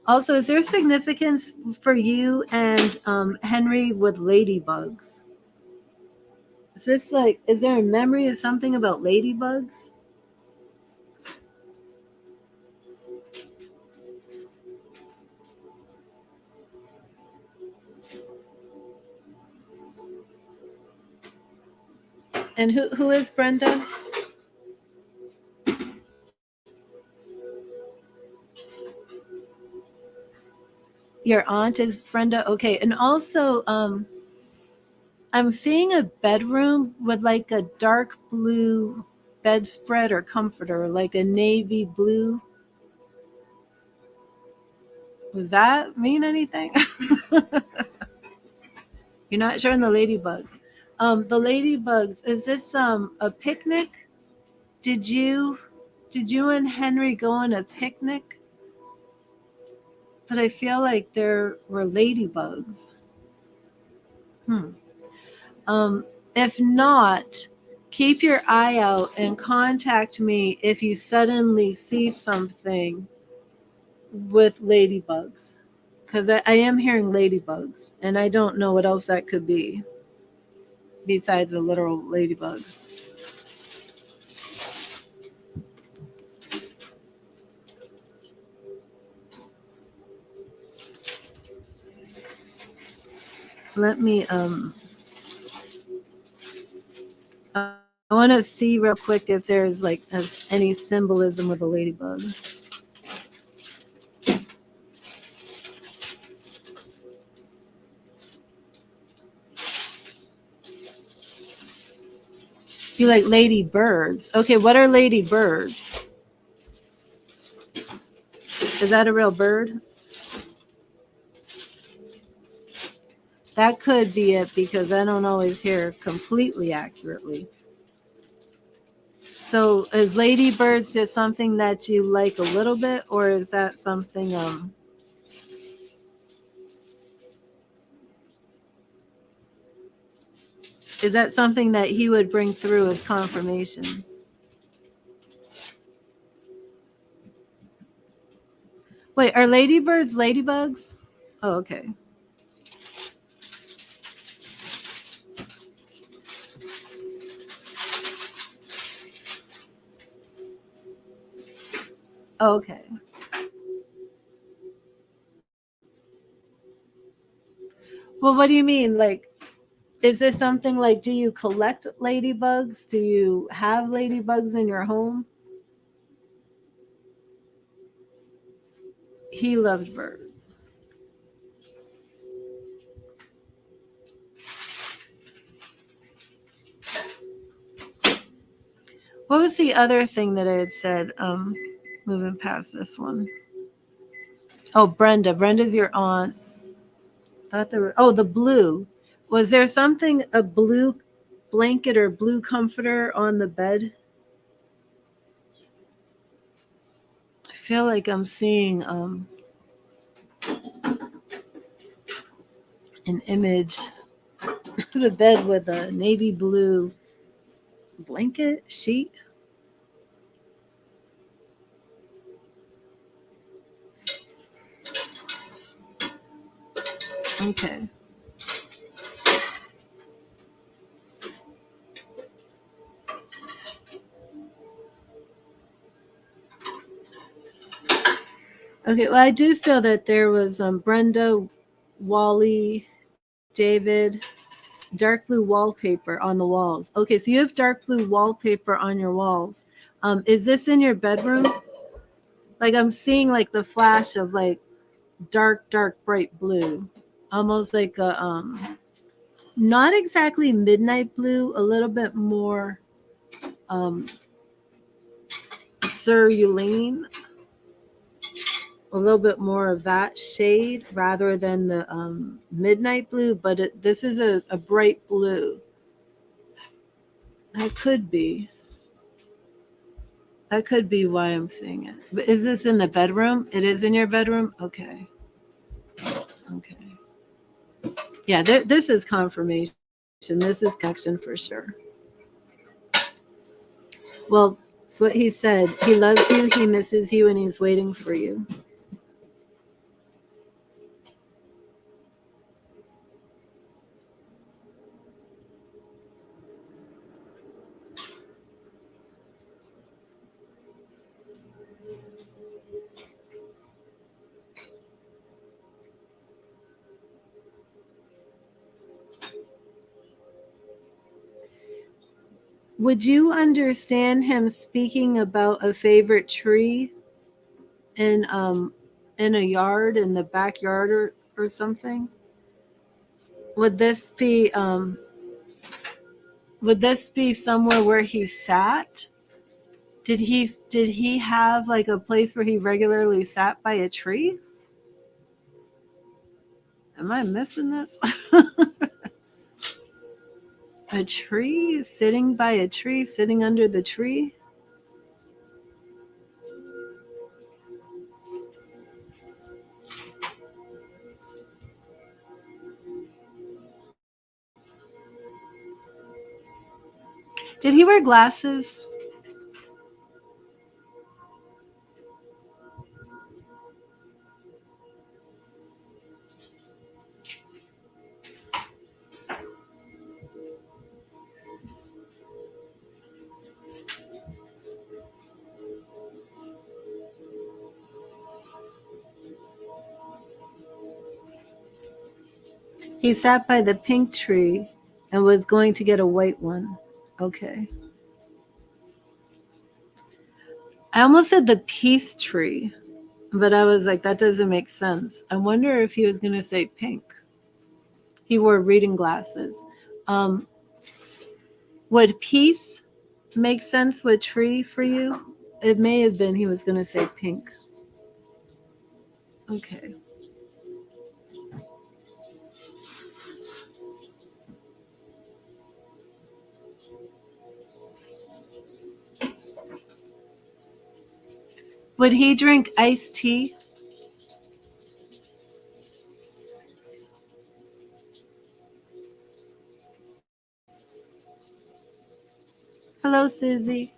Also, is there significance for you and Henry with ladybugs? Is this like, is there a memory of something about ladybugs? And who is Brenda? Your aunt is Brenda? Okay. And also, I'm seeing a bedroom with like a dark blue bedspread or comforter, like a navy blue. Does that mean anything? You're not showing the ladybugs. The ladybugs, is this a picnic? Did you and Henry go on a picnic? But I feel like there were ladybugs. Hmm. Um, if not, keep your eye out and contact me if you suddenly see something with ladybugs. Because I am hearing ladybugs, and I don't know what else that could be besides a literal ladybug. Let me I want to see real quick if there's like any symbolism with a ladybug. You like ladybirds? Okay, what are ladybirds? Is that a real bird? That could be it because I don't always hear completely accurately. So is ladybirds just something that you like a little bit, or is that something is that something that he would bring through as confirmation? Wait, are ladybirds ladybugs? Oh, okay. Oh, okay. Well, what do you mean? Like, is this something like, do you collect ladybugs? Do you have ladybugs in your home? He loves birds. What was the other thing that I had said? Moving past this one. Oh, Brenda. Brenda's your aunt. Thought there were. Oh, the blue. Was there something, a blue blanket or blue comforter on the bed? I feel like I'm seeing an image of a bed with a navy blue blanket sheet. Okay. Okay. Well, I do feel that there was Brenda, Wally, David, dark blue wallpaper on the walls. Okay, so you have dark blue wallpaper on your walls. Is this in your bedroom? Like I'm seeing like the flash of like dark, bright blue, almost like a not exactly midnight blue, a little bit more um, cerulean, a little bit more of that shade rather than the midnight blue. But this is a bright blue. That could be. That could be why I'm seeing it. But is this in the bedroom? It is in your bedroom? Okay. Okay. Yeah, this is confirmation. This is connection for sure. Well, it's what he said. He loves you, he misses you, and he's waiting for you. Would you understand him speaking about a favorite tree in in a yard, in the backyard, or something. Would this be somewhere where he sat? Did he have like a place where he regularly sat by a tree? Am I missing this? A tree, sitting by a tree, sitting under the tree? Did he wear glasses? He sat by the pink tree and was going to get a white one. Okay. I almost said the peace tree, but I was like, that doesn't make sense. I wonder if he was going to say pink. He wore reading glasses. Um, would peace make sense with tree for you? It may have been he was going to say pink. Okay. Would he drink iced tea? Hello, Susie.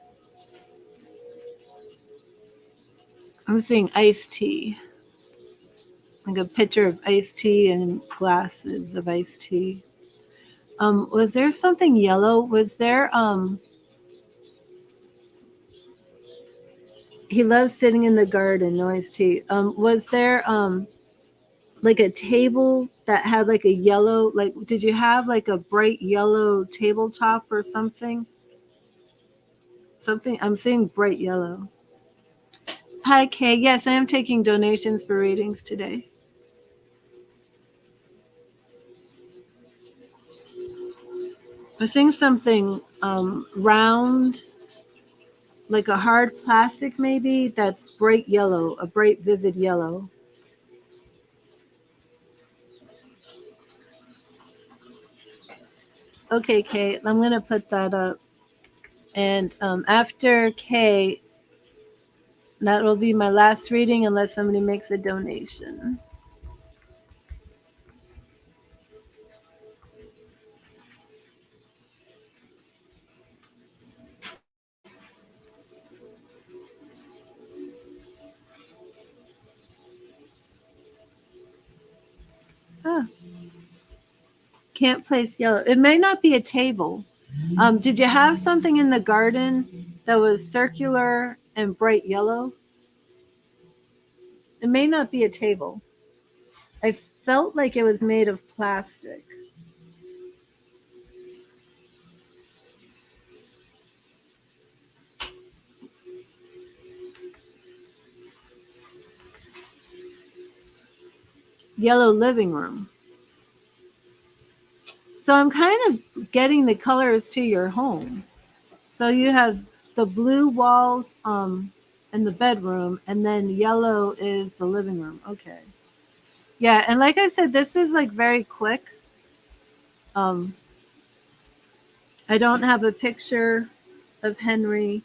I'm seeing iced tea. Like a pitcher of iced tea and glasses of iced tea. Was there something yellow? Was there he loves sitting in the garden, no iced tea. Was there like a table that had like a yellow, like did you have like a bright yellow tabletop or something? Something I'm seeing bright yellow. Hi Kay. Yes, I am taking donations for readings today. I'm seeing something round, like a hard plastic maybe, that's bright yellow, a bright vivid yellow. Okay, Kate, I'm gonna put that up. And after Kay, that will be my last reading unless somebody makes a donation. Oh, can't place yellow. It may not be a table. Did you have something in the garden that was circular and bright yellow? It may not be a table. I felt like it was made of plastic. Yellow living room. So I'm kind of getting the colors to your home. So you have the blue walls in the bedroom, and then yellow is the living room. Okay. Yeah, and like I said, this is like very quick. Um, I don't have a picture of Henry,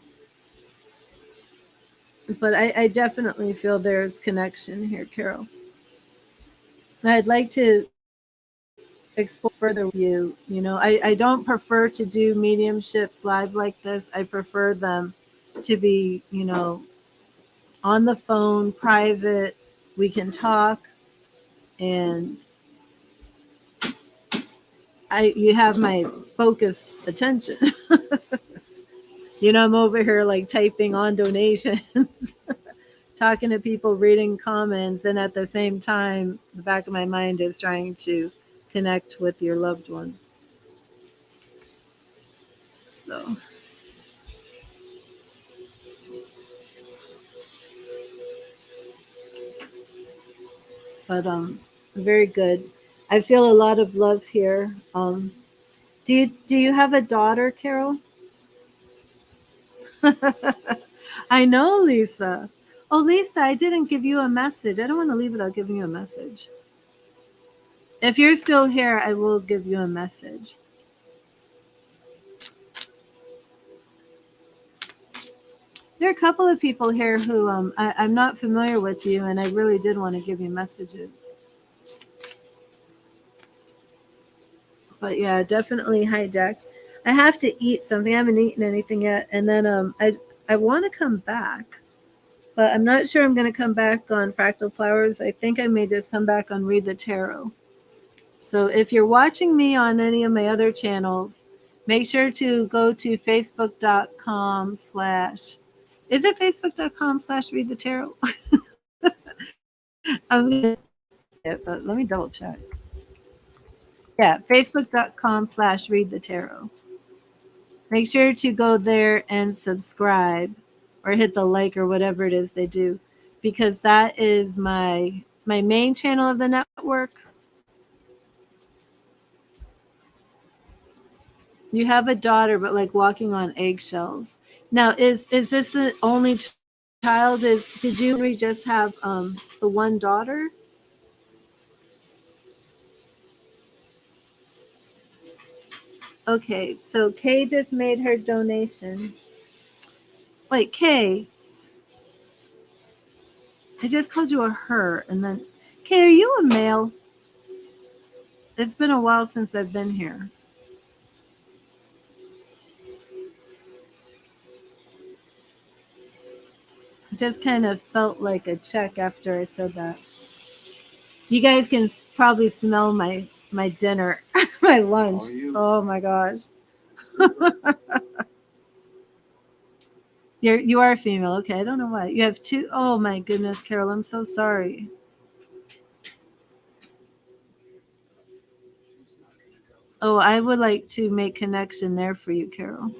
but I definitely feel there's connection here, Carol. And I'd like to explore further with you. You know, I don't prefer to do mediumships live like this. I prefer them to be, you know, on the phone, private. We can talk, and you have my focused attention. You know, I'm over here like typing on donations, talking to people, reading comments, and at the same time, the back of my mind is trying to connect with your loved one. So, but very good. I feel a lot of love here. Do you have a daughter, Carol? I know, Lisa. Oh, Lisa, I didn't give you a message. I don't want to leave without giving you a message. If you're still here, I will give you a message. There are a couple of people here who I'm not familiar with you, and I really did want to give you messages. But yeah, definitely hijacked. I have to eat something. I haven't eaten anything yet, and then I want to come back, but I'm not sure I'm going to come back on Fractal Flowers. I think I may just come back on Read the Tarot. So if you're watching me on any of my other channels, make sure to go to facebook.com/ is it facebook.com/read the tarot? I was gonna it, but let me double check. Yeah, facebook.com/read the tarot. Make sure to go there and subscribe or hit the like or whatever it is they do, because that is my main channel of the network. You have a daughter, but like walking on eggshells. Now, is this the only child? Did you just have the one daughter? Okay, so Kay just made her donation. Wait, Kay, I just called you a her, and then Kay, are you a male? It's been a while since I've been here. It just kind of felt like a check after I said that. You guys can probably smell my dinner, my lunch. Oh my gosh. You are female. Okay, I don't know why. You have two. Oh my goodness, Carol, I'm so sorry. Oh, I would like to make connection there for you, Carol.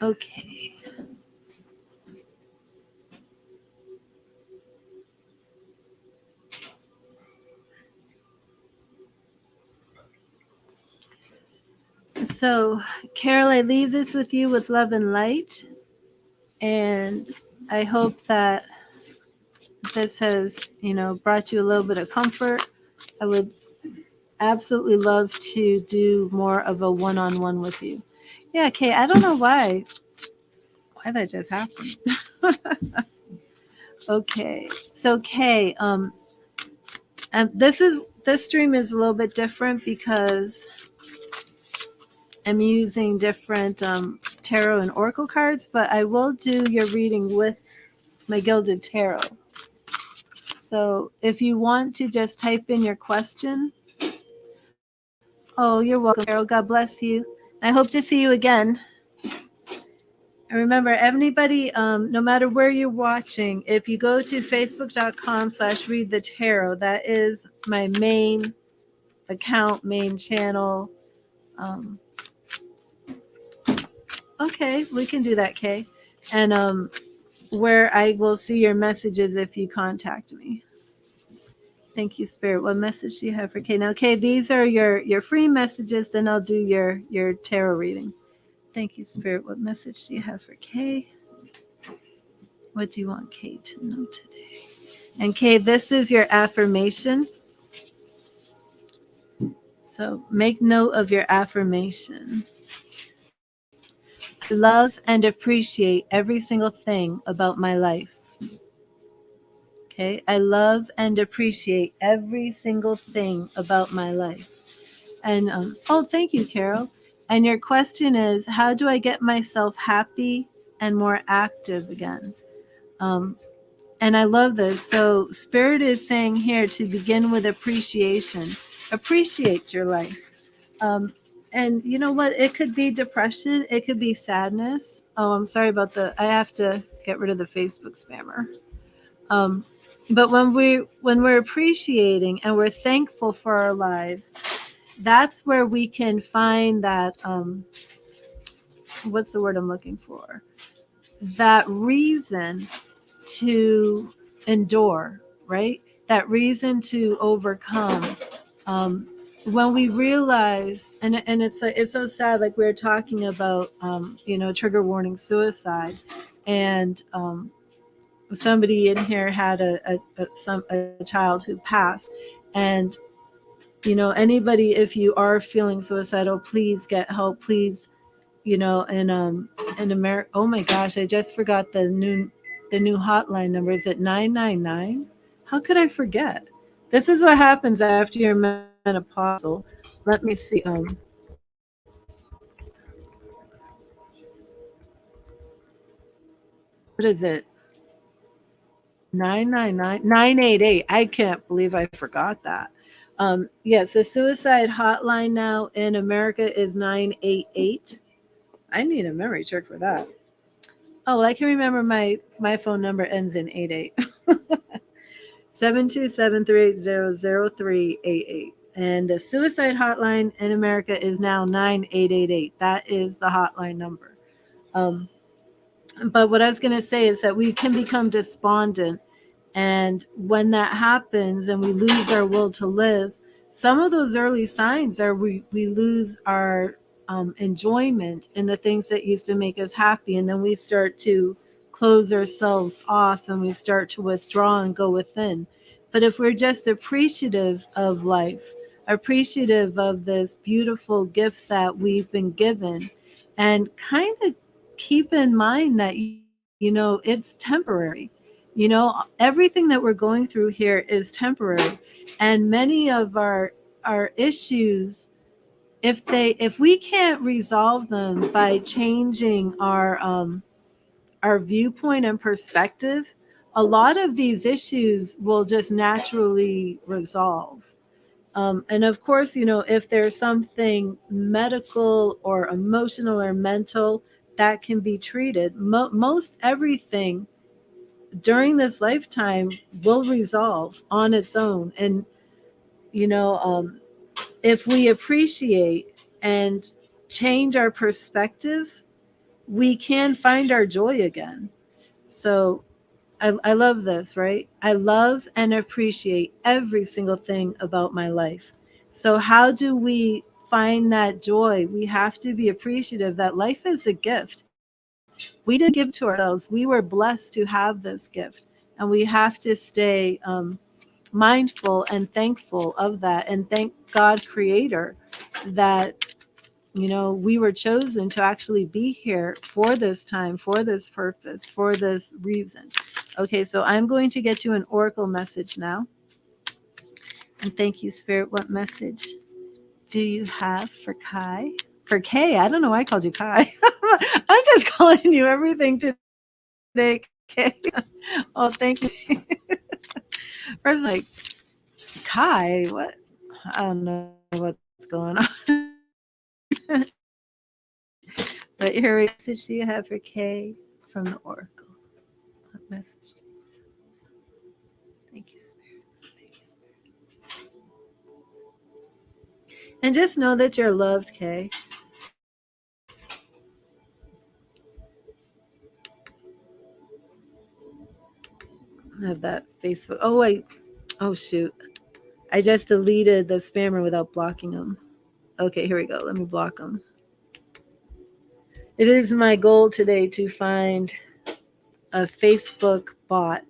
Okay. So, Carol, I leave this with you with love and light. And I hope that this has, brought you a little bit of comfort. I would absolutely love to do more of a one-on-one with you. Yeah, Kay, I don't know why that just happened. Okay. So, Kay, this stream is a little bit different because I'm using different tarot and oracle cards, but I will do your reading with my Gilded Tarot. So if you want to just type in your question. Oh, you're welcome, Carol. God bless you. I hope to see you again. And remember, everybody, no matter where you're watching, if you go to facebook.com/read the tarot, that is my main account, main channel. Okay, we can do that, Kay. And where I will see your messages if you contact me. Thank you, Spirit. What message do you have for Kay? Now, Kay, these are your free messages. Then I'll do your tarot reading. Thank you, Spirit. What message do you have for Kay? What do you want Kay to know today? And Kay, this is your affirmation. So make note of your affirmation. I love and appreciate every single thing about my life. Okay, I love and appreciate every single thing about my life. And oh, thank you, Carol. And your question is, how do I get myself happy and more active again? And I love this. So Spirit is saying here to begin with appreciation. Appreciate your life. and you know what? It could be depression. It could be sadness. Oh, I'm sorry about I have to get rid of the Facebook spammer. Um, but when we're appreciating and we're thankful for our lives, that's where we can find that. What's the word I'm looking for? That reason to endure, right? That reason to overcome. Um, when we realize, and it's so sad, like we were talking about, trigger warning suicide, and somebody in here had a child who passed, and anybody, if you are feeling suicidal, please get help, please. In America, oh my gosh, I just forgot the new hotline number. Is it 999? How could I forget? This is what happens after you're menopausal. Let me see. What is it? 999 I can't believe I forgot that. Yes, the suicide hotline now in America is 988. I need a memory trick for that. Oh, well, I can remember my phone number ends in 88. 727-380-0388. And the suicide hotline in America is now 9888. That is the hotline number. Um, but what I was going to say is that we can become despondent. And when that happens and we lose our will to live, some of those early signs are we lose our enjoyment in the things that used to make us happy. And then we start to close ourselves off and we start to withdraw and go within. But if we're just appreciative of life, appreciative of this beautiful gift that we've been given, and kind of keep in mind that, it's temporary. Everything that we're going through here is temporary. And many of our issues, if we can't resolve them by changing our viewpoint and perspective, a lot of these issues will just naturally resolve. And of course, if there's something medical or emotional or mental that can be treated, most everything during this lifetime will resolve on its own. And you know if we appreciate and change our perspective, we can find our joy again. So I love this, right? I love and appreciate every single thing about my life. So how do we find that joy? We have to be appreciative that life is a gift. We didn't give it to ourselves. We were blessed to have this gift. And we have to stay mindful and thankful of that, and thank God Creator that we were chosen to actually be here for this time, for this purpose, for this reason. Okay, so I'm going to get you an oracle message now. And thank you, Spirit. What message do you have for Kai? For Kay? I don't know why I called you Kai. I'm just calling you everything today, Kay. Oh, thank you. First, like, Kai, what? I don't know what's going on. But here we go. Message do you have for Kay from the oracle? What message? Thank you, Spirit. Thank you, Spirit. And just know that you're loved, Kay. I have that Facebook. Oh, wait. Oh, shoot. I just deleted the spammer without blocking them. Okay, here we go. Let me block them. It is my goal today to find a Facebook bot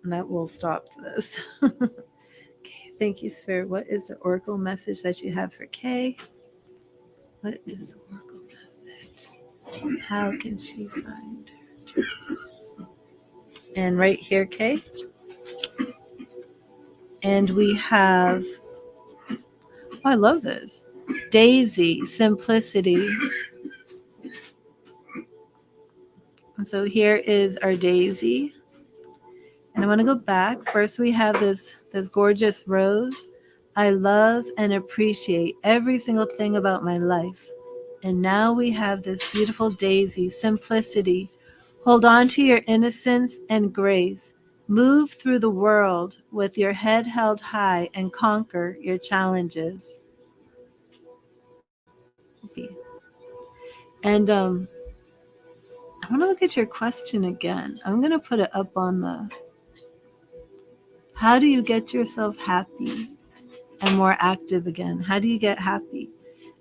that will stop this. Okay, thank you, Spirit. What is the oracle message that you have for Kay? What is the oracle message? How can she find her? And right here, Kay. And we have, oh, I love this. Daisy, simplicity. And so here is our daisy. And I want to go back. First, we have this gorgeous rose. I love and appreciate every single thing about my life. And now we have this beautiful daisy, simplicity. Hold on to your innocence and grace. Move through the world with your head held high and conquer your challenges. And I want to look at your question again. I'm going to put it up on the how do you get yourself happy and more active again? How do you get happy?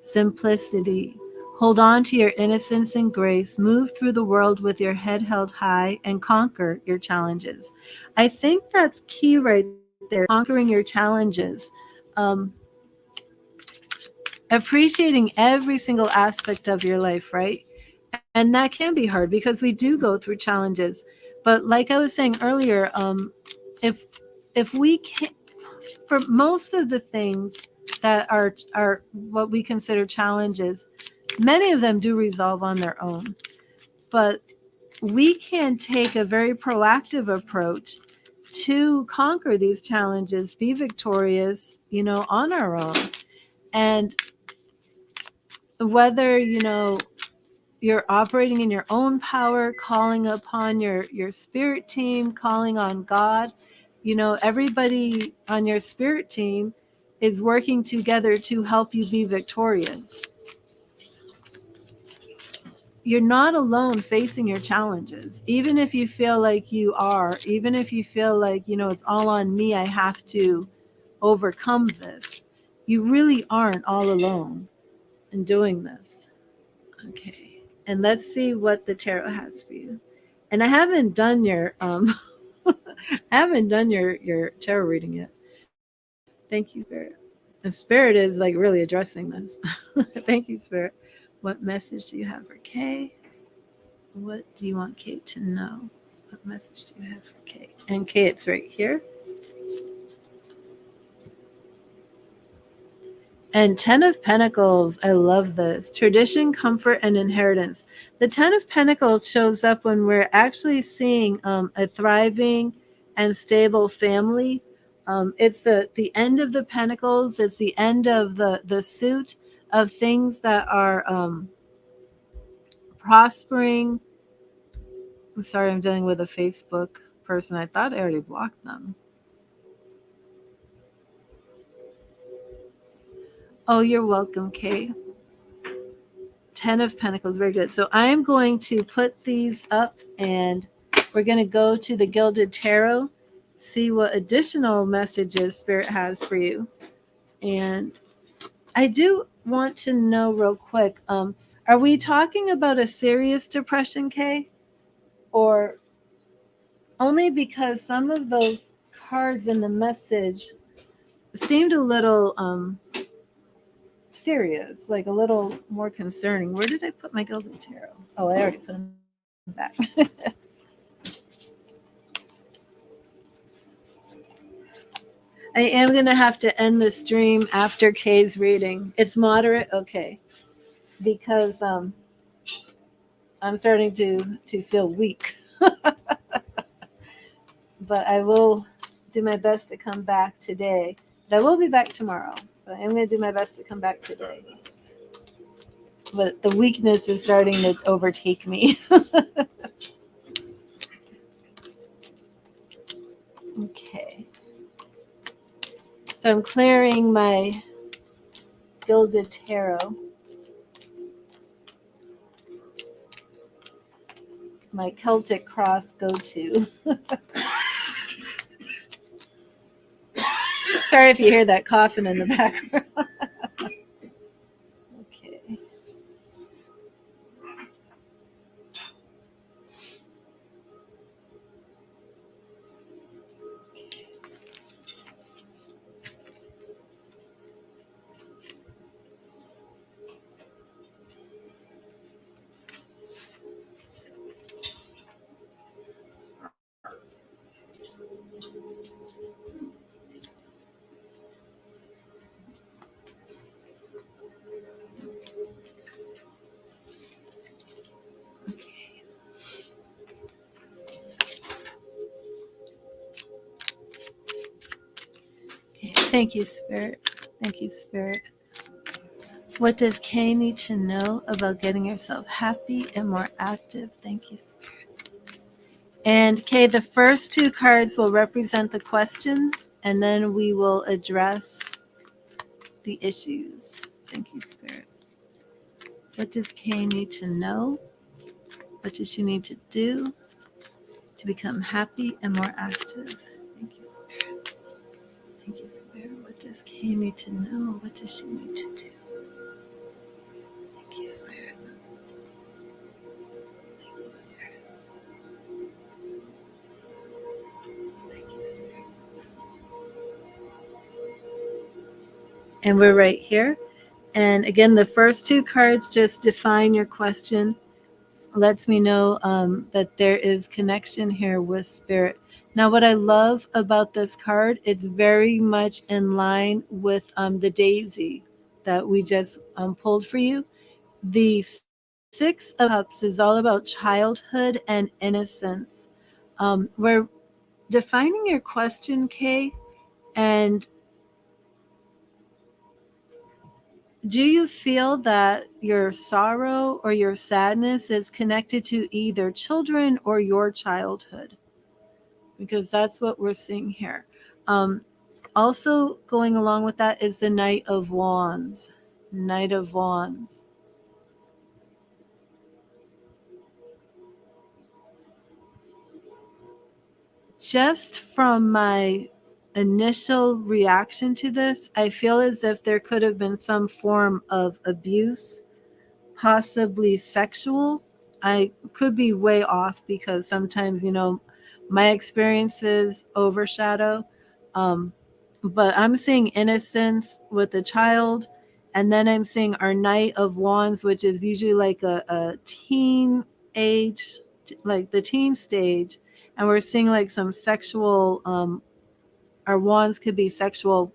Simplicity. Hold on to your innocence and grace. Move through the world with your head held high and conquer your challenges. I think that's key right there, conquering your challenges. Um, Appreciating every single aspect of your life, right? And that can be hard because we do go through challenges. But like I was saying earlier, if we can, for most of the things that are what we consider challenges, many of them do resolve on their own. But we can take a very proactive approach to conquer these challenges, be victorious, on our own. And whether, you're operating in your own power, calling upon your spirit team, calling on God, everybody on your spirit team is working together to help you be victorious. You're not alone facing your challenges. Even if you feel like you are, even if you feel like, it's all on me, I have to overcome this, you really aren't all alone in doing this. Okay. And let's see what the tarot has for you. And I haven't done your I haven't done your tarot reading yet. Thank you, Spirit. The Spirit is like really addressing this. Thank you, Spirit. What message do you have for Kay? What do you want Kate to know? What message do you have for Kate? And Kate, it's right here. And 10 of Pentacles, I love this. Tradition, comfort, and inheritance. The 10 of Pentacles shows up when we're actually seeing a thriving and stable family. It's the end of the Pentacles. It's the end of the suit of things that are prospering. I'm sorry, I'm dealing with a Facebook person. I thought I already blocked them. Oh, you're welcome, Kay. 10 of Pentacles, very good. So I'm going to put these up and we're going to go to the Gilded Tarot, see what additional messages Spirit has for you. And I do want to know real quick, are we talking about a serious depression, Kay? Or only because some of those cards in the message seemed a little serious, like a little more concerning. Where did I put my Gilded Tarot? Oh, I already put them back. I am going to have to end the stream after Kay's reading. It's moderate, okay, because I'm starting to feel weak. But I will do my best to come back today. But I will be back tomorrow. But I am going to do my best to come back today. But the weakness is starting to overtake me. Okay. So I'm clearing my Gilded Tarot. My Celtic Cross go-to. Sorry if you hear that coughing in the background. Okay. Thank you, Spirit. Thank you, Spirit. What does Kay need to know about getting herself happy and more active? Thank you, Spirit. And Kay, the first two cards will represent the question, and then we will address the issues. Thank you, Spirit. What does Kay need to know? What does she need to do to become happy and more active? Thank you, Spirit. Thank you, Spirit. What does Kay need to know? What does she need to do? Thank you, Spirit. Thank you, Spirit. Thank you, Spirit. And we're right here. And again, the first two cards just define your question. Lets me know that there is connection here with Spirit. Now, what I love about this card, it's very much in line with the daisy that we just pulled for you. The Six of Cups is all about childhood and innocence. We're defining your question, Kay, and do you feel that your sorrow or your sadness is connected to either children or your childhood? Because that's what we're seeing here. Also, going along with that is the Knight of Wands. Knight of Wands. Just from my initial reaction to this, I feel as if there could have been some form of abuse, possibly sexual. I could be way off because sometimes, my experiences overshadow. But I'm seeing innocence with a child, and then I'm seeing our Knight of Wands, which is usually like a teen age, like the teen stage, and we're seeing like some sexual. Our wands could be sexual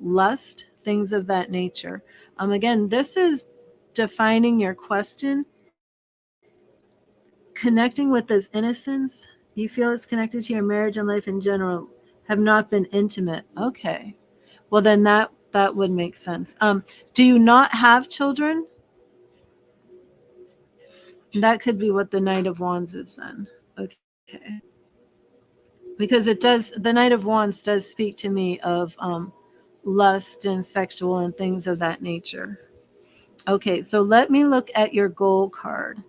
lust, things of that nature. Again, this is defining your question, connecting with this innocence. You feel it's connected to your marriage and life in general, have not been intimate. Okay. Well, then that would make sense. Do you not have children? That could be what the Knight of Wands is then. Okay. Because the Knight of Wands does speak to me of lust and sexual and things of that nature. Okay, so let me look at your goal card.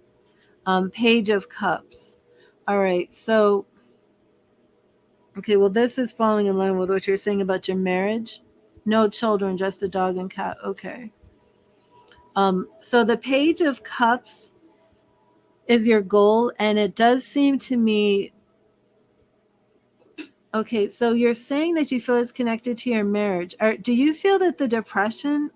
Page of Cups. All right, so, okay, well, this is falling in line with what you're saying about your marriage. No children, just a dog and cat. Okay. So the Page of Cups is your goal, and it does seem to me, okay, so you're saying that you feel it's connected to your marriage. Do you feel that the depression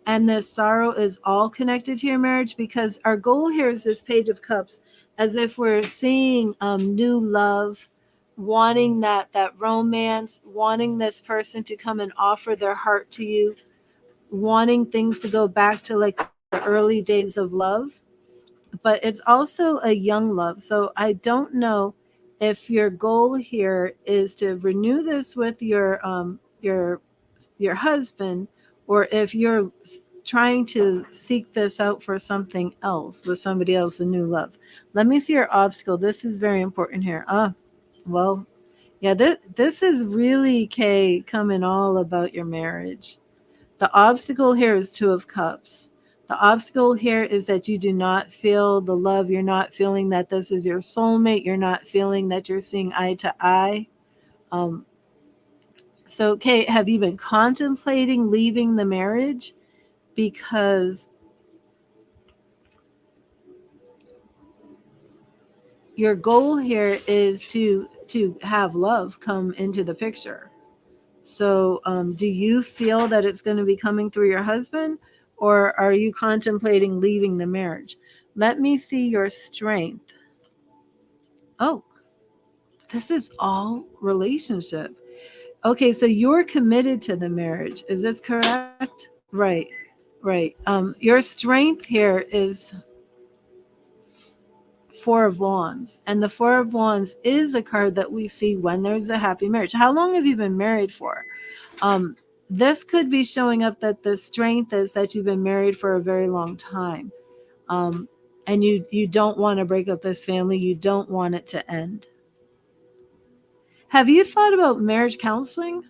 and the sorrow is all connected to your marriage? Because our goal here is this Page of Cups, as if we're seeing new love, wanting that romance, wanting this person to come and offer their heart to you, wanting things to go back to like the early days of love. But it's also a young love. So I don't know if your goal here is to renew this with your husband, or if you're trying to seek this out for something else with somebody else, a new love. Let me see your obstacle. This is very important here. Well, yeah, this is really, Kay, coming all about your marriage. The obstacle here is Two of Cups. The obstacle here is that you do not feel the love. You're not feeling that this is your soulmate. You're not feeling that you're seeing eye to eye. So, Kate, have you been contemplating leaving the marriage? Because your goal here is to have love come into the picture. So do you feel that it's going to be coming through your husband, or are you contemplating leaving the marriage? Let me see your strength. Oh, this is all relationship. Okay, so you're committed to the marriage. Is this correct? Right, right. Your strength here is Four of Wands. And the Four of Wands is a card that we see when there's a happy marriage. How long have you been married for? this could be showing up that the strength is that you've been married for a very long time. Um, and you don't want to break up this family. You don't want it to end. Have you thought about marriage counseling?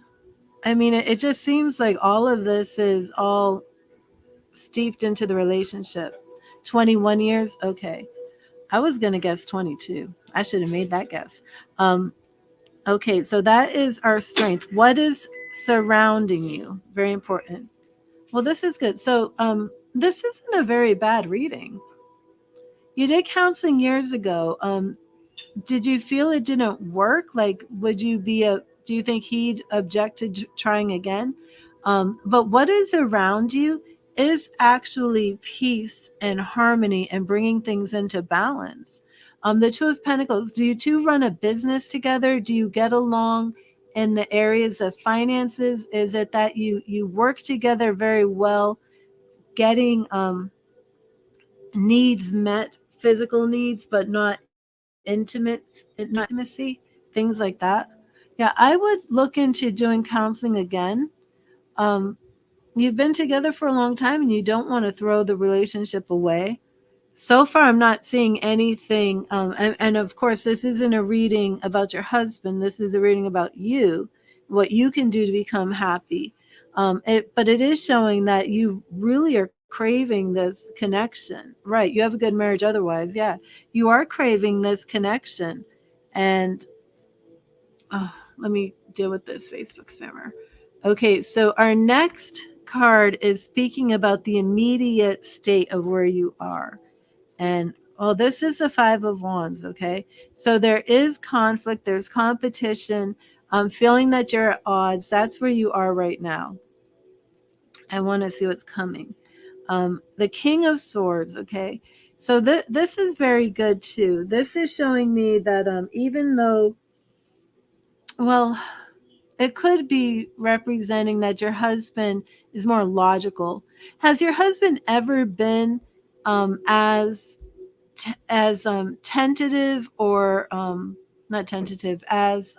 I mean, it just seems like all of this is all steeped into the relationship. 21 years? Okay. I was going to guess 22. I should have made that guess. Um, okay, so that is our strength. What is surrounding you? Very important. Well, this is good. So, this isn't a very bad reading. You did counseling years ago. Did you feel it didn't work? Like, do you think he'd object to trying again? But what is around you is actually peace and harmony and bringing things into balance. The Two of Pentacles, do you two run a business together? Do you get along in the areas of finances? Is it that you work together very well, getting needs met, physical needs, but not intimacy, things like that? Yeah, I would look into doing counseling again. Um, you've been together for a long time and you don't want to throw the relationship away. So far, I'm not seeing anything. And of course, this isn't a reading about your husband. This is a reading about you, what you can do to become happy. But it is showing that you really are craving this connection. Right. You have a good marriage otherwise. Yeah. You are craving this connection. And let me deal with this Facebook spammer. Okay. So our next card is speaking about the immediate state of where you are. And this is a Five of Wands, okay? So there is conflict, there's competition, feeling that you're at odds. That's where you are right now. I want to see what's coming. The King of Swords, okay? So this is very good too. This is showing me that even though, well, it could be representing that your husband is more logical. Has your husband ever been as tentative or not tentative as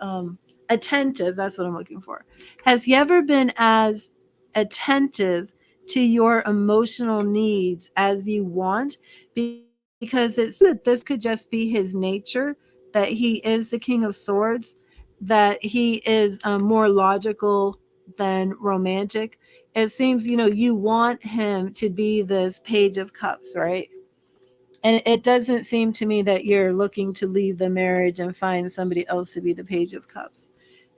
attentive, that's what I'm looking for? Has he ever been as attentive to your emotional needs as you want? Because it's that this could just be his nature, that he is the King of Swords, that he is more logical than romantic. It seems, you want him to be this Page of Cups, right? And it doesn't seem to me that you're looking to leave the marriage and find somebody else to be the Page of Cups.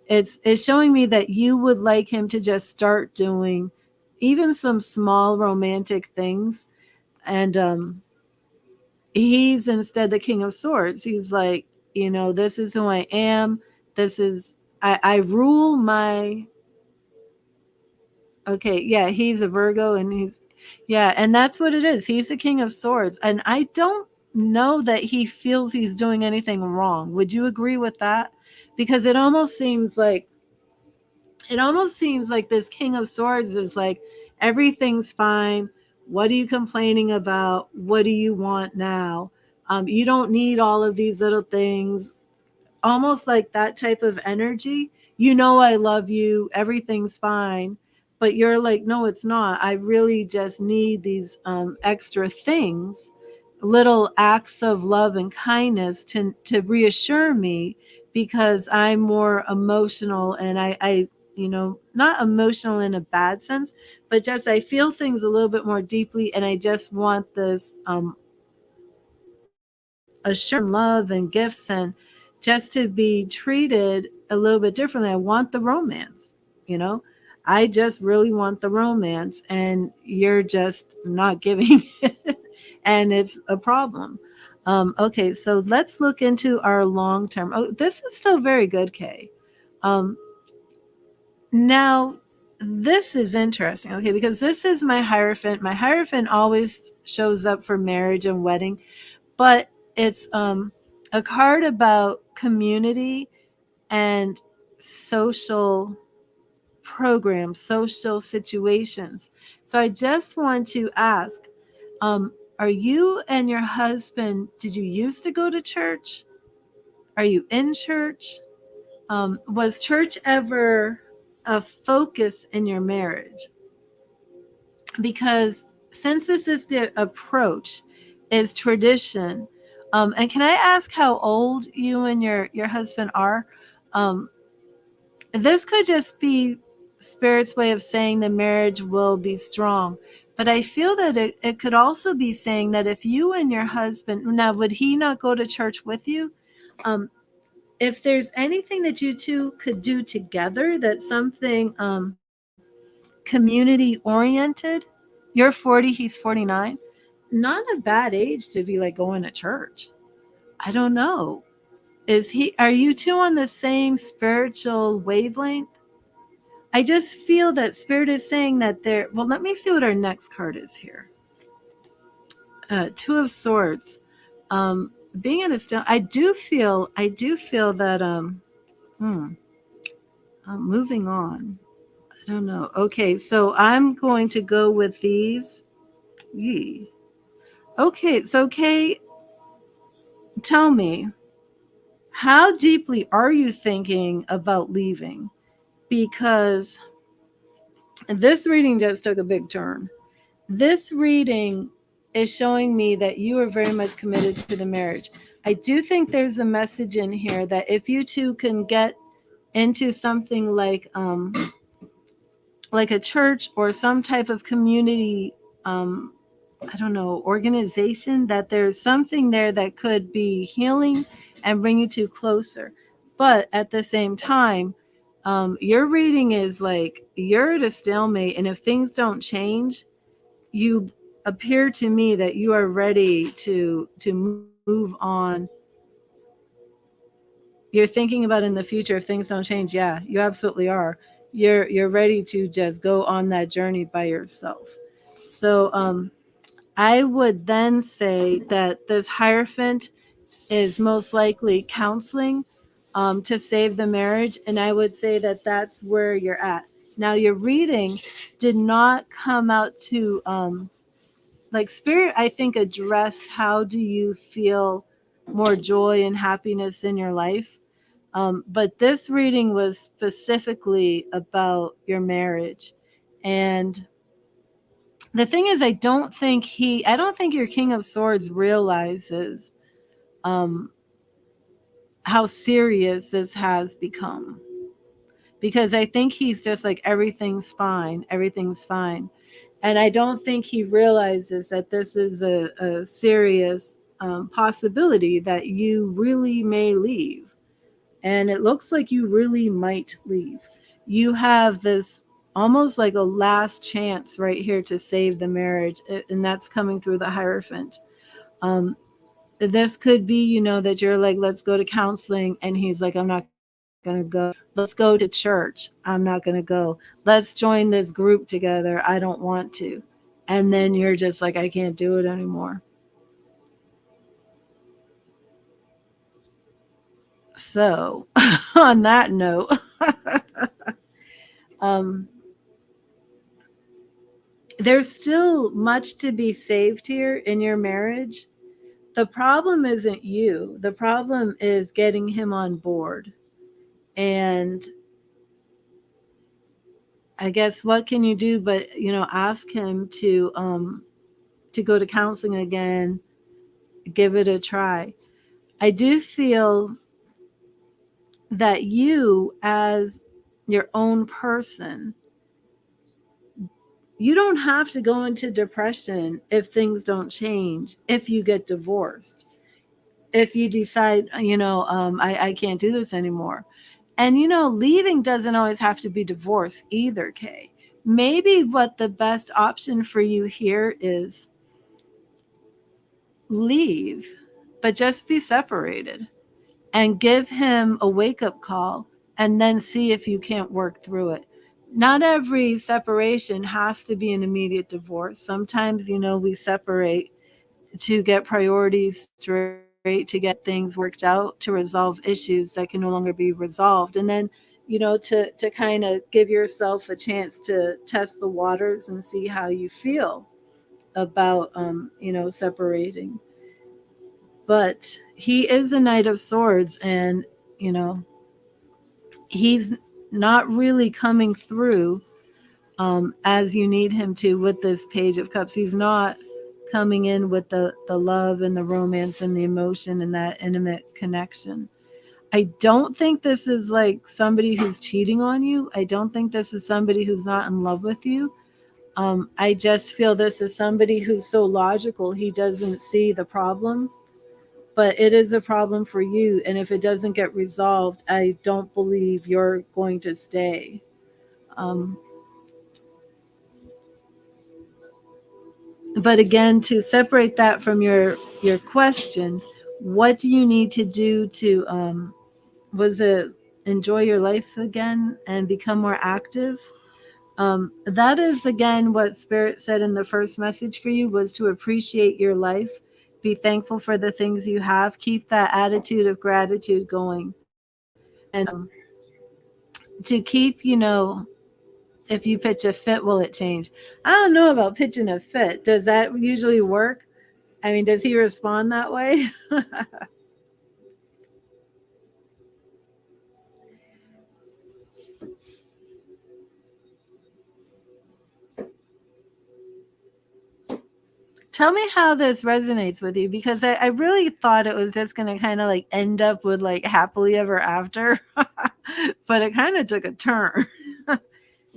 It's showing me that you would like him to just start doing even some small romantic things. And he's instead the King of Swords. He's like, this is who I am. This is, I rule my, okay, yeah, he's a Virgo and and that's what it is. He's the King of Swords. And I don't know that he feels he's doing anything wrong. Would you agree with that? Because it almost seems like this King of Swords is like, everything's fine. What are you complaining about? What do you want now? You don't need all of these little things. Almost like that type of energy. I love you. Everything's fine. But you're like, no, it's not. I really just need these extra things, little acts of love and kindness to reassure me, because I'm more emotional, and I not emotional in a bad sense, but just I feel things a little bit more deeply, and I just want this assurance, love, and gifts, and just to be treated a little bit differently. I want the romance, you know. I just really want the romance, and you're just not giving it, and it's a problem. Okay, so let's look into our long term. Oh, this is still very good, Kay. Um, Now, this is interesting, okay, because this is my Hierophant. My Hierophant always shows up for marriage and wedding, but it's a card about community and social programs, social situations. So I just want to ask, are you and your husband, did you used to go to church? Are you in church? Was church ever a focus in your marriage, because since this is the approach, is tradition. And can I ask how old you and your husband are? Um, this could just be Spirit's way of saying the marriage will be strong. But I feel that it could also be saying that if you and your husband, now, would he not go to church with you? Um, if there's anything that you two could do together, that's something community oriented. You're 40, he's 49. Not a bad age to be like going to church. I don't know. Are you two on the same spiritual wavelength? I just feel that Spirit is saying that there. Well, let me see what our next card is here. Two of Swords. Being in a stone, I do feel that hmm, moving on. I don't know. Okay, so I'm going to go with these. Yee. Okay, so Kay, tell me, how deeply are you thinking about leaving? Because this reading just took a big turn. This reading is showing me that you are very much committed to the marriage. I do think there's a message in here that if you two can get into something like a church or some type of community, I don't know, organization, that there's something there that could be healing and bring you two closer. But at the same time, your reading is like you're at a stalemate, and if things don't change, you appear to me that you are ready to move on. You're thinking about in the future if things don't change. Yeah, you absolutely are. You're ready to just go on that journey by yourself. So I would then say that this Hierophant is most likely counseling to save the marriage. And I would say that that's where you're at. Now, your reading did not come out to, like, Spirit, I think, addressed how do you feel more joy and happiness in your life. But this reading was specifically about your marriage. And the thing is, I don't think your King of Swords realizes um, how serious this has become, because I think he's just like, everything's fine. And I don't think he realizes that this is a serious possibility that you really may leave. And it looks like you really might leave. You have this almost like a last chance right here to save the marriage, and that's coming through the Hierophant. Um, this could be, that you're like, let's go to counseling, and he's like, I'm not going to go. Let's go to church. I'm not going to go. Let's join this group together. I don't want to. And then you're just like, I can't do it anymore. So, on that note, um, there's still much to be saved here in your marriage. The problem isn't you. The problem is getting him on board. And I guess what can you do but, ask him to go to counseling again, give it a try. I do feel that you, as your own person, you don't have to go into depression if things don't change, if you get divorced, if you decide, I can't do this anymore. And, leaving doesn't always have to be divorce either, Kay. Maybe what the best option for you here is leave, but just be separated and give him a wake up call, and then see if you can't work through it. Not every separation has to be an immediate divorce. Sometimes, we separate to get priorities straight, to get things worked out, to resolve issues that can no longer be resolved. And then, to kind of give yourself a chance to test the waters and see how you feel about, separating. But he is a Knight of Swords, and, you know, he's not really coming through as you need him to with this Page of Cups. He's not coming in with the love and the romance and the emotion and that intimate connection. I don't think this is like somebody who's cheating on you. I don't think this is somebody who's not in love with you. I just feel this is somebody who's so logical, he doesn't see the problem, but it is a problem for you. And if it doesn't get resolved, I don't believe you're going to stay. Um, but again, to separate that from your question, what do you need to do to was it enjoy your life again and become more active? That is again what Spirit said in the first message for you, was to appreciate your life, be thankful for the things you have, keep that attitude of gratitude going, and to keep, if you pitch a fit, will it change? I don't know about pitching a fit. Does that usually work? I mean, does he respond that way? Tell me how this resonates with you, because I really thought it was just going to kind of like end up with like happily ever after, but it kind of took a turn.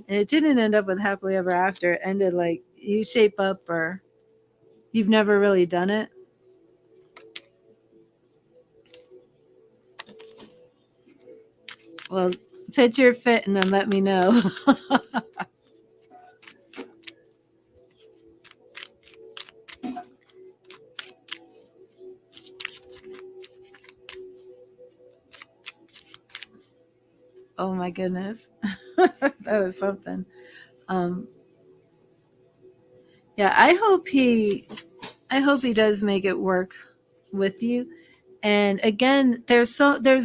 It didn't end up with happily ever after. It ended like you shape up, or you've never really done it. Well, pitch your fit and then let me know. Oh my goodness. That was something. Um, yeah, I hope he does make it work with you. And again, there's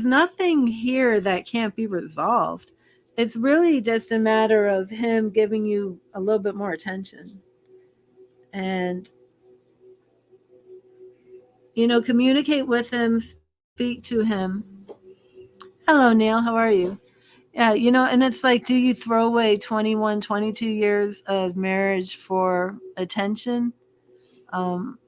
nothing here that can't be resolved. It's really just a matter of him giving you a little bit more attention. And communicate with him, speak to him. Hello, Neil, how are you? Yeah, and it's like, do you throw away 21, 22 years of marriage for attention? Um,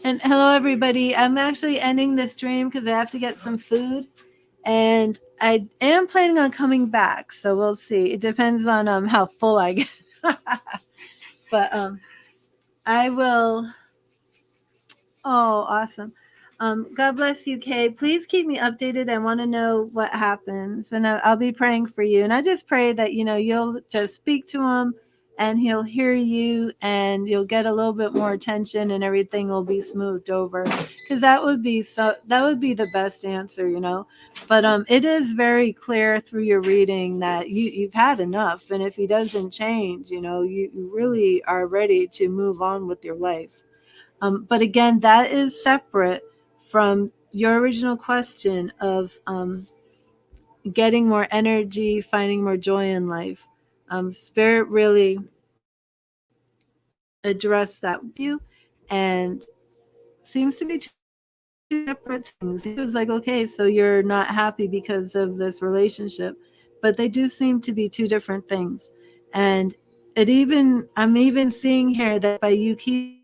and hello, everybody. I'm actually ending this stream because I have to get some food. And I am planning on coming back, so we'll see. It depends on how full I get. But I will. Oh, awesome. God bless you, Kay. Please keep me updated. I want to know what happens, and I'll be praying for you. And I just pray that you'll just speak to him, and he'll hear you, and you'll get a little bit more attention, and everything will be smoothed over. Because that would be the best answer. But it is very clear through your reading that you've had enough, and if he doesn't change, you really are ready to move on with your life. But again, that is separate from your original question of getting more energy, finding more joy in life. Spirit really addressed that with you, and seems to be two separate things. It was like, okay, so you're not happy because of this relationship, but they do seem to be two different things. And I'm even seeing here that by you keeping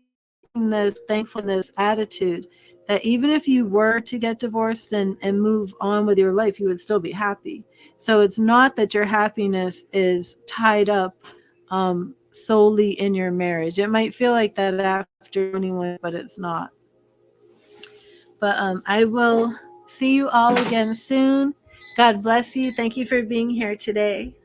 this thankfulness attitude, that even if you were to get divorced and move on with your life, you would still be happy. So it's not that your happiness is tied up solely in your marriage. It might feel like that after anyone, but it's not. But I will see you all again soon. God bless you. Thank you for being here today.